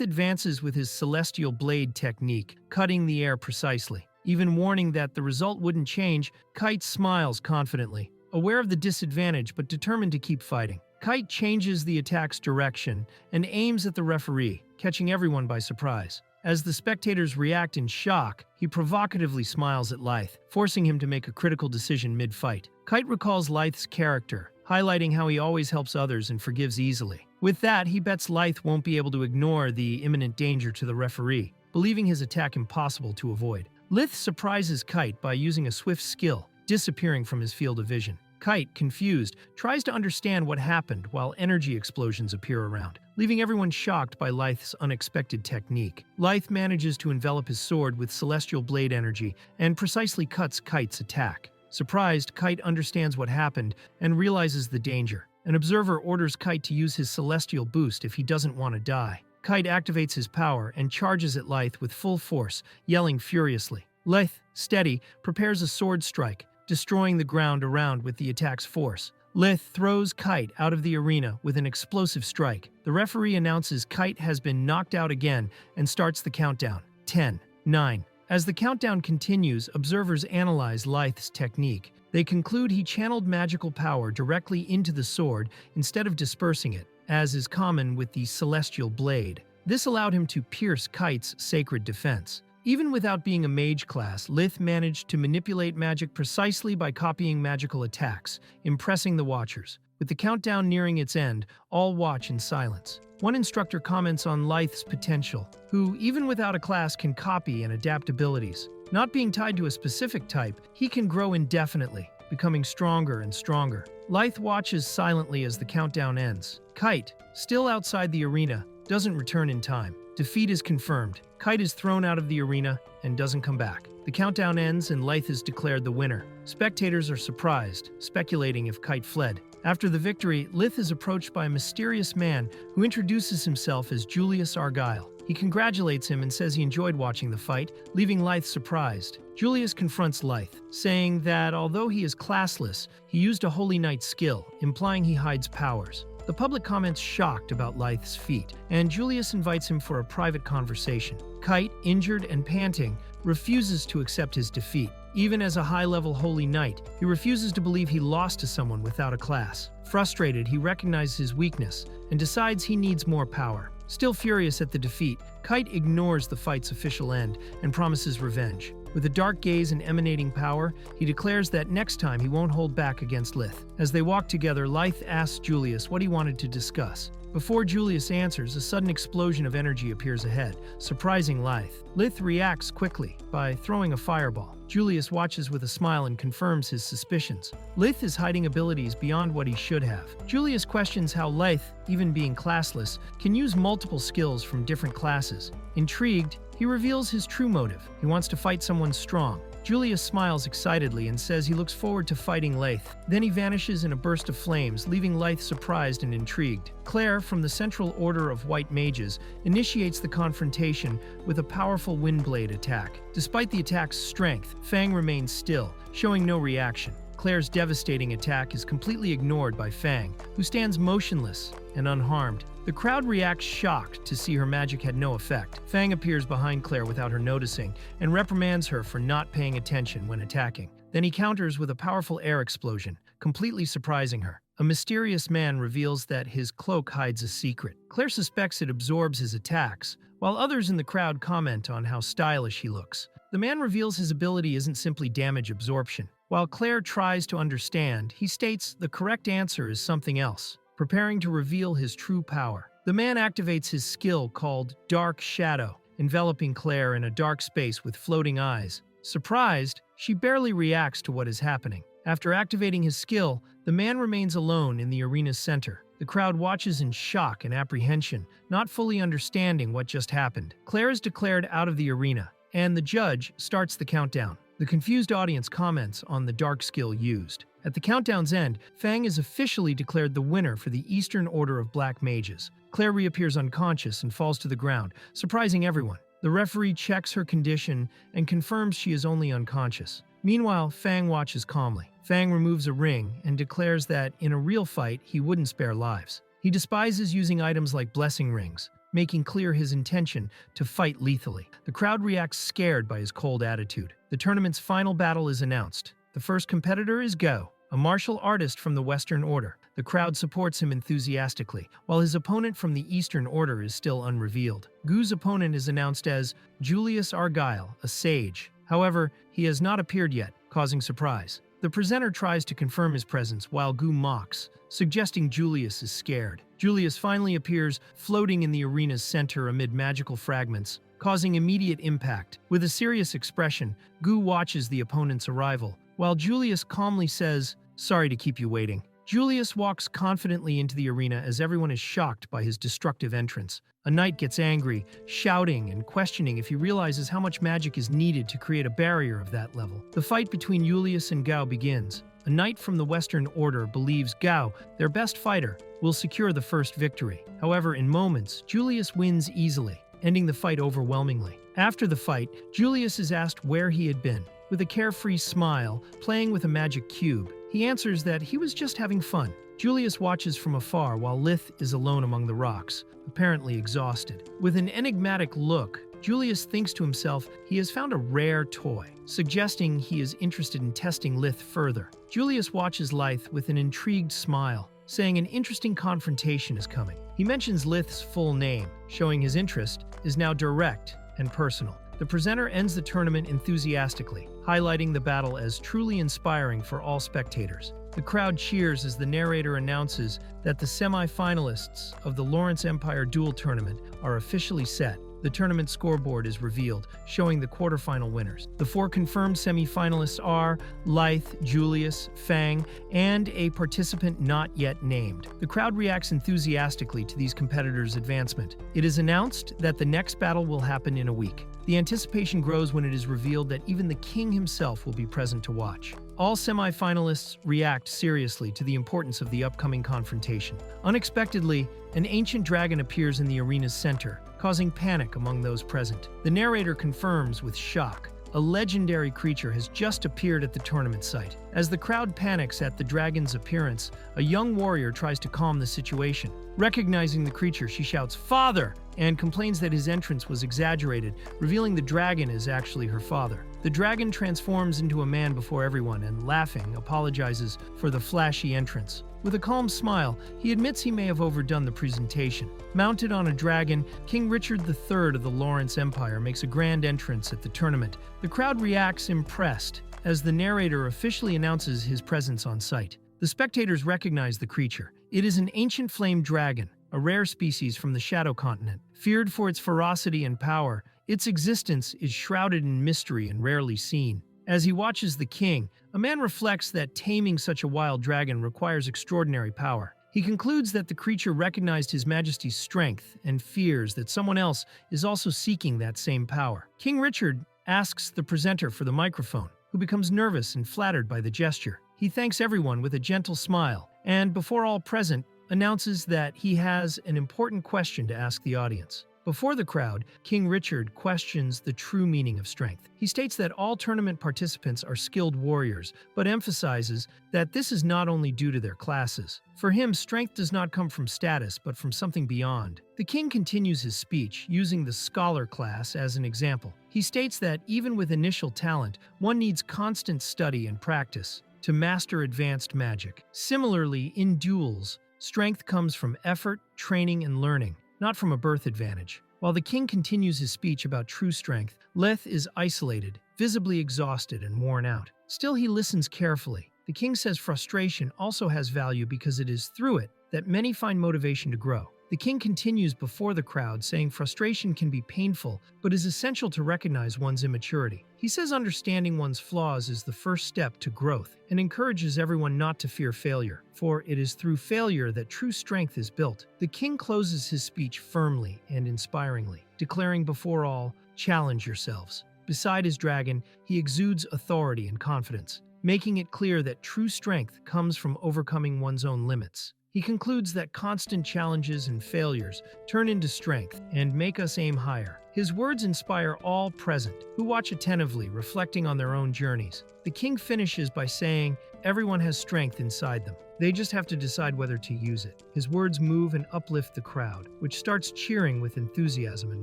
advances with his celestial blade technique, cutting the air precisely. Even warning that the result wouldn't change, Kite smiles confidently, aware of the disadvantage but determined to keep fighting. Kite changes the attack's direction and aims at the referee, catching everyone by surprise. As the spectators react in shock, he provocatively smiles at Lith, forcing him to make a critical decision mid-fight. Kite recalls Lith's character, highlighting how he always helps others and forgives easily. With that, he bets Lith won't be able to ignore the imminent danger to the referee, believing his attack impossible to avoid. Lith surprises Kite by using a swift skill, disappearing from his field of vision. Kite, confused, tries to understand what happened while energy explosions appear around, leaving everyone shocked by Lith's unexpected technique. Lith manages to envelop his sword with celestial blade energy and precisely cuts Kite's attack. Surprised, Kite understands what happened and realizes the danger. An observer orders Kite to use his celestial boost if he doesn't want to die. Kite activates his power and charges at Lith with full force, yelling furiously. Lith, steady, prepares a sword strike, destroying the ground around with the attack's force. Lith throws Kite out of the arena with an explosive strike. The referee announces Kite has been knocked out again and starts the countdown. 10, 9. As the countdown continues, observers analyze Lith's technique. They conclude he channeled magical power directly into the sword instead of dispersing it, as is common with the celestial blade. This allowed him to pierce Kite's sacred defense. Even without being a mage class, Lith managed to manipulate magic precisely by copying magical attacks, impressing the watchers. With the countdown nearing its end, all watch in silence. One instructor comments on Lith's potential, who, even without a class, can copy and adapt abilities. Not being tied to a specific type, he can grow indefinitely, becoming stronger and stronger. Lith watches silently as the countdown ends. Kite, still outside the arena, doesn't return in time. Defeat is confirmed. Kite is thrown out of the arena and doesn't come back. The countdown ends and Lith is declared the winner. Spectators are surprised, speculating if Kite fled. After the victory, Lith is approached by a mysterious man who introduces himself as Julius Argyle. He congratulates him and says he enjoyed watching the fight, leaving Lith surprised. Julius confronts Lith, saying that although he is classless, he used a Holy Knight skill, implying he hides powers. The public comments shocked about Lith's feat, and Julius invites him for a private conversation. Kite, injured and panting, refuses to accept his defeat. Even as a high-level Holy Knight, he refuses to believe he lost to someone without a class. Frustrated, he recognizes his weakness and decides he needs more power. Still furious at the defeat, Kite ignores the fight's official end and promises revenge. With a dark gaze and emanating power, he declares that next time he won't hold back against Lith. As they walk together, Lith asks Julius what he wanted to discuss. Before Julius answers, a sudden explosion of energy appears ahead, surprising Lith. Lith reacts quickly by throwing a fireball. Julius watches with a smile and confirms his suspicions. Lith is hiding abilities beyond what he should have. Julius questions how Lith, even being classless, can use multiple skills from different classes. Intrigued, he reveals his true motive. He wants to fight someone strong. Julius smiles excitedly and says he looks forward to fighting Lith. Then he vanishes in a burst of flames, leaving Lith surprised and intrigued. Claire, from the Central Order of White Mages, initiates the confrontation with a powerful windblade attack. Despite the attack's strength, Fang remains still, showing no reaction. Claire's devastating attack is completely ignored by Fang, who stands motionless and unharmed. The crowd reacts shocked to see her magic had no effect. Fang appears behind Claire without her noticing and reprimands her for not paying attention when attacking. Then he counters with a powerful air explosion, completely surprising her. A mysterious man reveals that his cloak hides a secret. Claire suspects it absorbs his attacks, while others in the crowd comment on how stylish he looks. The man reveals his ability isn't simply damage absorption. While Claire tries to understand, he states the correct answer is something else, preparing to reveal his true power. The man activates his skill called Dark Shadow, enveloping Claire in a dark space with floating eyes. Surprised, she barely reacts to what is happening. After activating his skill, the man remains alone in the arena's center. The crowd watches in shock and apprehension, not fully understanding what just happened. Claire is declared out of the arena, and the judge starts the countdown. The confused audience comments on the dark skill used. At the countdown's end, Fang is officially declared the winner for the Eastern Order of Black Mages. Claire reappears unconscious and falls to the ground, surprising everyone. The referee checks her condition and confirms she is only unconscious. Meanwhile, Fang watches calmly. Fang removes a ring and declares that, in a real fight, he wouldn't spare lives. He despises using items like blessing rings, making clear his intention to fight lethally. The crowd reacts scared by his cold attitude. The tournament's final battle is announced. The first competitor is Go, a martial artist from the Western Order. The crowd supports him enthusiastically, while his opponent from the Eastern Order is still unrevealed. Gu's opponent is announced as Julius Argyle, a sage. However, he has not appeared yet, causing surprise. The presenter tries to confirm his presence while Gu mocks, suggesting Julius is scared. Julius finally appears, floating in the arena's center amid magical fragments, causing immediate impact. With a serious expression, Gu watches the opponent's arrival, while Julius calmly says, "Sorry to keep you waiting." Julius walks confidently into the arena as everyone is shocked by his destructive entrance. A knight gets angry, shouting and questioning if he realizes how much magic is needed to create a barrier of that level. The fight between Julius and Gao begins. A knight from the Western Order believes Gao, their best fighter, will secure the first victory. However, in moments, Julius wins easily, ending the fight overwhelmingly. After the fight, Julius is asked where he had been. With a carefree smile, playing with a magic cube, he answers that he was just having fun. Julius watches from afar while Lith is alone among the rocks, apparently exhausted. With an enigmatic look, Julius thinks to himself he has found a rare toy, suggesting he is interested in testing Lith further. Julius watches Lith with an intrigued smile, saying an interesting confrontation is coming. He mentions Lith's full name, showing his interest is now direct and personal. The presenter ends the tournament enthusiastically, highlighting the battle as truly inspiring for all spectators. The crowd cheers as the narrator announces that the semi-finalists of the Lawrence Empire Duel Tournament are officially set. The tournament scoreboard is revealed, showing the quarterfinal winners. The 4 confirmed semi-finalists are Lith, Julius, Fang, and a participant not yet named. The crowd reacts enthusiastically to these competitors' advancement. It is announced that the next battle will happen in a week. The anticipation grows when it is revealed that even the king himself will be present to watch. All semi-finalists react seriously to the importance of the upcoming confrontation. Unexpectedly, an ancient dragon appears in the arena's center, causing panic among those present. The narrator confirms with shock, a legendary creature has just appeared at the tournament site. As the crowd panics at the dragon's appearance, a young warrior tries to calm the situation. Recognizing the creature, she shouts, "Father!" and complains that his entrance was exaggerated, revealing the dragon is actually her father. The dragon transforms into a man before everyone and, laughing, apologizes for the flashy entrance. With a calm smile, he admits he may have overdone the presentation. Mounted on a dragon, King Richard III of the Lawrence Empire makes a grand entrance at the tournament. The crowd reacts impressed as the narrator officially announces his presence on site. The spectators recognize the creature. It is an ancient flame dragon, a rare species from the Shadow Continent. Feared for its ferocity and power, its existence is shrouded in mystery and rarely seen. As he watches the king, a man reflects that taming such a wild dragon requires extraordinary power. He concludes that the creature recognized His Majesty's strength and fears that someone else is also seeking that same power. King Richard asks the presenter for the microphone, who becomes nervous and flattered by the gesture. He thanks everyone with a gentle smile, and before all present, announces that he has an important question to ask the audience. Before the crowd, King Richard questions the true meaning of strength. He states that all tournament participants are skilled warriors, but emphasizes that this is not only due to their classes. For him, strength does not come from status, but from something beyond. The king continues his speech, using the scholar class as an example. He states that even with initial talent, one needs constant study and practice to master advanced magic. Similarly, in duels, strength comes from effort, training, and learning, not from a birth advantage. While the king continues his speech about true strength, Leth is isolated, visibly exhausted and worn out. Still, he listens carefully. The king says frustration also has value because it is through it that many find motivation to grow. The king continues before the crowd, saying frustration can be painful, but is essential to recognize one's immaturity. He says understanding one's flaws is the first step to growth and encourages everyone not to fear failure, for it is through failure that true strength is built. The king closes his speech firmly and inspiringly, declaring before all, "Challenge yourselves." Beside his dragon, he exudes authority and confidence, making it clear that true strength comes from overcoming one's own limits. He concludes that constant challenges and failures turn into strength and make us aim higher. His words inspire all present, who watch attentively, reflecting on their own journeys. The king finishes by saying, "Everyone has strength inside them. They just have to decide whether to use it." His words move and uplift the crowd, which starts cheering with enthusiasm and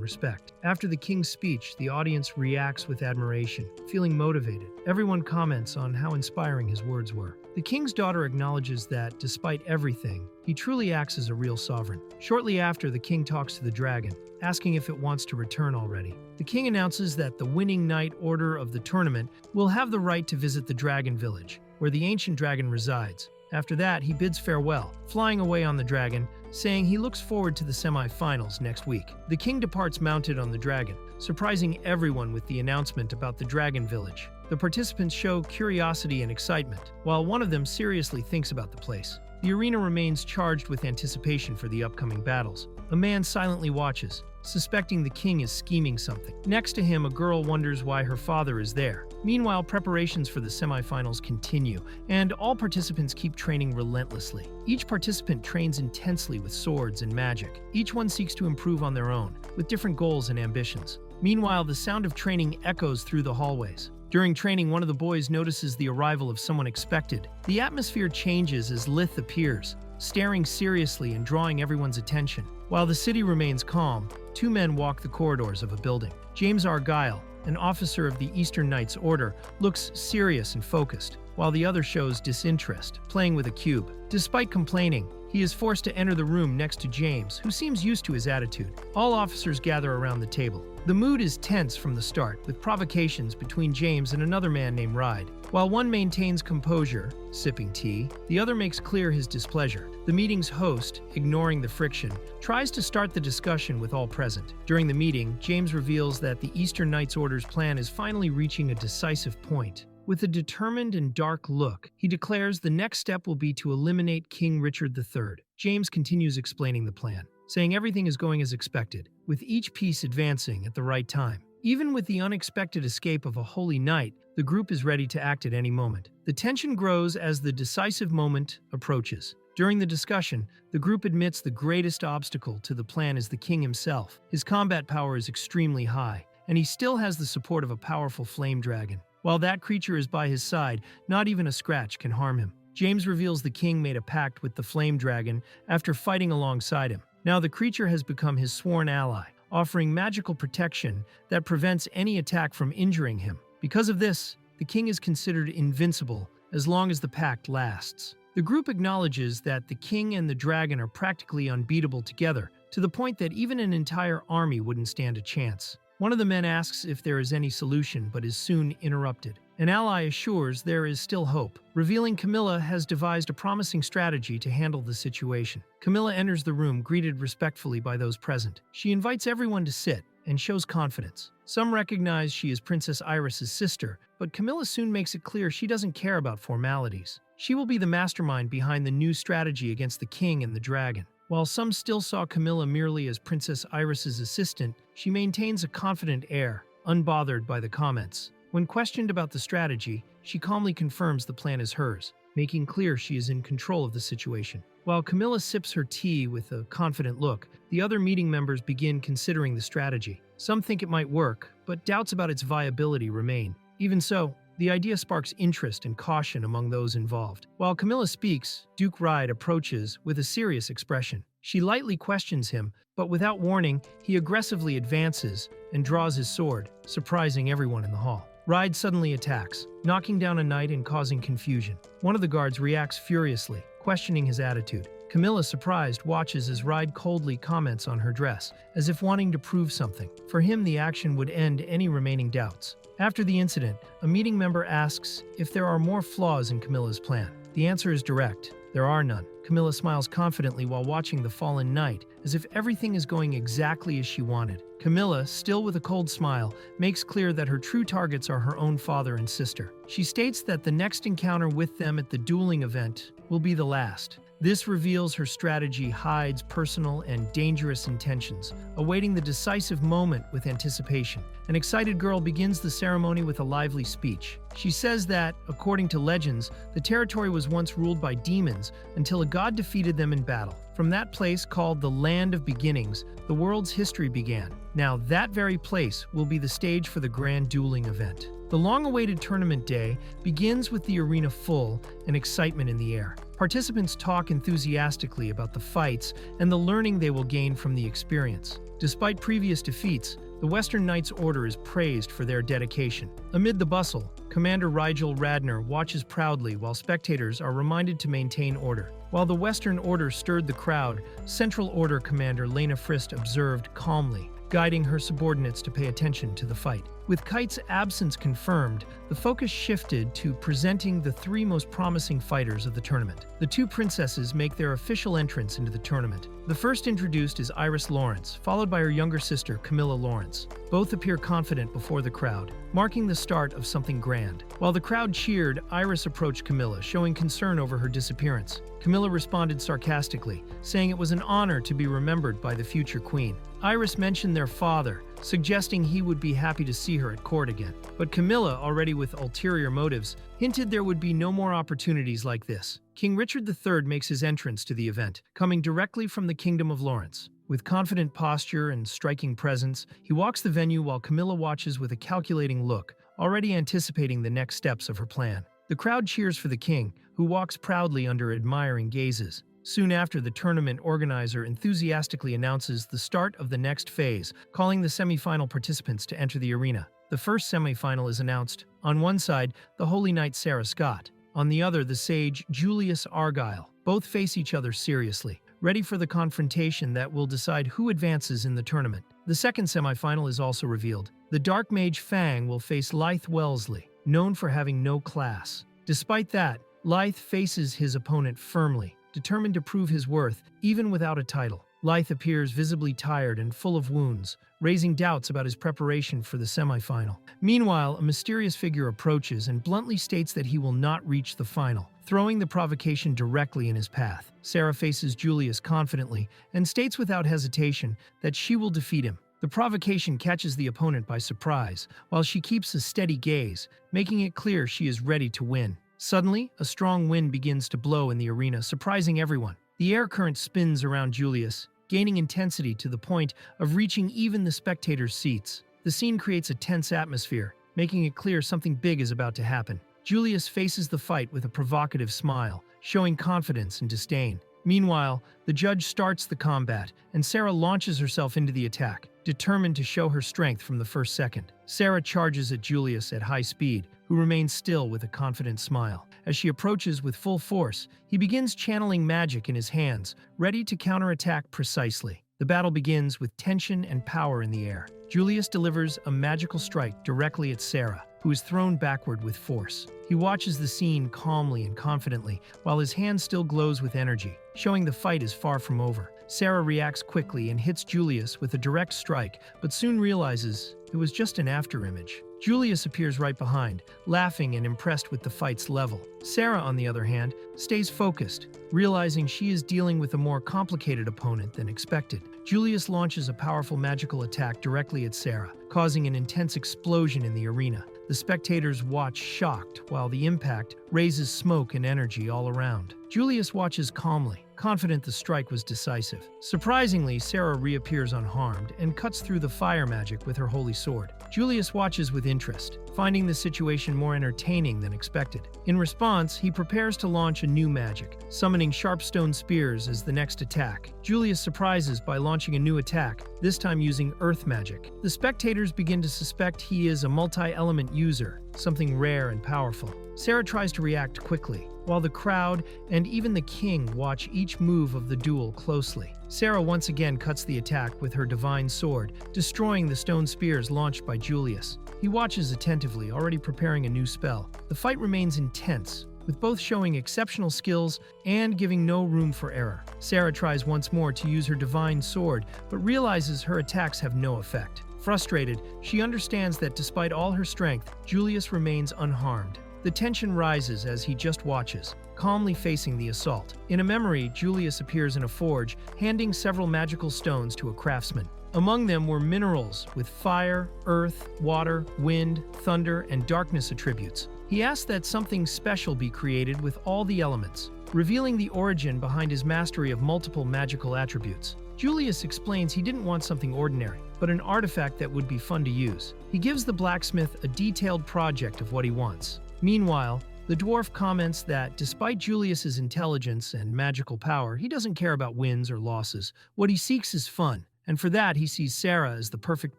respect. After the king's speech, the audience reacts with admiration, feeling motivated. Everyone comments on how inspiring his words were. The king's daughter acknowledges that, despite everything, he truly acts as a real sovereign. Shortly after, the king talks to the dragon, asking if it wants to return already. The king announces that the winning knight order of the tournament will have the right to visit the dragon village, where the ancient dragon resides. After that, he bids farewell, flying away on the dragon, saying he looks forward to the semi-finals next week. The king departs mounted on the dragon, surprising everyone with the announcement about the dragon village. The participants show curiosity and excitement, while one of them seriously thinks about the place. The arena remains charged with anticipation for the upcoming battles. A man silently watches, suspecting the king is scheming something. Next to him, a girl wonders why her father is there. Meanwhile, preparations for the semifinals continue, and all participants keep training relentlessly. Each participant trains intensely with swords and magic. Each one seeks to improve on their own, with different goals and ambitions. Meanwhile, the sound of training echoes through the hallways. During training, one of the boys notices the arrival of someone expected. The atmosphere changes as Lith appears, staring seriously and drawing everyone's attention. While the city remains calm, two men walk the corridors of a building. James Argyle, an officer of the Eastern Knights Order, looks serious and focused, while the other shows disinterest, playing with a cube. Despite complaining, he is forced to enter the room next to James, who seems used to his attitude. All officers gather around the table. The mood is tense from the start, with provocations between James and another man named Ride. While one maintains composure, sipping tea, the other makes clear his displeasure. The meeting's host, ignoring the friction, tries to start the discussion with all present. During the meeting, James reveals that the Eastern Knights Order's plan is finally reaching a decisive point. With a determined and dark look, he declares the next step will be to eliminate King Richard III. James continues explaining the plan, saying everything is going as expected, with each piece advancing at the right time. Even with the unexpected escape of a holy knight, the group is ready to act at any moment. The tension grows as the decisive moment approaches. During the discussion, the group admits the greatest obstacle to the plan is the king himself. His combat power is extremely high, and he still has the support of a powerful flame dragon. While that creature is by his side, not even a scratch can harm him. James reveals the king made a pact with the flame dragon after fighting alongside him. Now the creature has become his sworn ally, offering magical protection that prevents any attack from injuring him. Because of this, the king is considered invincible as long as the pact lasts. The group acknowledges that the king and the dragon are practically unbeatable together, to the point that even an entire army wouldn't stand a chance. One of the men asks if there is any solution, but is soon interrupted. An ally assures there is still hope, revealing Camila has devised a promising strategy to handle the situation. Camila enters the room, greeted respectfully by those present. She invites everyone to sit and shows confidence. Some recognize she is Princess Iris's sister, but Camila soon makes it clear she doesn't care about formalities. She will be the mastermind behind the new strategy against the king and the dragon. While some still saw Camila merely as Princess Iris's assistant, she maintains a confident air, unbothered by the comments. When questioned about the strategy, she calmly confirms the plan is hers, making clear she is in control of the situation. While Camila sips her tea with a confident look, the other meeting members begin considering the strategy. Some think it might work, but doubts about its viability remain. Even so, the idea sparks interest and caution among those involved. While Camila speaks, Duke Ride approaches with a serious expression. She lightly questions him, but without warning, he aggressively advances and draws his sword, surprising everyone in the hall. Ride suddenly attacks, knocking down a knight and causing confusion. One of the guards reacts furiously, questioning his attitude. Camila, surprised, watches as Ride coldly comments on her dress, as if wanting to prove something. For him, the action would end any remaining doubts. After the incident, a meeting member asks if there are more flaws in Camila's plan. The answer is direct. There are none. Camila smiles confidently while watching the fallen knight, as if everything is going exactly as she wanted. Camila, still with a cold smile, makes clear that her true targets are her own father and sister. She states that the next encounter with them at the dueling event will be the last. This reveals her strategy hides personal and dangerous intentions, awaiting the decisive moment with anticipation. An excited girl begins the ceremony with a lively speech. She says that, according to legends, the territory was once ruled by demons until a god defeated them in battle. From that place, called the Land of Beginnings, the world's history began. Now, that very place will be the stage for the grand dueling event. The long-awaited tournament day begins with the arena full and excitement in the air. Participants talk enthusiastically about the fights and the learning they will gain from the experience. Despite previous defeats, the Western Knights Order is praised for their dedication. Amid the bustle, Commander Rigel Radner watches proudly while spectators are reminded to maintain order. While the Western Order stirred the crowd, Central Order Commander Lena Frist observed calmly, guiding her subordinates to pay attention to the fight. With Kite's absence confirmed, the focus shifted to presenting the three most promising fighters of the tournament. The two princesses make their official entrance into the tournament. The first introduced is Iris Lawrence, followed by her younger sister, Camila Lawrence. Both appear confident before the crowd, marking the start of something grand. While the crowd cheered, Iris approached Camila, showing concern over her disappearance. Camila responded sarcastically, saying it was an honor to be remembered by the future queen. Iris mentioned their father, suggesting he would be happy to see her at court again. But Camila, already with ulterior motives, hinted there would be no more opportunities like this. King Richard III makes his entrance to the event, coming directly from the Kingdom of Lawrence. With confident posture and striking presence, he walks the venue while Camila watches with a calculating look, already anticipating the next steps of her plan. The crowd cheers for the king, who walks proudly under admiring gazes. Soon after, the tournament organizer enthusiastically announces the start of the next phase, calling the semi-final participants to enter the arena. The first semi-final is announced. On one side, the Holy Knight Sarah Scott. On the other, the sage Julius Argyle. Both face each other seriously, ready for the confrontation that will decide who advances in the tournament. The second semi-final is also revealed. The Dark Mage Fang will face Lythe Wellesley, known for having no class. Despite that, Lythe faces his opponent firmly, determined to prove his worth, even without a title. Lythe appears visibly tired and full of wounds, raising doubts about his preparation for the semi-final. Meanwhile, a mysterious figure approaches and bluntly states that he will not reach the final, throwing the provocation directly in his path. Sarah faces Julius confidently and states without hesitation that she will defeat him. The provocation catches the opponent by surprise, while she keeps a steady gaze, making it clear she is ready to win. Suddenly, a strong wind begins to blow in the arena, surprising everyone. The air current spins around Julius, gaining intensity to the point of reaching even the spectators' seats. The scene creates a tense atmosphere, making it clear something big is about to happen. Julius faces the fight with a provocative smile, showing confidence and disdain. Meanwhile, the judge starts the combat, and Sarah launches herself into the attack, determined to show her strength from the first second. Sarah charges at Julius at high speed, who remains still with a confident smile. As she approaches with full force, he begins channeling magic in his hands, ready to counterattack precisely. The battle begins with tension and power in the air. Julius delivers a magical strike directly at Sarah, who is thrown backward with force. He watches the scene calmly and confidently, while his hand still glows with energy, showing the fight is far from over. Sarah reacts quickly and hits Julius with a direct strike, but soon realizes it was just an afterimage. Julius appears right behind, laughing and impressed with the fight's level. Sarah, on the other hand, stays focused, realizing she is dealing with a more complicated opponent than expected. Julius launches a powerful magical attack directly at Sarah, causing an intense explosion in the arena. The spectators watch shocked, while the impact raises smoke and energy all around. Julius watches calmly, confident the strike was decisive. Surprisingly, Sarah reappears unharmed and cuts through the fire magic with her holy sword. Julius watches with interest, finding the situation more entertaining than expected. In response, he prepares to launch a new magic, summoning sharp stone spears as the next attack. Julius surprises by launching a new attack, this time using earth magic. The spectators begin to suspect he is a multi-element user, something rare and powerful. Sarah tries to react quickly, while the crowd and even the king watch each move of the duel closely. Sarah once again cuts the attack with her divine sword, destroying the stone spears launched by Julius. He watches attentively, already preparing a new spell. The fight remains intense, with both showing exceptional skills and giving no room for error. Sarah tries once more to use her divine sword, but realizes her attacks have no effect. Frustrated, she understands that despite all her strength, Julius remains unharmed. The tension rises as he just watches, calmly facing the assault. In a memory, Julius appears in a forge, handing several magical stones to a craftsman. Among them were minerals with fire, earth, water, wind, thunder, and darkness attributes. He asked that something special be created with all the elements, revealing the origin behind his mastery of multiple magical attributes. Julius explains he didn't want something ordinary, but an artifact that would be fun to use. He gives the blacksmith a detailed project of what he wants. Meanwhile, the dwarf comments that despite Julius's intelligence and magical power, he doesn't care about wins or losses. What he seeks is fun, and for that he sees Sarah as the perfect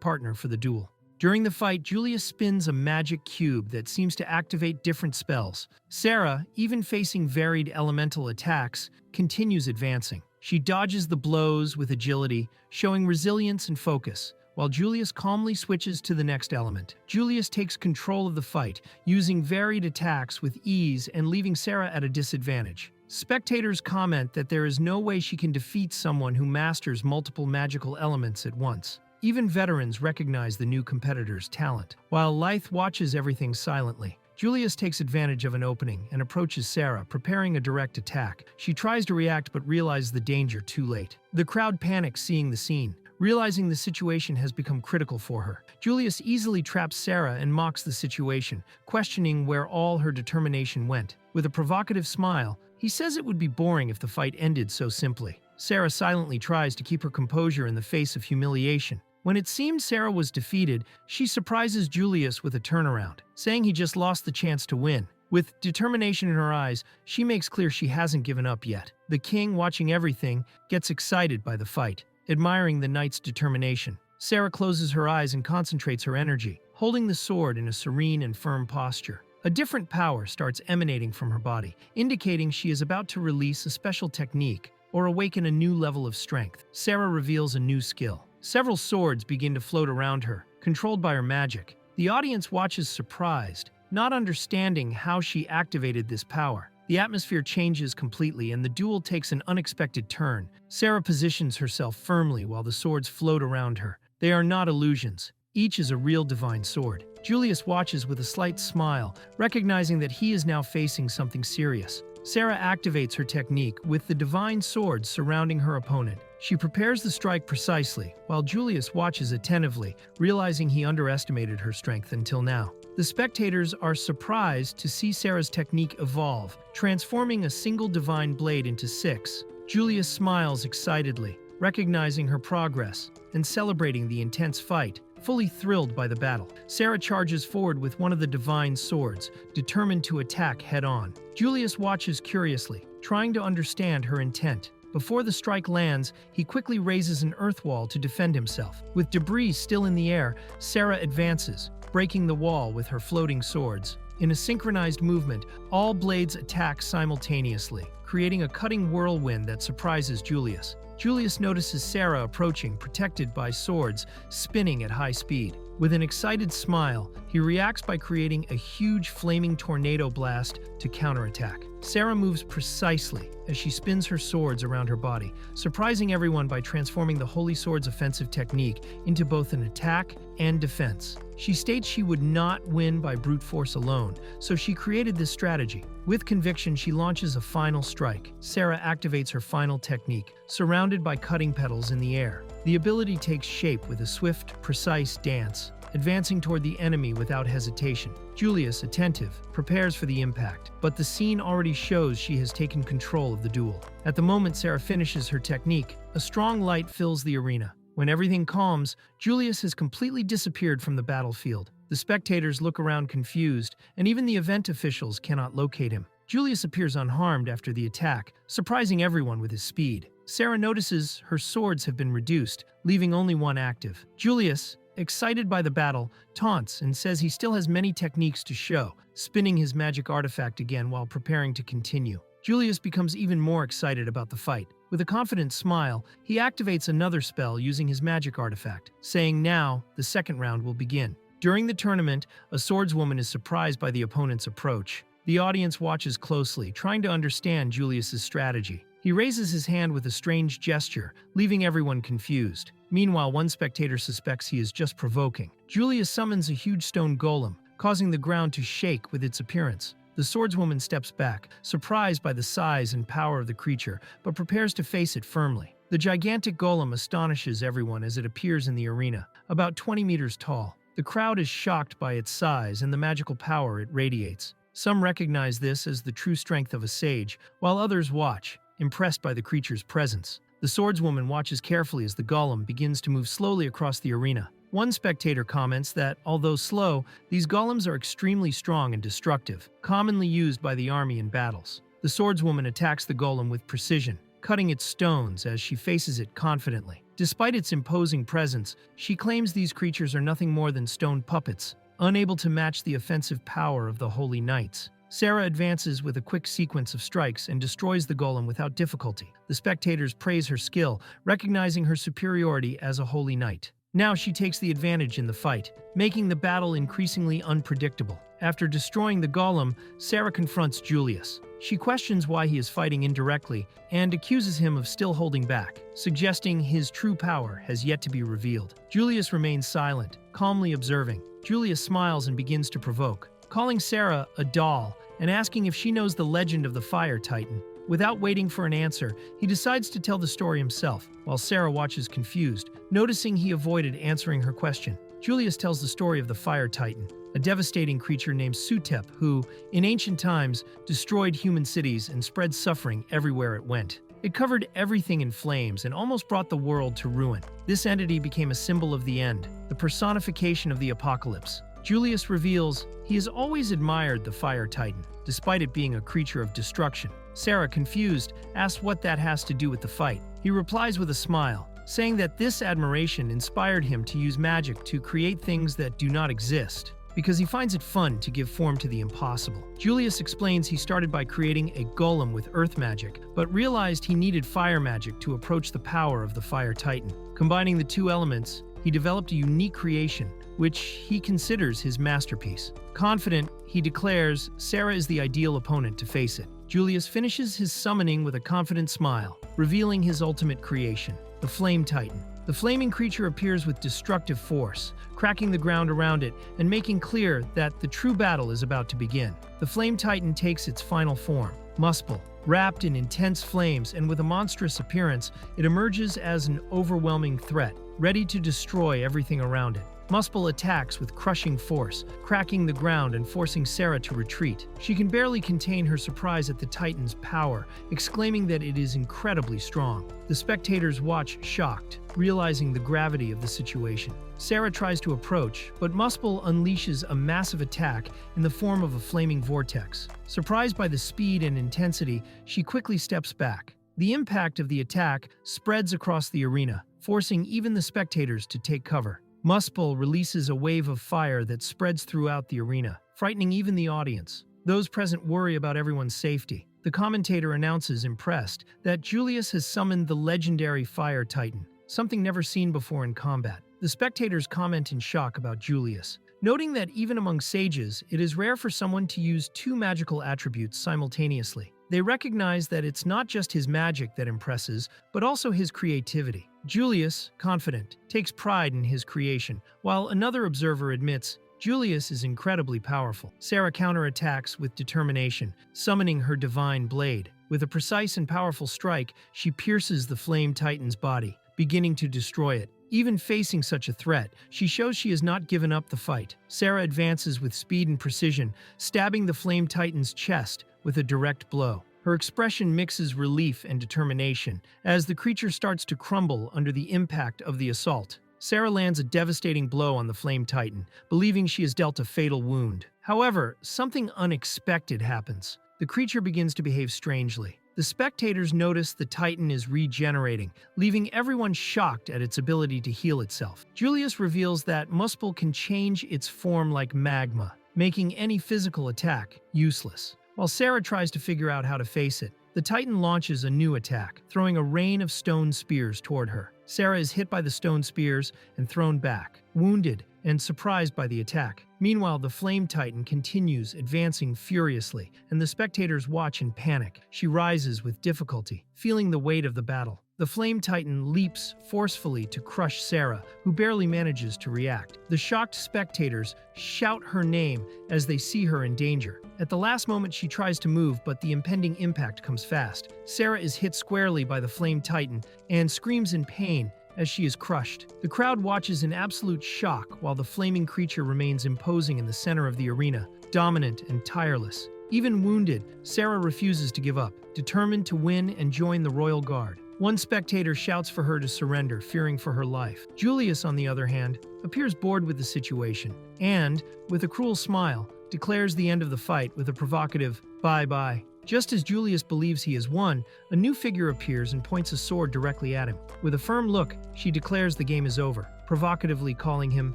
partner for the duel. During the fight, Julius spins a magic cube that seems to activate different spells. Sarah, even facing varied elemental attacks, continues advancing. She dodges the blows with agility, showing resilience and focus, while Julius calmly switches to the next element. Julius takes control of the fight, using varied attacks with ease and leaving Sarah at a disadvantage. Spectators comment that there is no way she can defeat someone who masters multiple magical elements at once. Even veterans recognize the new competitor's talent. While Lythe watches everything silently, Julius takes advantage of an opening and approaches Sarah, preparing a direct attack. She tries to react but realizes the danger too late. The crowd panics seeing the scene, realizing the situation has become critical for her. Julius easily traps Sarah and mocks the situation, questioning where all her determination went. With a provocative smile, he says it would be boring if the fight ended so simply. Sarah silently tries to keep her composure in the face of humiliation. When it seemed Sarah was defeated, she surprises Julius with a turnaround, saying he just lost the chance to win. With determination in her eyes, she makes clear she hasn't given up yet. The king, watching everything, gets excited by the fight, admiring the knight's determination. Sarah closes her eyes and concentrates her energy, holding the sword in a serene and firm posture. A different power starts emanating from her body, indicating she is about to release a special technique or awaken a new level of strength. Sarah reveals a new skill. Several swords begin to float around her, controlled by her magic. The audience watches surprised, not understanding how she activated this power. The atmosphere changes completely and the duel takes an unexpected turn. Sarah positions herself firmly while the swords float around her. They are not illusions. Each is a real divine sword. Julius watches with a slight smile, recognizing that he is now facing something serious. Sarah activates her technique with the divine swords surrounding her opponent. She prepares the strike precisely, while Julius watches attentively, realizing he underestimated her strength until now. The spectators are surprised to see Sarah's technique evolve, transforming a single divine blade into 6. Julius smiles excitedly, recognizing her progress and celebrating the intense fight. Fully thrilled by the battle, Sarah charges forward with one of the divine swords, determined to attack head-on. Julius watches curiously, trying to understand her intent. Before the strike lands, he quickly raises an earth wall to defend himself. With debris still in the air, Sarah advances, breaking the wall with her floating swords. In a synchronized movement, all blades attack simultaneously, creating a cutting whirlwind that surprises Julius. Julius notices Sarah approaching, protected by swords, spinning at high speed. With an excited smile, he reacts by creating a huge flaming tornado blast to counterattack. Sarah moves precisely as she spins her swords around her body, surprising everyone by transforming the Holy Sword's offensive technique into both an attack and defense. She states she would not win by brute force alone, so she created this strategy. With conviction, she launches a final strike. Sarah activates her final technique, surrounded by cutting petals in the air. The ability takes shape with a swift, precise dance, advancing toward the enemy without hesitation. Julius, attentive, prepares for the impact, but the scene already shows she has taken control of the duel. At the moment Sarah finishes her technique, a strong light fills the arena. When everything calms, Julius has completely disappeared from the battlefield. The spectators look around confused, and even the event officials cannot locate him. Julius appears unharmed after the attack, surprising everyone with his speed. Sarah notices her swords have been reduced, leaving only one active. Julius, excited by the battle, taunts and says he still has many techniques to show, spinning his magic artifact again while preparing to continue. Julius becomes even more excited about the fight. With a confident smile, he activates another spell using his magic artifact, saying now the second round will begin. During the tournament, a swordswoman is surprised by the opponent's approach. The audience watches closely, trying to understand Julius's strategy. He raises his hand with a strange gesture, leaving everyone confused. Meanwhile, one spectator suspects he is just provoking. Julius summons a huge stone golem, causing the ground to shake with its appearance. The swordswoman steps back, surprised by the size and power of the creature, but prepares to face it firmly. The gigantic golem astonishes everyone as it appears in the arena, about 20 meters tall. The crowd is shocked by its size and the magical power it radiates. Some recognize this as the true strength of a sage, while others watch, impressed by the creature's presence. The swordswoman watches carefully as the golem begins to move slowly across the arena. One spectator comments that, although slow, these golems are extremely strong and destructive, commonly used by the army in battles. The swordswoman attacks the golem with precision, cutting its stones as she faces it confidently. Despite its imposing presence, she claims these creatures are nothing more than stone puppets, unable to match the offensive power of the holy knights. Sarah advances with a quick sequence of strikes and destroys the golem without difficulty. The spectators praise her skill, recognizing her superiority as a holy knight. Now she takes the advantage in the fight, making the battle increasingly unpredictable. After destroying the golem, Sarah confronts Julius. She questions why he is fighting indirectly and accuses him of still holding back, suggesting his true power has yet to be revealed. Julius remains silent, calmly observing. Julius smiles and begins to provoke, calling Sarah a doll and asking if she knows the legend of the Fire Titan. Without waiting for an answer, he decides to tell the story himself, while Sarah watches confused, noticing he avoided answering her question. Julius tells the story of the Fire Titan, a devastating creature named Sutep who, in ancient times, destroyed human cities and spread suffering everywhere it went. It covered everything in flames and almost brought the world to ruin. This entity became a symbol of the end, the personification of the apocalypse. Julius reveals he has always admired the Fire Titan, despite it being a creature of destruction. Sarah, confused, asks what that has to do with the fight. He replies with a smile, saying that this admiration inspired him to use magic to create things that do not exist, because he finds it fun to give form to the impossible. Julius explains he started by creating a golem with earth magic, but realized he needed fire magic to approach the power of the Fire Titan. Combining the two elements, he developed a unique creation, which he considers his masterpiece. Confident, he declares Sarah is the ideal opponent to face it. Julius finishes his summoning with a confident smile, revealing his ultimate creation, the Flame Titan. The flaming creature appears with destructive force, cracking the ground around it and making clear that the true battle is about to begin. The Flame Titan takes its final form, Muspel. Wrapped in intense flames and with a monstrous appearance, it emerges as an overwhelming threat, ready to destroy everything around it. Muspel attacks with crushing force, cracking the ground and forcing Sarah to retreat. She can barely contain her surprise at the Titan's power, exclaiming that it is incredibly strong. The spectators watch shocked, realizing the gravity of the situation. Sarah tries to approach, but Muspel unleashes a massive attack in the form of a flaming vortex. Surprised by the speed and intensity, she quickly steps back. The impact of the attack spreads across the arena, forcing even the spectators to take cover. Muspel releases a wave of fire that spreads throughout the arena, frightening even the audience. Those present worry about everyone's safety. The commentator announces, impressed, that Julius has summoned the legendary Fire Titan, something never seen before in combat. The spectators comment in shock about Julius, noting that even among sages, it is rare for someone to use two magical attributes simultaneously. They recognize that it's not just his magic that impresses, but also his creativity. Julius, confident, takes pride in his creation, while another observer admits Julius is incredibly powerful. Sarah counterattacks with determination, summoning her divine blade. With a precise and powerful strike, she pierces the Flame Titan's body, beginning to destroy it. Even facing such a threat, she shows she has not given up the fight. Sarah advances with speed and precision, stabbing the Flame Titan's chest with a direct blow. Her expression mixes relief and determination as the creature starts to crumble under the impact of the assault. Sarah lands a devastating blow on the Flame Titan, believing she has dealt a fatal wound. However, something unexpected happens. The creature begins to behave strangely. The spectators notice the Titan is regenerating, leaving everyone shocked at its ability to heal itself. Julius reveals that Muspel can change its form like magma, making any physical attack useless. While Sarah tries to figure out how to face it, the Titan launches a new attack, throwing a rain of stone spears toward her. Sarah is hit by the stone spears and thrown back, wounded and surprised by the attack. Meanwhile, the Flame Titan continues advancing furiously, and the spectators watch in panic. She rises with difficulty, feeling the weight of the battle. The Flame Titan leaps forcefully to crush Sarah, who barely manages to react. The shocked spectators shout her name as they see her in danger. At the last moment, she tries to move, but the impending impact comes fast. Sarah is hit squarely by the Flame Titan and screams in pain as she is crushed. The crowd watches in absolute shock while the flaming creature remains imposing in the center of the arena, dominant and tireless. Even wounded, Sarah refuses to give up, determined to win and join the Royal Guard. One spectator shouts for her to surrender, fearing for her life. Julius, on the other hand, appears bored with the situation and, with a cruel smile, declares the end of the fight with a provocative "bye-bye." Just as Julius believes he has won, a new figure appears and points a sword directly at him. With a firm look, she declares the game is over, provocatively calling him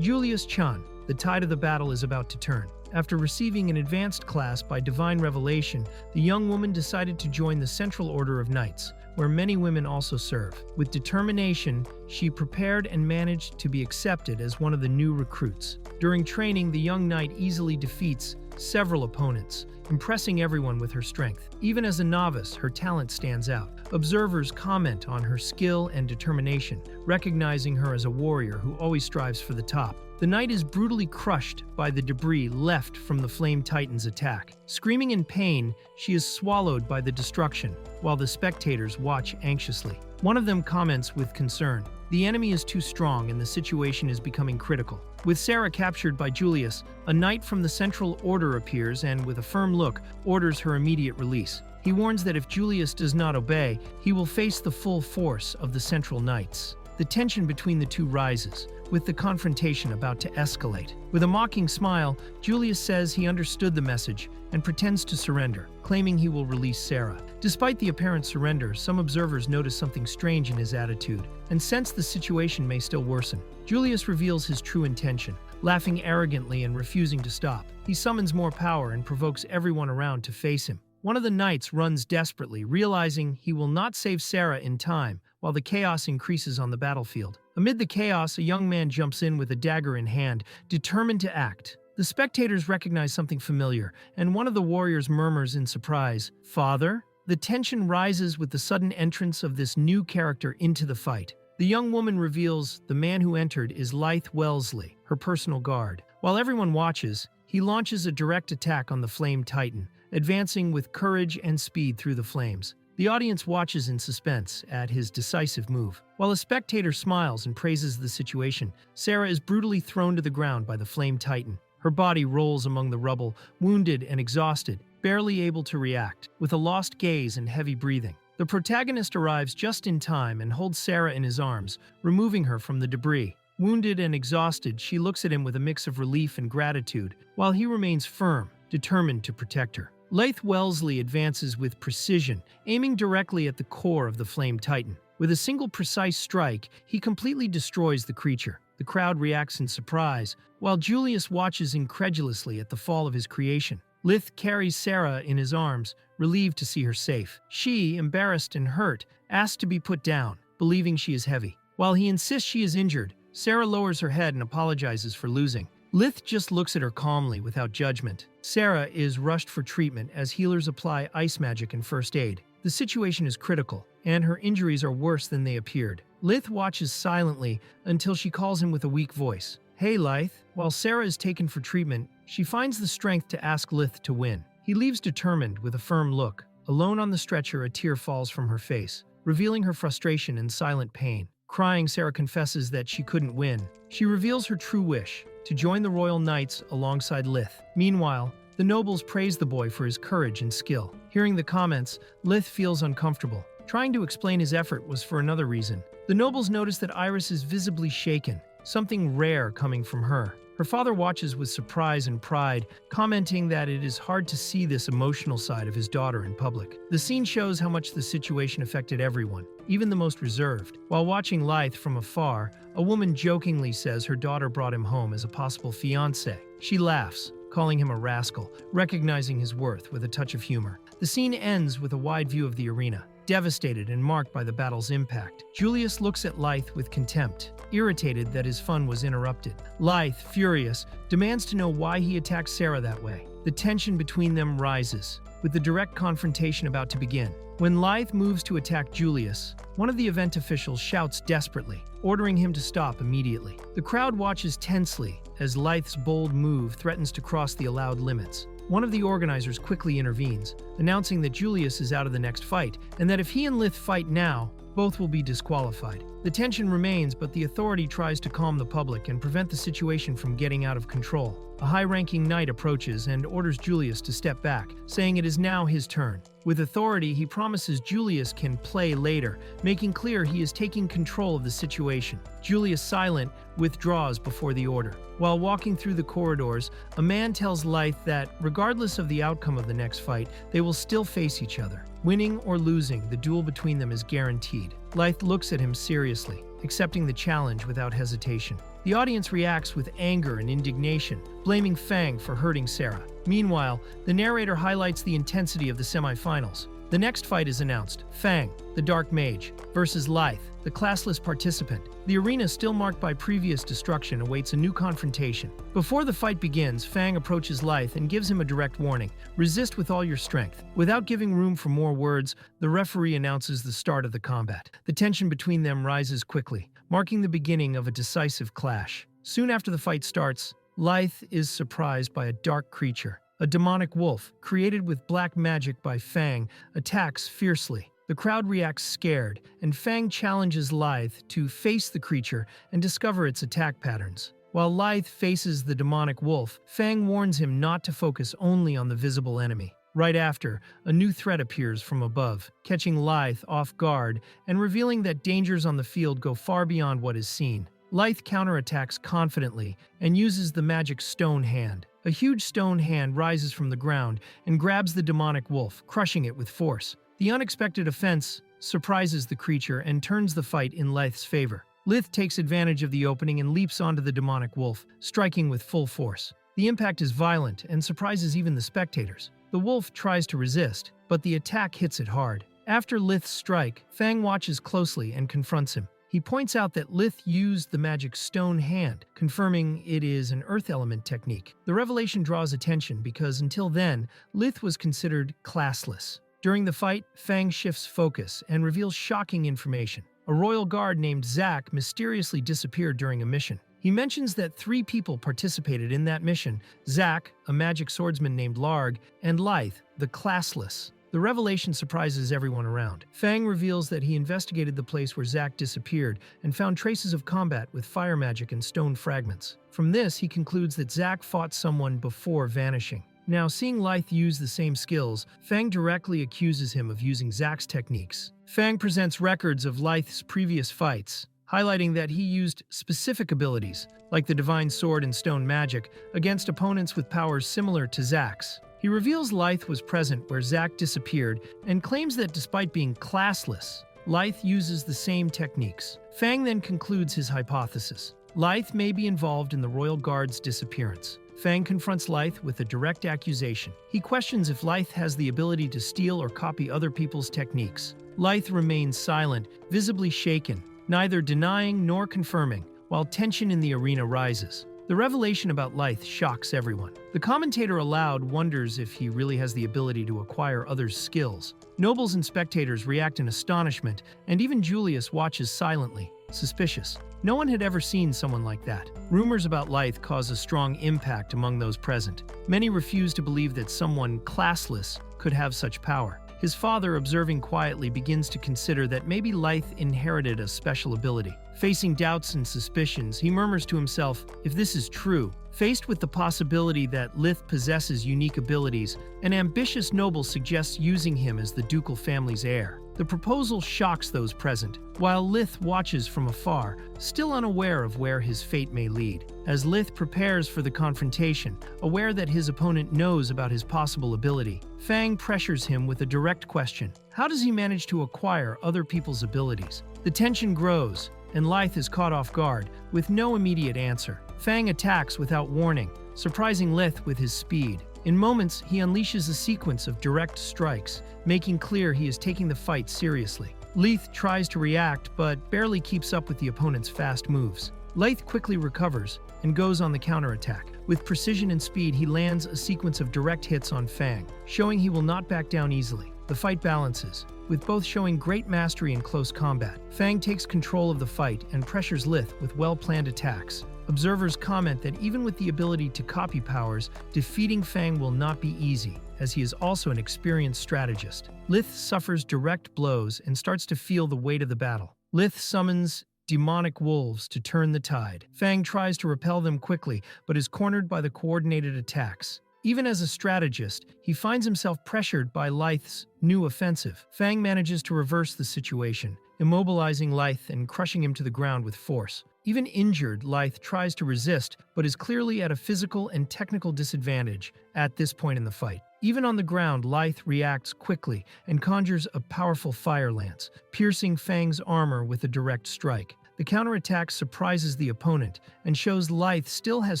Julius-chan. The tide of the battle is about to turn. After receiving an advanced class by divine revelation, the young woman decided to join the Central Order of Knights, where many women also serve. With determination, she prepared and managed to be accepted as one of the new recruits. During training, the young knight easily defeats several opponents, impressing everyone with her strength. Even as a novice, her talent stands out. Observers comment on her skill and determination, recognizing her as a warrior who always strives for the top. The knight is brutally crushed by the debris left from the Flame Titan's attack. Screaming in pain, she is swallowed by the destruction, while the spectators watch anxiously. One of them comments with concern, "The enemy is too strong and the situation is becoming critical." With Sarah captured by Julius, a knight from the Central Order appears and, with a firm look, orders her immediate release. He warns that if Julius does not obey, he will face the full force of the Central Knights. The tension between the two rises, with the confrontation about to escalate. With a mocking smile, Julius says he understood the message and pretends to surrender, claiming he will release Sarah. Despite the apparent surrender, some observers notice something strange in his attitude and sense the situation may still worsen. Julius reveals his true intention, laughing arrogantly and refusing to stop. He summons more power and provokes everyone around to face him. One of the knights runs desperately, realizing he will not save Sarah in time, while the chaos increases on the battlefield. Amid the chaos, a young man jumps in with a dagger in hand, determined to act. The spectators recognize something familiar, and one of the warriors murmurs in surprise, "Father?" The tension rises with the sudden entrance of this new character into the fight. The young woman reveals the man who entered is Lythe Wellesley, her personal guard. While everyone watches, he launches a direct attack on the Flame Titan, advancing with courage and speed through the flames. The audience watches in suspense at his decisive move. While a spectator smiles and praises the situation, Sarah is brutally thrown to the ground by the Flame Titan. Her body rolls among the rubble, wounded and exhausted, barely able to react, with a lost gaze and heavy breathing. The protagonist arrives just in time and holds Sarah in his arms, removing her from the debris. Wounded and exhausted, she looks at him with a mix of relief and gratitude, while he remains firm, determined to protect her. Lythe Wellesley advances with precision, aiming directly at the core of the Flame Titan. With a single precise strike, he completely destroys the creature. The crowd reacts in surprise, while Julius watches incredulously at the fall of his creation. Lythe carries Sarah in his arms, relieved to see her safe. She, embarrassed and hurt, asks to be put down, believing she is heavy. While he insists she is injured, Sarah lowers her head and apologizes for losing. Lythe just looks at her calmly, without judgment. Sarah is rushed for treatment as healers apply ice magic and first aid. The situation is critical, and her injuries are worse than they appeared. Lythe watches silently until she calls him with a weak voice. "Hey, Lythe." While Sarah is taken for treatment, she finds the strength to ask Lythe to win. He leaves determined with a firm look. Alone on the stretcher, a tear falls from her face, revealing her frustration and silent pain. Crying, Sarah confesses that she couldn't win. She reveals her true wish, to join the Royal Knights alongside Lythe. Meanwhile, the nobles praise the boy for his courage and skill. Hearing the comments, Lythe feels uncomfortable. Trying to explain his effort was for another reason. The nobles notice that Iris is visibly shaken, something rare coming from her. Her father watches with surprise and pride, commenting that it is hard to see this emotional side of his daughter in public. The scene shows how much the situation affected everyone, even the most reserved. While watching Lythe from afar, a woman jokingly says her daughter brought him home as a possible fiancé. She laughs, calling him a rascal, recognizing his worth with a touch of humor. The scene ends with a wide view of the arena, devastated and marked by the battle's impact. Julius looks at Lythe with contempt, irritated that his fun was interrupted. Lythe, furious, demands to know why he attacked Sarah that way. The tension between them rises, with the direct confrontation about to begin. When Lyth moves to attack Julius, one of the event officials shouts desperately, ordering him to stop immediately. The crowd watches tensely as Lyth's bold move threatens to cross the allowed limits. One of the organizers quickly intervenes, announcing that Julius is out of the next fight, and that if he and Lyth fight now, both will be disqualified. The tension remains, but the authority tries to calm the public and prevent the situation from getting out of control. A high-ranking knight approaches and orders Julius to step back, saying it is now his turn. With authority, he promises Julius can play later, making clear he is taking control of the situation. Julius, silent, withdraws before the order. While walking through the corridors, a man tells Lyth that, regardless of the outcome of the next fight, they will still face each other. Winning or losing, the duel between them is guaranteed. Lyth looks at him seriously, accepting the challenge without hesitation. The audience reacts with anger and indignation, blaming Fang for hurting Sarah. Meanwhile, the narrator highlights the intensity of the semifinals. The next fight is announced: Fang, the Dark Mage, versus Lyth, the classless participant. The arena, still marked by previous destruction, awaits a new confrontation. Before the fight begins, Fang approaches Lyth and gives him a direct warning: resist with all your strength. Without giving room for more words, the referee announces the start of the combat. The tension between them rises quickly, marking the beginning of a decisive clash. Soon after the fight starts, Lyth is surprised by a dark creature. A demonic wolf, created with black magic by Fang, attacks fiercely. The crowd reacts scared, and Fang challenges Lyth to face the creature and discover its attack patterns. While Lyth faces the demonic wolf, Fang warns him not to focus only on the visible enemy. Right after, a new threat appears from above, catching Lyth off guard and revealing that dangers on the field go far beyond what is seen. Lyth counterattacks confidently and uses the magic stone hand. A huge stone hand rises from the ground and grabs the demonic wolf, crushing it with force. The unexpected offense surprises the creature and turns the fight in Lyth's favor. Lyth takes advantage of the opening and leaps onto the demonic wolf, striking with full force. The impact is violent and surprises even the spectators. The wolf tries to resist, but the attack hits it hard. After Lyth's strike, Fang watches closely and confronts him. He points out that Lyth used the magic stone hand, confirming it is an earth element technique. The revelation draws attention because until then, Lyth was considered classless. During the fight, Fang shifts focus and reveals shocking information. A royal guard named Zack mysteriously disappeared during a mission. He mentions that 3 people participated in that mission: Zack, a magic swordsman named Larg, and Lyth, the classless. The revelation surprises everyone around. Fang reveals that he investigated the place where Zack disappeared and found traces of combat with fire magic and stone fragments. From this, he concludes that Zack fought someone before vanishing. Now, seeing Lyth use the same skills, Fang directly accuses him of using Zack's techniques. Fang presents records of Lyth's previous fights, highlighting that he used specific abilities, like the divine sword and stone magic, against opponents with powers similar to Zack's. He reveals Lyth was present where Zack disappeared and claims that despite being classless, Lyth uses the same techniques. Fang then concludes his hypothesis: Lyth may be involved in the royal guard's disappearance. Fang confronts Lyth with a direct accusation. He questions if Lyth has the ability to steal or copy other people's techniques. Lyth remains silent, visibly shaken, neither denying nor confirming, while tension in the arena rises. The revelation about Lyth shocks everyone. The commentator aloud wonders if he really has the ability to acquire others' skills. Nobles and spectators react in astonishment, and even Julius watches silently, suspicious. No one had ever seen someone like that. Rumors about Lyth cause a strong impact among those present. Many refuse to believe that someone classless could have such power. His father, observing quietly, begins to consider that maybe Lyth inherited a special ability. Facing doubts and suspicions, he murmurs to himself, if this is true, faced with the possibility that Lyth possesses unique abilities, an ambitious noble suggests using him as the ducal family's heir. The proposal shocks those present, while Lyth watches from afar, still unaware of where his fate may lead. As Lyth prepares for the confrontation, aware that his opponent knows about his possible ability, Fang pressures him with a direct question: how does he manage to acquire other people's abilities? The tension grows, and Lyth is caught off guard, with no immediate answer. Fang attacks without warning, surprising Lyth with his speed. In moments, he unleashes a sequence of direct strikes, making clear he is taking the fight seriously. Lyth tries to react, but barely keeps up with the opponent's fast moves. Lyth quickly recovers and goes on the counterattack. With precision and speed, he lands a sequence of direct hits on Fang, showing he will not back down easily. The fight balances, with both showing great mastery in close combat. Fang takes control of the fight and pressures Lith with well-planned attacks. Observers comment that even with the ability to copy powers, defeating Fang will not be easy, as he is also an experienced strategist. Lith suffers direct blows and starts to feel the weight of the battle. Lith summons demonic wolves to turn the tide. Fang tries to repel them quickly, but is cornered by the coordinated attacks. Even as a strategist, he finds himself pressured by Lith's new offensive. Fang manages to reverse the situation, immobilizing Lith and crushing him to the ground with force. Even injured, Lith tries to resist, but is clearly at a physical and technical disadvantage at this point in the fight. Even on the ground, Lith reacts quickly and conjures a powerful fire lance, piercing Fang's armor with a direct strike. The counterattack surprises the opponent and shows Lith still has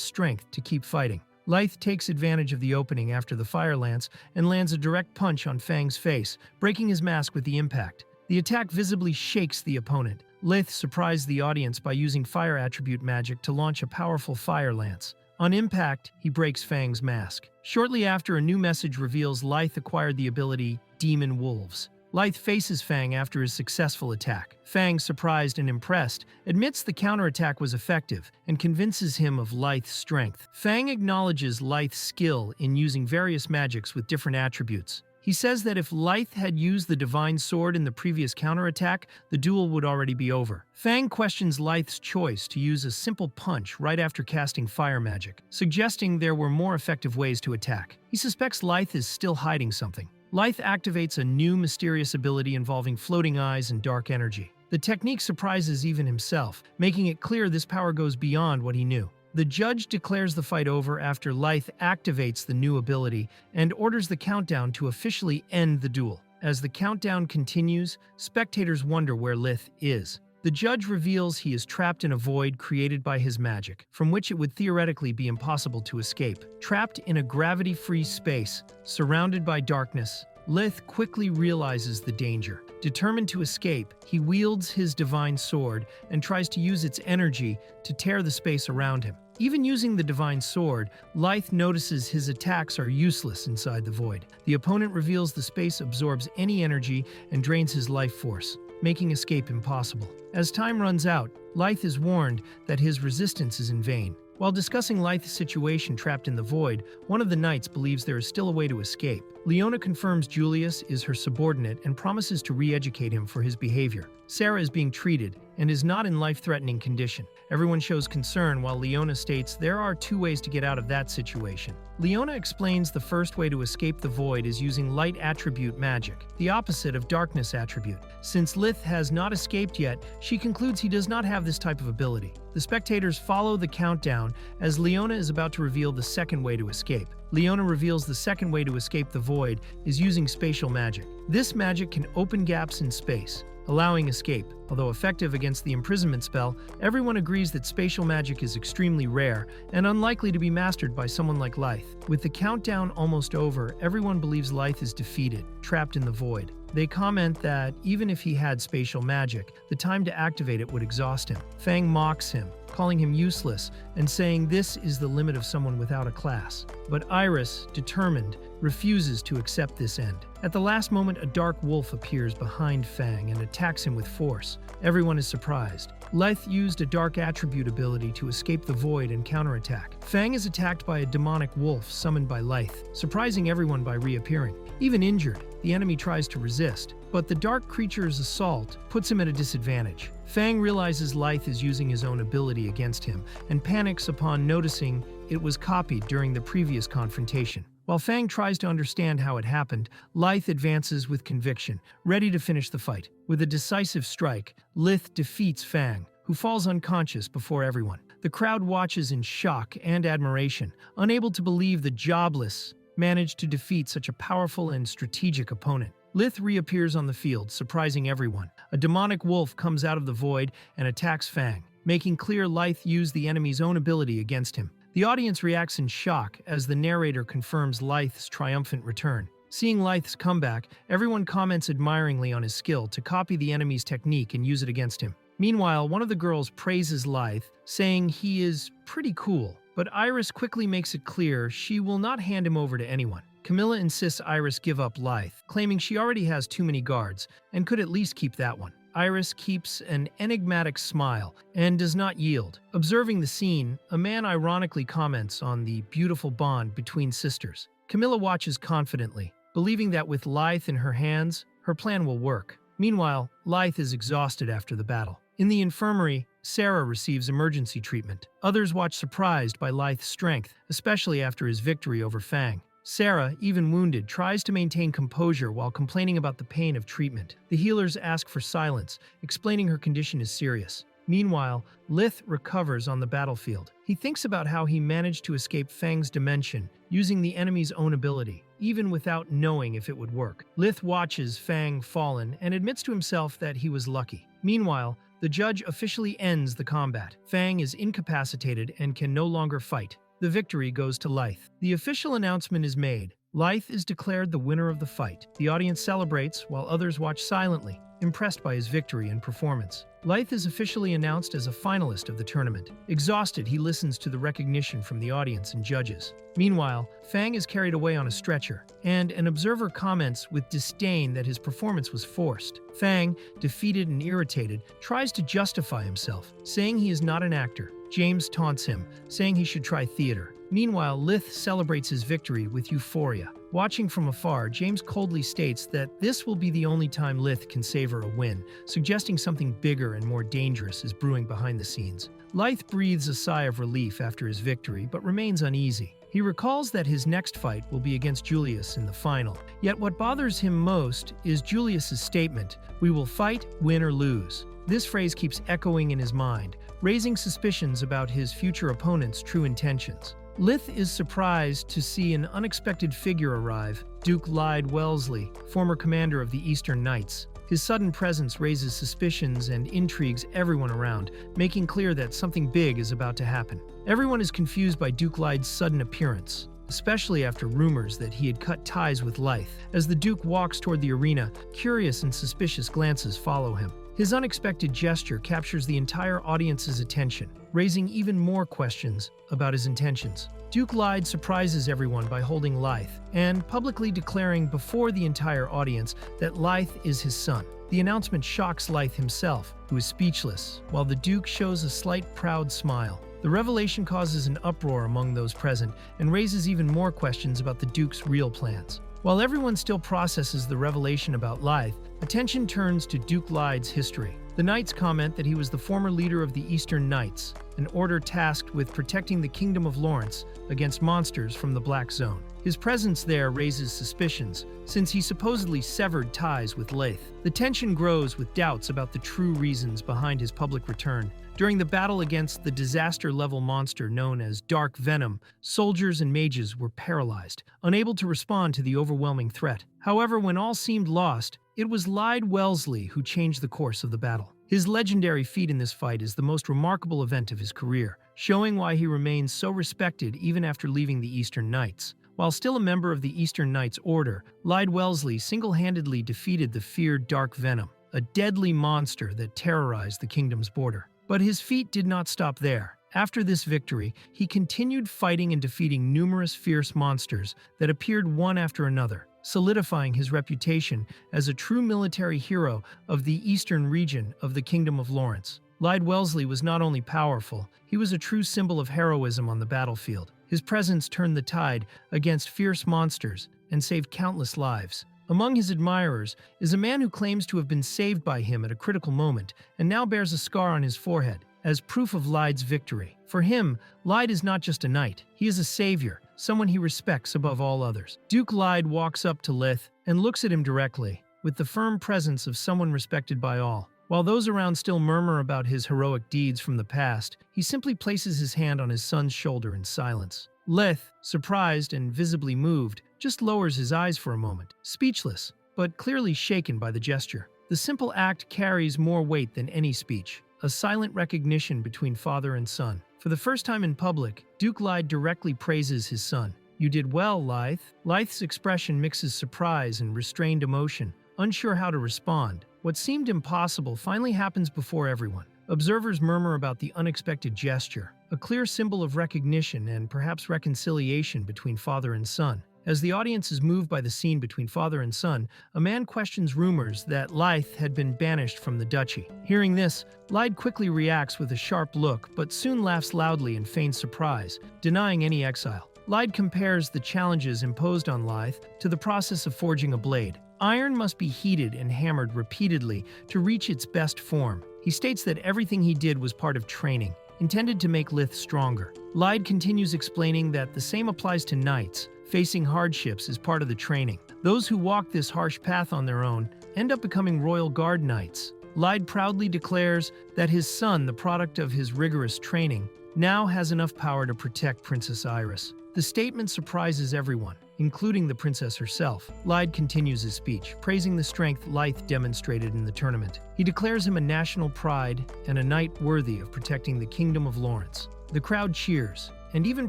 strength to keep fighting. Lith takes advantage of the opening after the fire lance and lands a direct punch on Fang's face, breaking his mask with the impact. The attack visibly shakes the opponent. Lith surprised the audience by using fire attribute magic to launch a powerful fire lance. On impact, he breaks Fang's mask. Shortly after, a new message reveals Lith acquired the ability Demon Wolves. Lith faces Fang after his successful attack. Fang, surprised and impressed, admits the counterattack was effective and convinces him of Lith's strength. Fang acknowledges Lith's skill in using various magics with different attributes. He says that if Lith had used the Divine Sword in the previous counterattack, the duel would already be over. Fang questions Lith's choice to use a simple punch right after casting fire magic, suggesting there were more effective ways to attack. He suspects Lith is still hiding something. Lith activates a new mysterious ability involving floating eyes and dark energy. The technique surprises even himself, making it clear this power goes beyond what he knew. The judge declares the fight over after Lith activates the new ability and orders the countdown to officially end the duel. As the countdown continues, spectators wonder where Lith is. The judge reveals he is trapped in a void created by his magic, from which it would theoretically be impossible to escape. Trapped in a gravity-free space, surrounded by darkness, Lith quickly realizes the danger. Determined to escape, he wields his divine sword and tries to use its energy to tear the space around him. Even using the divine sword, Lith notices his attacks are useless inside the void. The opponent reveals the space absorbs any energy and drains his life force, making escape impossible. As time runs out, Lith is warned that his resistance is in vain. While discussing Lith's situation trapped in the void, one of the knights believes there is still a way to escape. Leona confirms Julius is her subordinate and promises to re-educate him for his behavior. Sarah is being treated and is not in life-threatening condition. Everyone shows concern while Leona states there are 2 ways to get out of that situation. Leona explains the first way to escape the void is using light attribute magic, the opposite of darkness attribute. Since Lith has not escaped yet, she concludes he does not have this type of ability. The spectators follow the countdown as Leona is about to reveal the second way to escape. Leona reveals the second way to escape the void is using spatial magic. This magic can open gaps in space, allowing escape. Although effective against the imprisonment spell, everyone agrees that spatial magic is extremely rare and unlikely to be mastered by someone like Lith. With the countdown almost over, everyone believes Lith is defeated, trapped in the void. They comment that even if he had spatial magic, the time to activate it would exhaust him. Fang mocks him, calling him useless and saying this is the limit of someone without a class. But Iris, determined, refuses to accept this end. At the last moment, a dark wolf appears behind Fang and attacks him with force. Everyone is surprised. Lith used a dark attribute ability to escape the void and counterattack. Fang is attacked by a demonic wolf summoned by Lith, surprising everyone by reappearing. Even injured, the enemy tries to resist, but the dark creature's assault puts him at a disadvantage. Fang realizes Lith is using his own ability against him and panics upon noticing it was copied during the previous confrontation. While Fang tries to understand how it happened, Lith advances with conviction, ready to finish the fight. With a decisive strike, Lith defeats Fang, who falls unconscious before everyone. The crowd watches in shock and admiration, unable to believe the jobless managed to defeat such a powerful and strategic opponent. Lith reappears on the field, surprising everyone. A demonic wolf comes out of the void and attacks Fang, making clear Lith used the enemy's own ability against him. The audience reacts in shock as the narrator confirms Lith's triumphant return. Seeing Lith's comeback, everyone comments admiringly on his skill to copy the enemy's technique and use it against him. Meanwhile, one of the girls praises Lith, saying he is pretty cool, but Iris quickly makes it clear she will not hand him over to anyone. Camila insists Iris give up Lythe, claiming she already has too many guards and could at least keep that one. Iris keeps an enigmatic smile and does not yield. Observing the scene, a man ironically comments on the beautiful bond between sisters. Camila watches confidently, believing that with Lythe in her hands, her plan will work. Meanwhile, Lythe is exhausted after the battle. In the infirmary, Sarah receives emergency treatment. Others watch surprised by Lythe's strength, especially after his victory over Fang. Sarah, even wounded, tries to maintain composure while complaining about the pain of treatment. The healers ask for silence, explaining her condition is serious. Meanwhile, Lythe recovers on the battlefield. He thinks about how he managed to escape Fang's dimension, using the enemy's own ability, even without knowing if it would work. Lythe watches Fang fallen and admits to himself that he was lucky. Meanwhile, the judge officially ends the combat. Fang is incapacitated and can no longer fight. The victory goes to Lythe. The official announcement is made. Lythe is declared the winner of the fight. The audience celebrates while others watch silently, impressed by his victory and performance. Lythe is officially announced as a finalist of the tournament. Exhausted, he listens to the recognition from the audience and judges. Meanwhile, Fang is carried away on a stretcher, and an observer comments with disdain that his performance was forced. Fang, defeated and irritated, tries to justify himself, saying he is not an actor. James taunts him, saying he should try theater. Meanwhile, Lythe celebrates his victory with euphoria. Watching from afar, James coldly states that this will be the only time Lythe can savor a win, suggesting something bigger and more dangerous is brewing behind the scenes. Lythe breathes a sigh of relief after his victory, but remains uneasy. He recalls that his next fight will be against Julius in the final. Yet what bothers him most is Julius's statement, "We will fight, win or lose." This phrase keeps echoing in his mind, raising suspicions about his future opponent's true intentions. Lythe is surprised to see an unexpected figure arrive, Duke Lyde Wellesley, former commander of the Eastern Knights. His sudden presence raises suspicions and intrigues everyone around, making clear that something big is about to happen. Everyone is confused by Duke Lyde's sudden appearance, especially after rumors that he had cut ties with Lythe. As the Duke walks toward the arena, curious and suspicious glances follow him. His unexpected gesture captures the entire audience's attention, raising even more questions about his intentions. Duke Lyde surprises everyone by holding Lythe and publicly declaring before the entire audience that Lythe is his son. The announcement shocks Lythe himself, who is speechless, while the Duke shows a slight proud smile. The revelation causes an uproar among those present and raises even more questions about the Duke's real plans. While everyone still processes the revelation about Lythe, attention turns to Duke Lyde's history. The Knights comment that he was the former leader of the Eastern Knights, an order tasked with protecting the Kingdom of Lawrence against monsters from the Black Zone. His presence there raises suspicions, since he supposedly severed ties with Lythe. The tension grows with doubts about the true reasons behind his public return. During the battle against the disaster-level monster known as Dark Venom, soldiers and mages were paralyzed, unable to respond to the overwhelming threat. However, when all seemed lost, it was Lyde Wellesley who changed the course of the battle. His legendary feat in this fight is the most remarkable event of his career, showing why he remains so respected even after leaving the Eastern Knights. While still a member of the Eastern Knights Order, Lyde Wellesley single-handedly defeated the feared Dark Venom, a deadly monster that terrorized the kingdom's border. But his feat did not stop there. After this victory, he continued fighting and defeating numerous fierce monsters that appeared one after another, solidifying his reputation as a true military hero of the eastern region of the Kingdom of Lawrence. Lyde Wellesley was not only powerful, he was a true symbol of heroism on the battlefield. His presence turned the tide against fierce monsters and saved countless lives. Among his admirers is a man who claims to have been saved by him at a critical moment and now bears a scar on his forehead as proof of Lyde's victory. For him, Lyde is not just a knight, he is a savior, someone he respects above all others. Duke Lyde walks up to Lythe and looks at him directly, with the firm presence of someone respected by all. While those around still murmur about his heroic deeds from the past, he simply places his hand on his son's shoulder in silence. Lythe, surprised and visibly moved, just lowers his eyes for a moment, speechless, but clearly shaken by the gesture. The simple act carries more weight than any speech, a silent recognition between father and son. For the first time in public, Duke Lyde directly praises his son. "You did well, Lythe." Lythe's expression mixes surprise and restrained emotion, unsure how to respond. What seemed impossible finally happens before everyone. Observers murmur about the unexpected gesture, a clear symbol of recognition and perhaps reconciliation between father and son. As the audience is moved by the scene between father and son, a man questions rumors that Lythe had been banished from the duchy. Hearing this, Lyde quickly reacts with a sharp look, but soon laughs loudly and feigns surprise, denying any exile. Lyde compares the challenges imposed on Lythe to the process of forging a blade. Iron must be heated and hammered repeatedly to reach its best form. He states that everything he did was part of training, intended to make Lythe stronger. Lyde continues explaining that the same applies to knights. Facing hardships is part of the training. Those who walk this harsh path on their own end up becoming royal guard knights. Lyde proudly declares that his son, the product of his rigorous training, now has enough power to protect Princess Iris. The statement surprises everyone, including the princess herself. Lyde continues his speech, praising the strength Lythe demonstrated in the tournament. He declares him a national pride and a knight worthy of protecting the kingdom of Lawrence. The crowd cheers, and even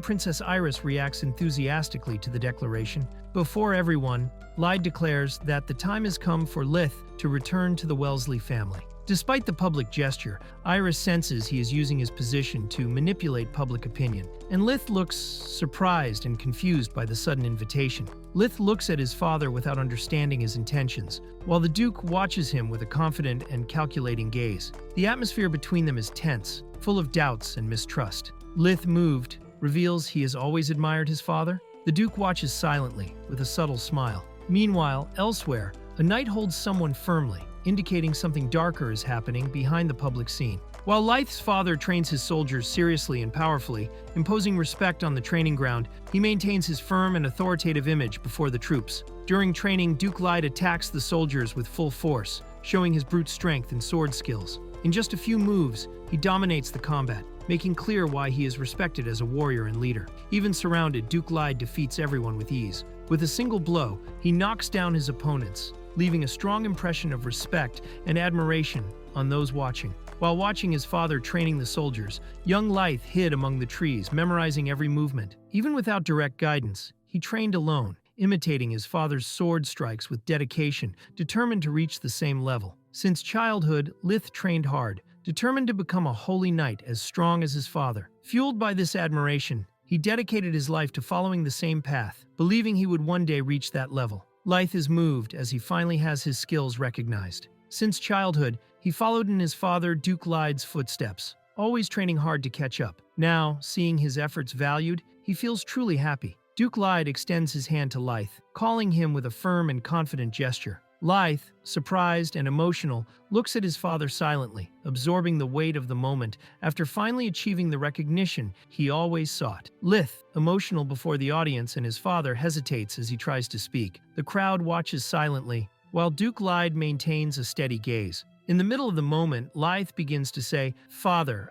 Princess Iris reacts enthusiastically to the declaration. Before everyone, Lyde declares that the time has come for Lythe to return to the Wellesley family. Despite the public gesture, Iris senses he is using his position to manipulate public opinion, and Lythe looks surprised and confused by the sudden invitation. Lythe looks at his father without understanding his intentions, while the Duke watches him with a confident and calculating gaze. The atmosphere between them is tense, full of doubts and mistrust. Lythe, moved, reveals he has always admired his father. The Duke watches silently, with a subtle smile. Meanwhile, elsewhere, a knight holds someone firmly, indicating something darker is happening behind the public scene. While Lythe's father trains his soldiers seriously and powerfully, imposing respect on the training ground, he maintains his firm and authoritative image before the troops. During training, Duke Lyde attacks the soldiers with full force, showing his brute strength and sword skills. In just a few moves, he dominates the combat, making clear why he is respected as a warrior and leader. Even surrounded, Duke Lyde defeats everyone with ease. With a single blow, he knocks down his opponents, leaving a strong impression of respect and admiration on those watching. While watching his father training the soldiers, young Lythe hid among the trees, memorizing every movement. Even without direct guidance, he trained alone, imitating his father's sword strikes with dedication, determined to reach the same level. Since childhood, Lythe trained hard, determined to become a holy knight as strong as his father. Fueled by this admiration, he dedicated his life to following the same path, believing he would one day reach that level. Lythe is moved as he finally has his skills recognized. Since childhood, he followed in his father Duke Lyde's footsteps, always training hard to catch up. Now, seeing his efforts valued, he feels truly happy. Duke Lyde extends his hand to Lythe, calling him with a firm and confident gesture. Lythe, surprised and emotional, looks at his father silently, absorbing the weight of the moment after finally achieving the recognition he always sought. Lythe, emotional before the audience and his father, hesitates as he tries to speak. The crowd watches silently, while Duke Lyde maintains a steady gaze. In the middle of the moment, Lythe begins to say, "Father,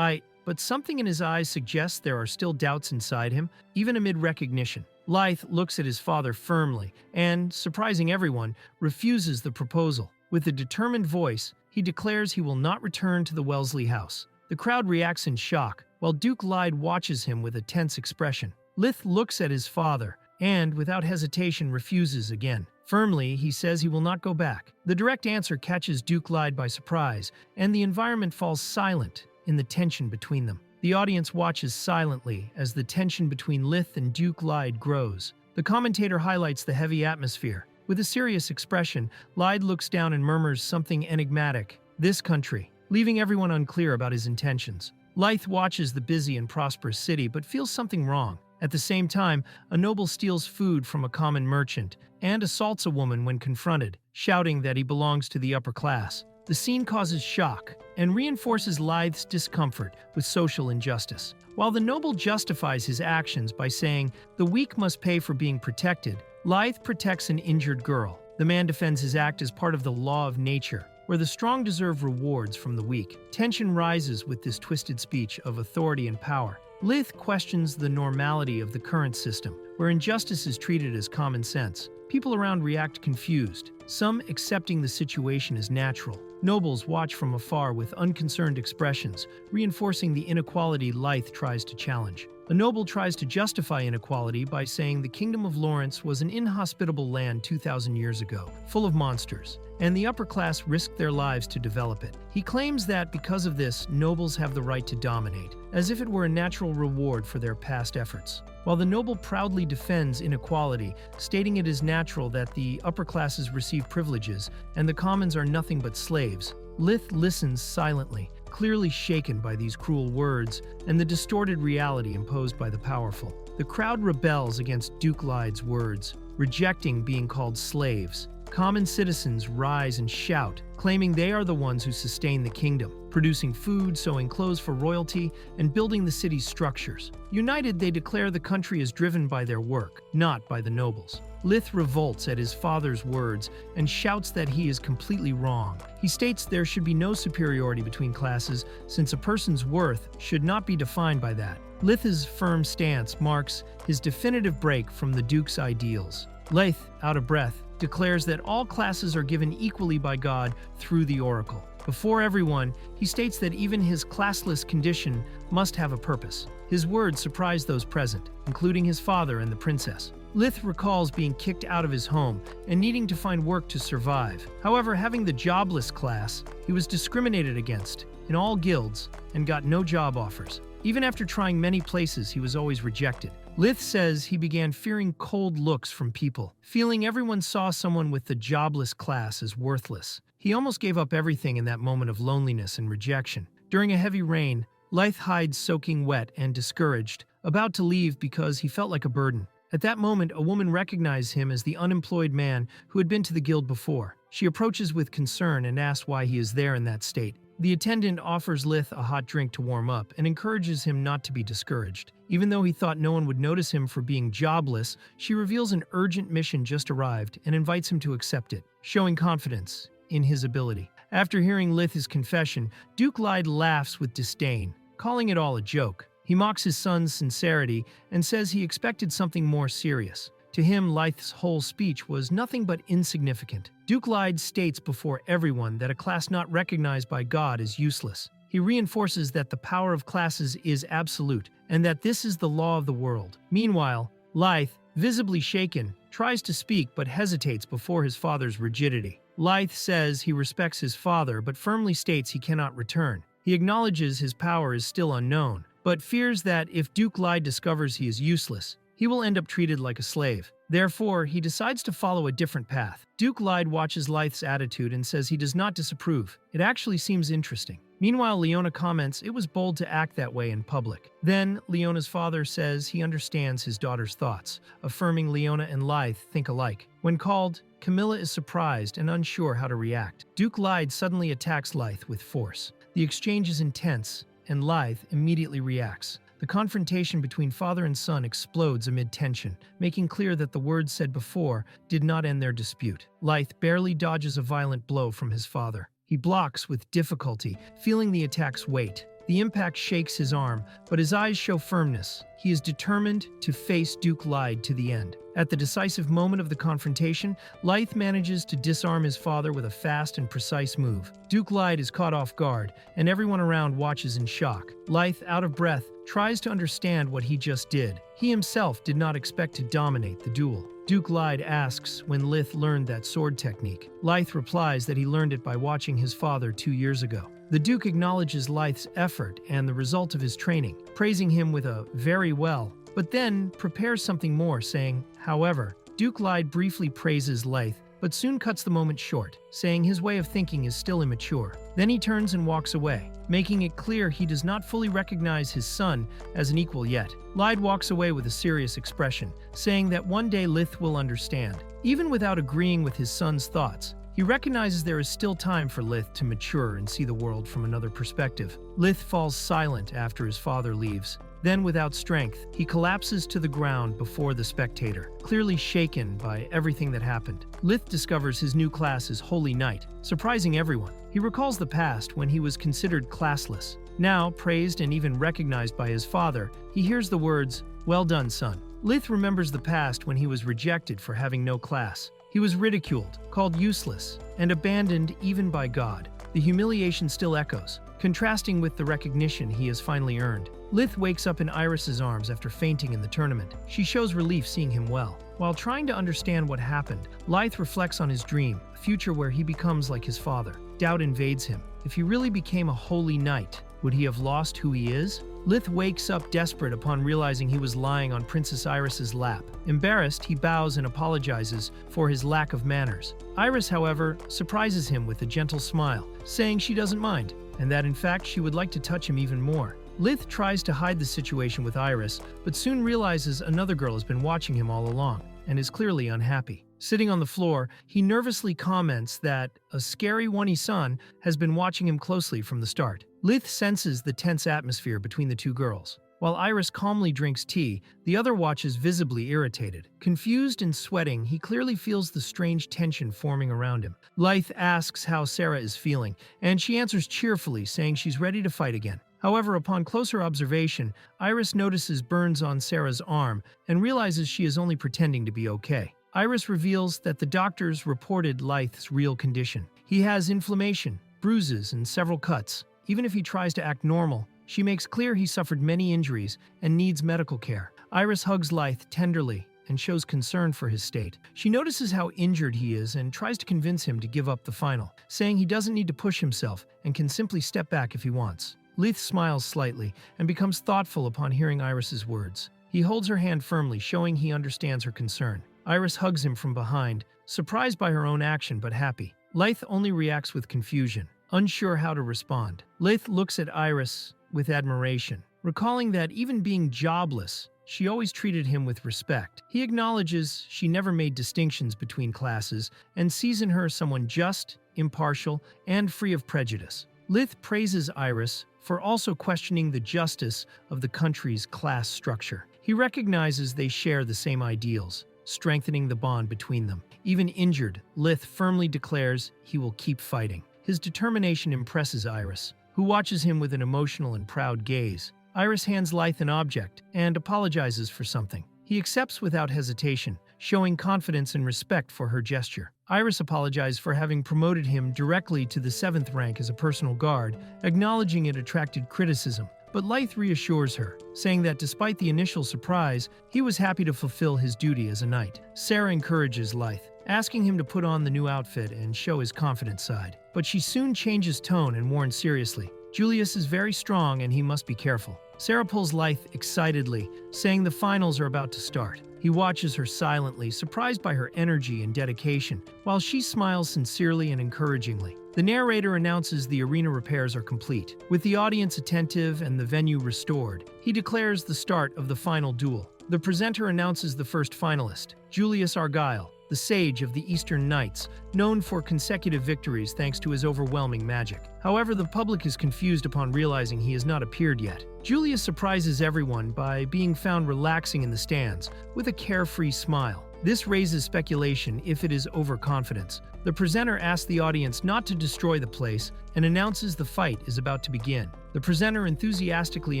but something in his eyes suggests there are still doubts inside him, even amid recognition. Lythe looks at his father firmly and, surprising everyone, refuses the proposal. With a determined voice, he declares he will not return to the Wellesley house. The crowd reacts in shock, while Duke Lyde watches him with a tense expression. Lythe looks at his father and, without hesitation, refuses again. Firmly, he says he will not go back. The direct answer catches Duke Lyde by surprise, and the environment falls silent in the tension between them. The audience watches silently as the tension between Lythe and Duke Lyde grows. The commentator highlights the heavy atmosphere. With a serious expression, Lyde looks down and murmurs something enigmatic. "This country," leaving everyone unclear about his intentions. Lythe watches the busy and prosperous city but feels something wrong. At the same time, a noble steals food from a common merchant and assaults a woman when confronted, shouting that he belongs to the upper class. The scene causes shock and reinforces Lythe's discomfort with social injustice. While the noble justifies his actions by saying the weak must pay for being protected, Lythe protects an injured girl. The man defends his act as part of the law of nature, where the strong deserve rewards from the weak. Tension rises with this twisted speech of authority and power. Lythe questions the normality of the current system, where injustice is treated as common sense. People around react confused, some accepting the situation as natural. Nobles watch from afar with unconcerned expressions, reinforcing the inequality Lythe tries to challenge. A noble tries to justify inequality by saying the Kingdom of Lawrence was an inhospitable land 2,000 years ago, full of monsters, and the upper class risked their lives to develop it. He claims that because of this, nobles have the right to dominate, as if it were a natural reward for their past efforts. While the noble proudly defends inequality, stating it is natural that the upper classes receive privileges and the commons are nothing but slaves, Lith listens silently, clearly shaken by these cruel words and the distorted reality imposed by the powerful. The crowd rebels against Duke Lyde's words, rejecting being called slaves. Common citizens rise and shout, claiming they are the ones who sustain the kingdom, producing food, sewing clothes for royalty, and building the city's structures. United, they declare the country is driven by their work, not by the nobles. Lith revolts at his father's words and shouts that he is completely wrong. He states there should be no superiority between classes since a person's worth should not be defined by that. Lith's firm stance marks his definitive break from the Duke's ideals. Lith, out of breath, declares that all classes are given equally by God through the oracle. Before everyone, he states that even his classless condition must have a purpose. His words surprise those present, including his father and the princess. Lith recalls being kicked out of his home and needing to find work to survive. However, having the jobless class, he was discriminated against in all guilds and got no job offers. Even after trying many places, he was always rejected. Lith says he began fearing cold looks from people, feeling everyone saw someone with the jobless class as worthless. He almost gave up everything in that moment of loneliness and rejection. During a heavy rain, Lith hides soaking wet and discouraged, about to leave because he felt like a burden. At that moment, a woman recognized him as the unemployed man who had been to the guild before. She approaches with concern and asks why he is there in that state. The attendant offers Lith a hot drink to warm up and encourages him not to be discouraged. Even though he thought no one would notice him for being jobless, she reveals an urgent mission just arrived and invites him to accept it, showing confidence in his ability. After hearing Lith's confession, Duke Lyde laughs with disdain, calling it all a joke. He mocks his son's sincerity and says he expected something more serious. To him, Lith's whole speech was nothing but insignificant. Duke Lyde states before everyone that a class not recognized by God is useless. He reinforces that the power of classes is absolute and that this is the law of the world. Meanwhile, Lythe, visibly shaken, tries to speak but hesitates before his father's rigidity. Lythe says he respects his father but firmly states he cannot return. He acknowledges his power is still unknown, but fears that if Duke Lyde discovers he is useless, he will end up treated like a slave. Therefore, he decides to follow a different path. Duke Lyde watches Lythe's attitude and says he does not disapprove. It actually seems interesting. Meanwhile, Leona comments it was bold to act that way in public. Then, Leona's father says he understands his daughter's thoughts, affirming Leona and Lythe think alike. When called, Camila is surprised and unsure how to react. Duke Lyde suddenly attacks Lythe with force. The exchange is intense, and Lythe immediately reacts. The confrontation between father and son explodes amid tension, making clear that the words said before did not end their dispute. Lythe barely dodges a violent blow from his father. He blocks with difficulty, feeling the attack's weight. The impact shakes his arm, but his eyes show firmness. He is determined to face Duke Lyde to the end. At the decisive moment of the confrontation, Lythe manages to disarm his father with a fast and precise move. Duke Lyde is caught off guard, and everyone around watches in shock. Lythe, out of breath, tries to understand what he just did. He himself did not expect to dominate the duel. Duke Lyde asks when Lythe learned that sword technique. Lythe replies that he learned it by watching his father 2 years ago. The Duke acknowledges Lythe's effort and the result of his training, praising him with a "very well," but then prepares something more, saying, however, Duke Lyde briefly praises Lythe, but soon cuts the moment short, saying his way of thinking is still immature. Then he turns and walks away, making it clear he does not fully recognize his son as an equal yet. Lyde walks away with a serious expression, saying that one day Lythe will understand. Even without agreeing with his son's thoughts, he recognizes there is still time for Lythe to mature and see the world from another perspective. Lythe falls silent after his father leaves. Then, without strength, he collapses to the ground before the spectator, clearly shaken by everything that happened. Lythe discovers his new class is Holy Knight, surprising everyone. He recalls the past when he was considered classless. Now, praised and even recognized by his father, he hears the words, "Well done, son." Lythe remembers the past when he was rejected for having no class. He was ridiculed, called useless, and abandoned even by God. The humiliation still echoes, contrasting with the recognition he has finally earned. Lith wakes up in Iris's arms after fainting in the tournament. She shows relief seeing him well. While trying to understand what happened, Lith reflects on his dream, a future where he becomes like his father. Doubt invades him. If he really became a holy knight, would he have lost who he is? Lith wakes up desperate upon realizing he was lying on Princess Iris's lap. Embarrassed, he bows and apologizes for his lack of manners. Iris, however, surprises him with a gentle smile, saying she doesn't mind, and that in fact she would like to touch him even more. Lith tries to hide the situation with Iris, but soon realizes another girl has been watching him all along, and is clearly unhappy. Sitting on the floor, he nervously comments that a scary one-son has been watching him closely from the start. Lith senses the tense atmosphere between the two girls. While Iris calmly drinks tea, the other watches visibly irritated. Confused and sweating, he clearly feels the strange tension forming around him. Lith asks how Sarah is feeling, and she answers cheerfully, saying she's ready to fight again. However, upon closer observation, Iris notices burns on Sarah's arm and realizes she is only pretending to be okay. Iris reveals that the doctors reported Lith's real condition. He has inflammation, bruises, and several cuts. Even if he tries to act normal, she makes clear he suffered many injuries and needs medical care. Iris hugs Lith tenderly and shows concern for his state. She notices how injured he is and tries to convince him to give up the final, saying he doesn't need to push himself and can simply step back if he wants. Lith smiles slightly and becomes thoughtful upon hearing Iris's words. He holds her hand firmly, showing he understands her concern. Iris hugs him from behind, surprised by her own action but happy. Lith only reacts with confusion, unsure how to respond. Lith looks at Iris with admiration, recalling that even being jobless, she always treated him with respect. He acknowledges she never made distinctions between classes and sees in her someone just, impartial, and free of prejudice. Lith praises Iris for also questioning the justice of the country's class structure. He recognizes they share the same ideals, strengthening the bond between them. Even injured, Lith firmly declares he will keep fighting. His determination impresses Iris, who watches him with an emotional and proud gaze. Iris hands Lith an object and apologizes for something. He accepts without hesitation, showing confidence and respect for her gesture. Iris apologized for having promoted him directly to the 7th rank as a personal guard, acknowledging it attracted criticism. But Lith reassures her, saying that despite the initial surprise, he was happy to fulfill his duty as a knight. Sarah encourages Lith, asking him to put on the new outfit and show his confident side. But she soon changes tone and warns seriously, Julius is very strong and he must be careful. Sarah pulls Lith excitedly, saying the finals are about to start. He watches her silently, surprised by her energy and dedication, while she smiles sincerely and encouragingly. The narrator announces the arena repairs are complete. With the audience attentive and the venue restored, he declares the start of the final duel. The presenter announces the first finalist, Julius Argyle, the sage of the Eastern Knights, known for consecutive victories thanks to his overwhelming magic. However, the public is confused upon realizing he has not appeared yet. Julius surprises everyone by being found relaxing in the stands, with a carefree smile. This raises speculation if it is overconfidence. The presenter asks the audience not to destroy the place and announces the fight is about to begin. The presenter enthusiastically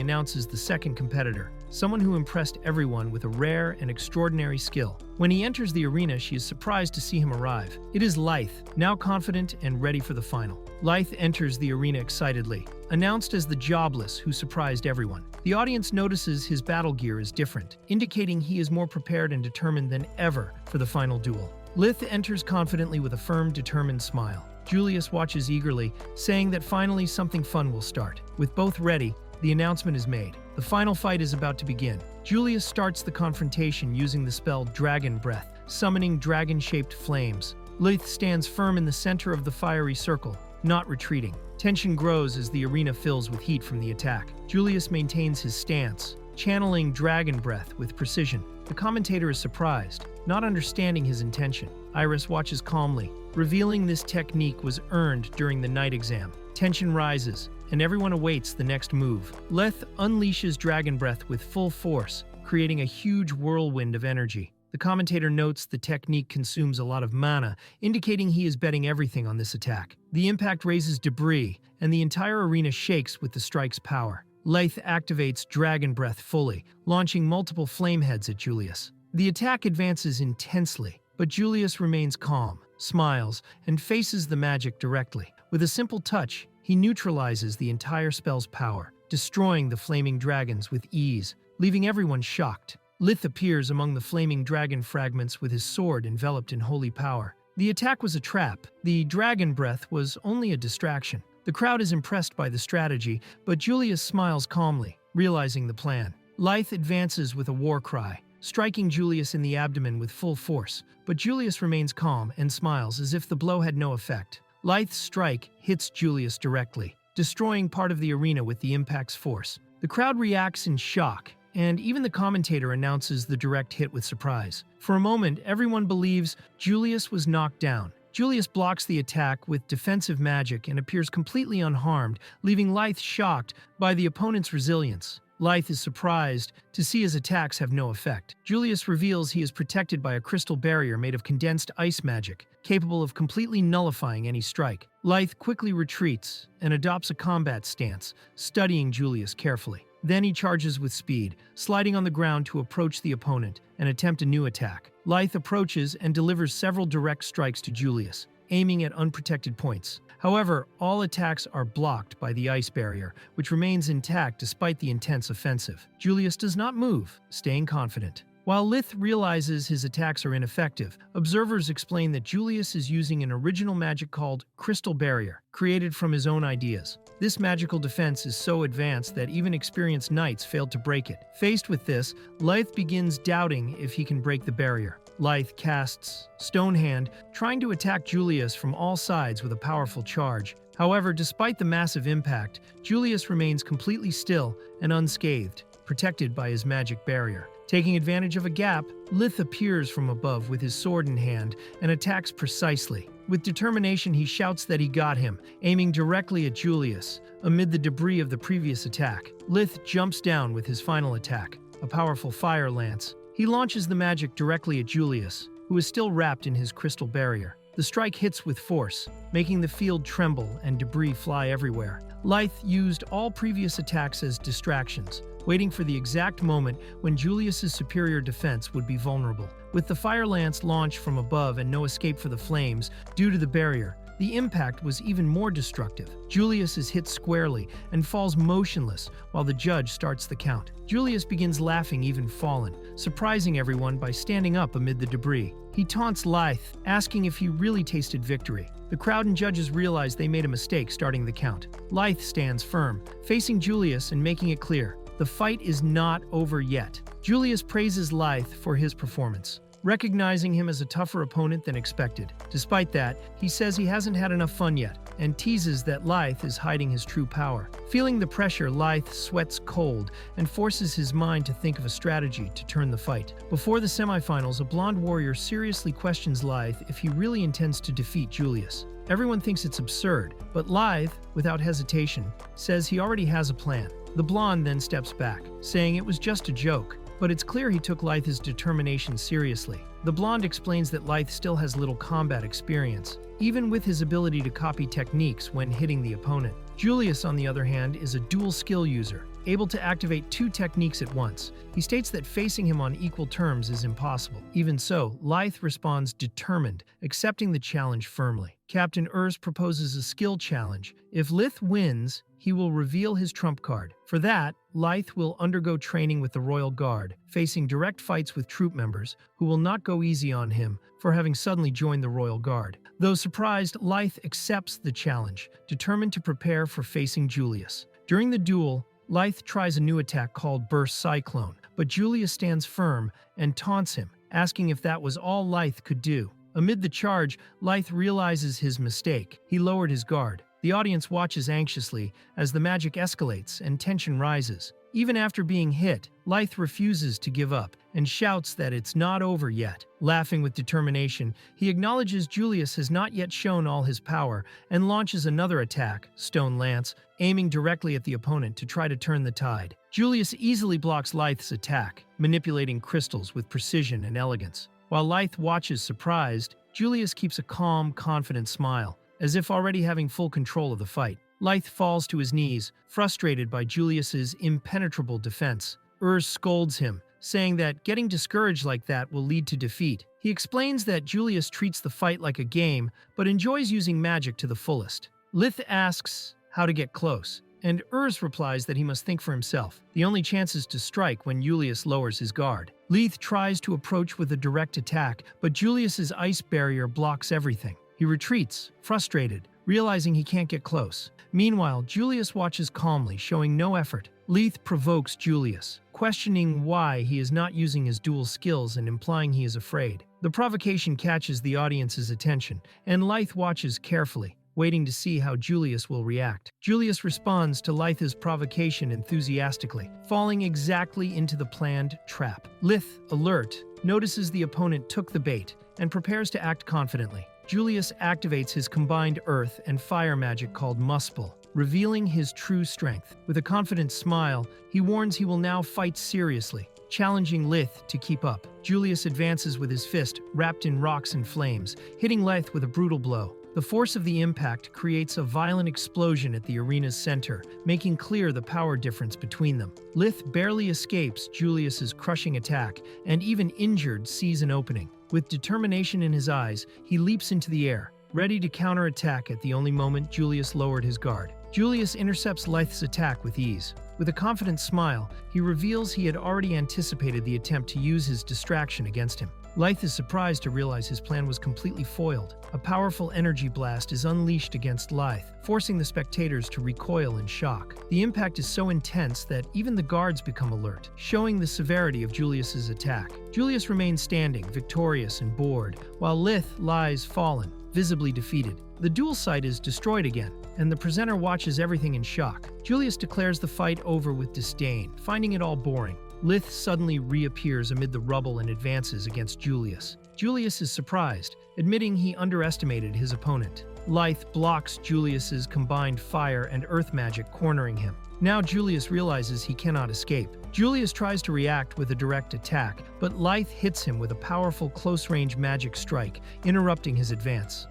announces the second competitor, someone who impressed everyone with a rare and extraordinary skill. When he enters the arena, she is surprised to see him arrive. It is Lith, now confident and ready for the final. Lith enters the arena excitedly, announced as the jobless who surprised everyone. The audience notices his battle gear is different, indicating he is more prepared and determined than ever for the final duel. Lith enters confidently with a firm, determined smile. Julius watches eagerly, saying that finally something fun will start. With both ready, the announcement is made. The final fight is about to begin. Julius starts the confrontation using the spell Dragon Breath, summoning dragon-shaped flames. Lith stands firm in the center of the fiery circle, not retreating. Tension grows as the arena fills with heat from the attack. Julius maintains his stance, channeling Dragon Breath with precision. The commentator is surprised, not understanding his intention. Iris watches calmly, revealing this technique was earned during the night exam. Tension rises, and everyone awaits the next move. Lith unleashes Dragon Breath with full force, creating a huge whirlwind of energy. The commentator notes the technique consumes a lot of mana, indicating he is betting everything on this attack. The impact raises debris, and the entire arena shakes with the strike's power. Lith activates Dragon Breath fully, launching multiple flame heads at Julius. The attack advances intensely, but Julius remains calm, smiles, and faces the magic directly. With a simple touch, he neutralizes the entire spell's power. destroying the flaming dragons with ease, leaving everyone shocked. Lith appears among the flaming dragon fragments with his sword enveloped in holy power. The attack was a trap. The dragon breath was only a distraction. The crowd is impressed by the strategy, but Julius smiles calmly, realizing the plan. Lith advances with a war cry, striking Julius in the abdomen with full force, but Julius remains calm and smiles as if the blow had no effect. Lith's strike hits Julius directly, destroying part of the arena with the impact's force. The crowd reacts in shock, and even the commentator announces the direct hit with surprise. For a moment, everyone believes Julius was knocked down. Julius blocks the attack with defensive magic and appears completely unharmed, leaving Lith shocked by the opponent's resilience. Lith is surprised to see his attacks have no effect. Julius reveals he is protected by a crystal barrier made of condensed ice magic, capable of completely nullifying any strike. Lith quickly retreats and adopts a combat stance, studying Julius carefully. Then he charges with speed, sliding on the ground to approach the opponent and attempt a new attack. Lith approaches and delivers several direct strikes to Julius, aiming at unprotected points. However, all attacks are blocked by the ice barrier, which remains intact despite the intense offensive. Julius does not move, staying confident. While Lith realizes his attacks are ineffective, observers explain that Julius is using an original magic called Crystal Barrier, created from his own ideas. This magical defense is so advanced that even experienced knights failed to break it. Faced with this, Lith begins doubting if he can break the barrier. Lith casts Stone Hand, trying to attack Julius from all sides with a powerful charge. However, despite the massive impact, Julius remains completely still and unscathed, protected by his magic barrier. Taking advantage of a gap, Lith appears from above with his sword in hand and attacks precisely. With determination, he shouts that he got him, aiming directly at Julius. Amid the debris of the previous attack, Lith jumps down with his final attack, a powerful fire lance. He launches the magic directly at Julius, who is still wrapped in his crystal barrier. The strike hits with force, making the field tremble and debris fly everywhere. Lith used all previous attacks as distractions, waiting for the exact moment when Julius's superior defense would be vulnerable. With the fire lance launched from above and no escape for the flames due to the barrier, the impact was even more destructive. Julius is hit squarely and falls motionless while the judge starts the count. Julius begins laughing, even fallen, surprising everyone by standing up amid the debris. He taunts Lith, asking if he really tasted victory. The crowd and judges realize they made a mistake starting the count. Lith stands firm, facing Julius and making it clear the fight is not over yet. Julius praises Lith for his performance, recognizing him as a tougher opponent than expected. Despite that, he says he hasn't had enough fun yet, and teases that Lith is hiding his true power. Feeling the pressure, Lith sweats cold and forces his mind to think of a strategy to turn the fight. Before the semifinals, a blonde warrior seriously questions Lith if he really intends to defeat Julius. Everyone thinks it's absurd, but Lith, without hesitation, says he already has a plan. The blonde then steps back, saying it was just a joke, but it's clear he took Lith's determination seriously. The blonde explains that Lith still has little combat experience, even with his ability to copy techniques when hitting the opponent. Julius, on the other hand, is a dual skill user, able to activate 2 techniques at once. He states that facing him on equal terms is impossible. Even so, Lith responds determined, accepting the challenge firmly. Captain Urs proposes a skill challenge. If Lith wins, he will reveal his trump card. For that, Lith will undergo training with the Royal Guard, facing direct fights with troop members who will not go easy on him for having suddenly joined the Royal Guard. Though surprised, Lith accepts the challenge, determined to prepare for facing Julius. During the duel, Lith tries a new attack called Burst Cyclone, but Julius stands firm and taunts him, asking if that was all Lith could do. Amid the charge, Lith realizes his mistake. He lowered his guard. The audience watches anxiously as the magic escalates and tension rises. Even after being hit, Lith refuses to give up and shouts that it's not over yet. Laughing with determination, he acknowledges Julius has not yet shown all his power and launches another attack, Stone Lance, aiming directly at the opponent to try to turn the tide. Julius easily blocks Lith's attack, manipulating crystals with precision and elegance. While Lith watches surprised, Julius keeps a calm, confident smile, as if already having full control of the fight. Lith falls to his knees, frustrated by Julius's impenetrable defense. Urs scolds him, saying that getting discouraged like that will lead to defeat. He explains that Julius treats the fight like a game, but enjoys using magic to the fullest. Lith asks how to get close. and Urs replies that he must think for himself. The only chance is to strike when Julius lowers his guard. Leith tries to approach with a direct attack, but Julius's ice barrier blocks everything. He retreats, frustrated, realizing he can't get close. Meanwhile, Julius watches calmly, showing no effort. Leith provokes Julius, questioning why he is not using his dual skills and implying he is afraid. The provocation catches the audience's attention, and Leith watches carefully, waiting to see how Julius will react. Julius responds to Leith's provocation enthusiastically, falling exactly into the planned trap. Leith, alert, notices the opponent took the bait and prepares to act confidently. Julius activates his combined earth and fire magic called Muspel, revealing his true strength. With a confident smile, he warns he will now fight seriously, challenging Leith to keep up. Julius advances with his fist, wrapped in rocks and flames, hitting Leith with a brutal blow. The force of the impact creates a violent explosion at the arena's center, making clear the power difference between them. Leith barely escapes Julius's crushing attack, and even injured sees an opening. With determination in his eyes, he leaps into the air, ready to counterattack at the only moment Julius lowered his guard. Julius intercepts Leith's attack with ease. With a confident smile, he reveals he had already anticipated the attempt to use his distraction against him. Leith is surprised to realize his plan was completely foiled. A powerful energy blast is unleashed against Leith, forcing the spectators to recoil in shock. The impact is so intense that even the guards become alert, showing the severity of Julius's attack. Julius remains standing, victorious and bored, while Leith lies fallen, visibly defeated. The duel site is destroyed again, and the presenter watches everything in shock. Julius declares the fight over with disdain, finding it all boring. Leith suddenly reappears amid the rubble and advances against Julius. Julius is surprised, admitting he underestimated his opponent. Leith blocks Julius's combined fire and earth magic, cornering him. Now Julius realizes he cannot escape. Julius tries to react with a direct attack, but Leith hits him with a powerful close-range magic strike, interrupting his advance.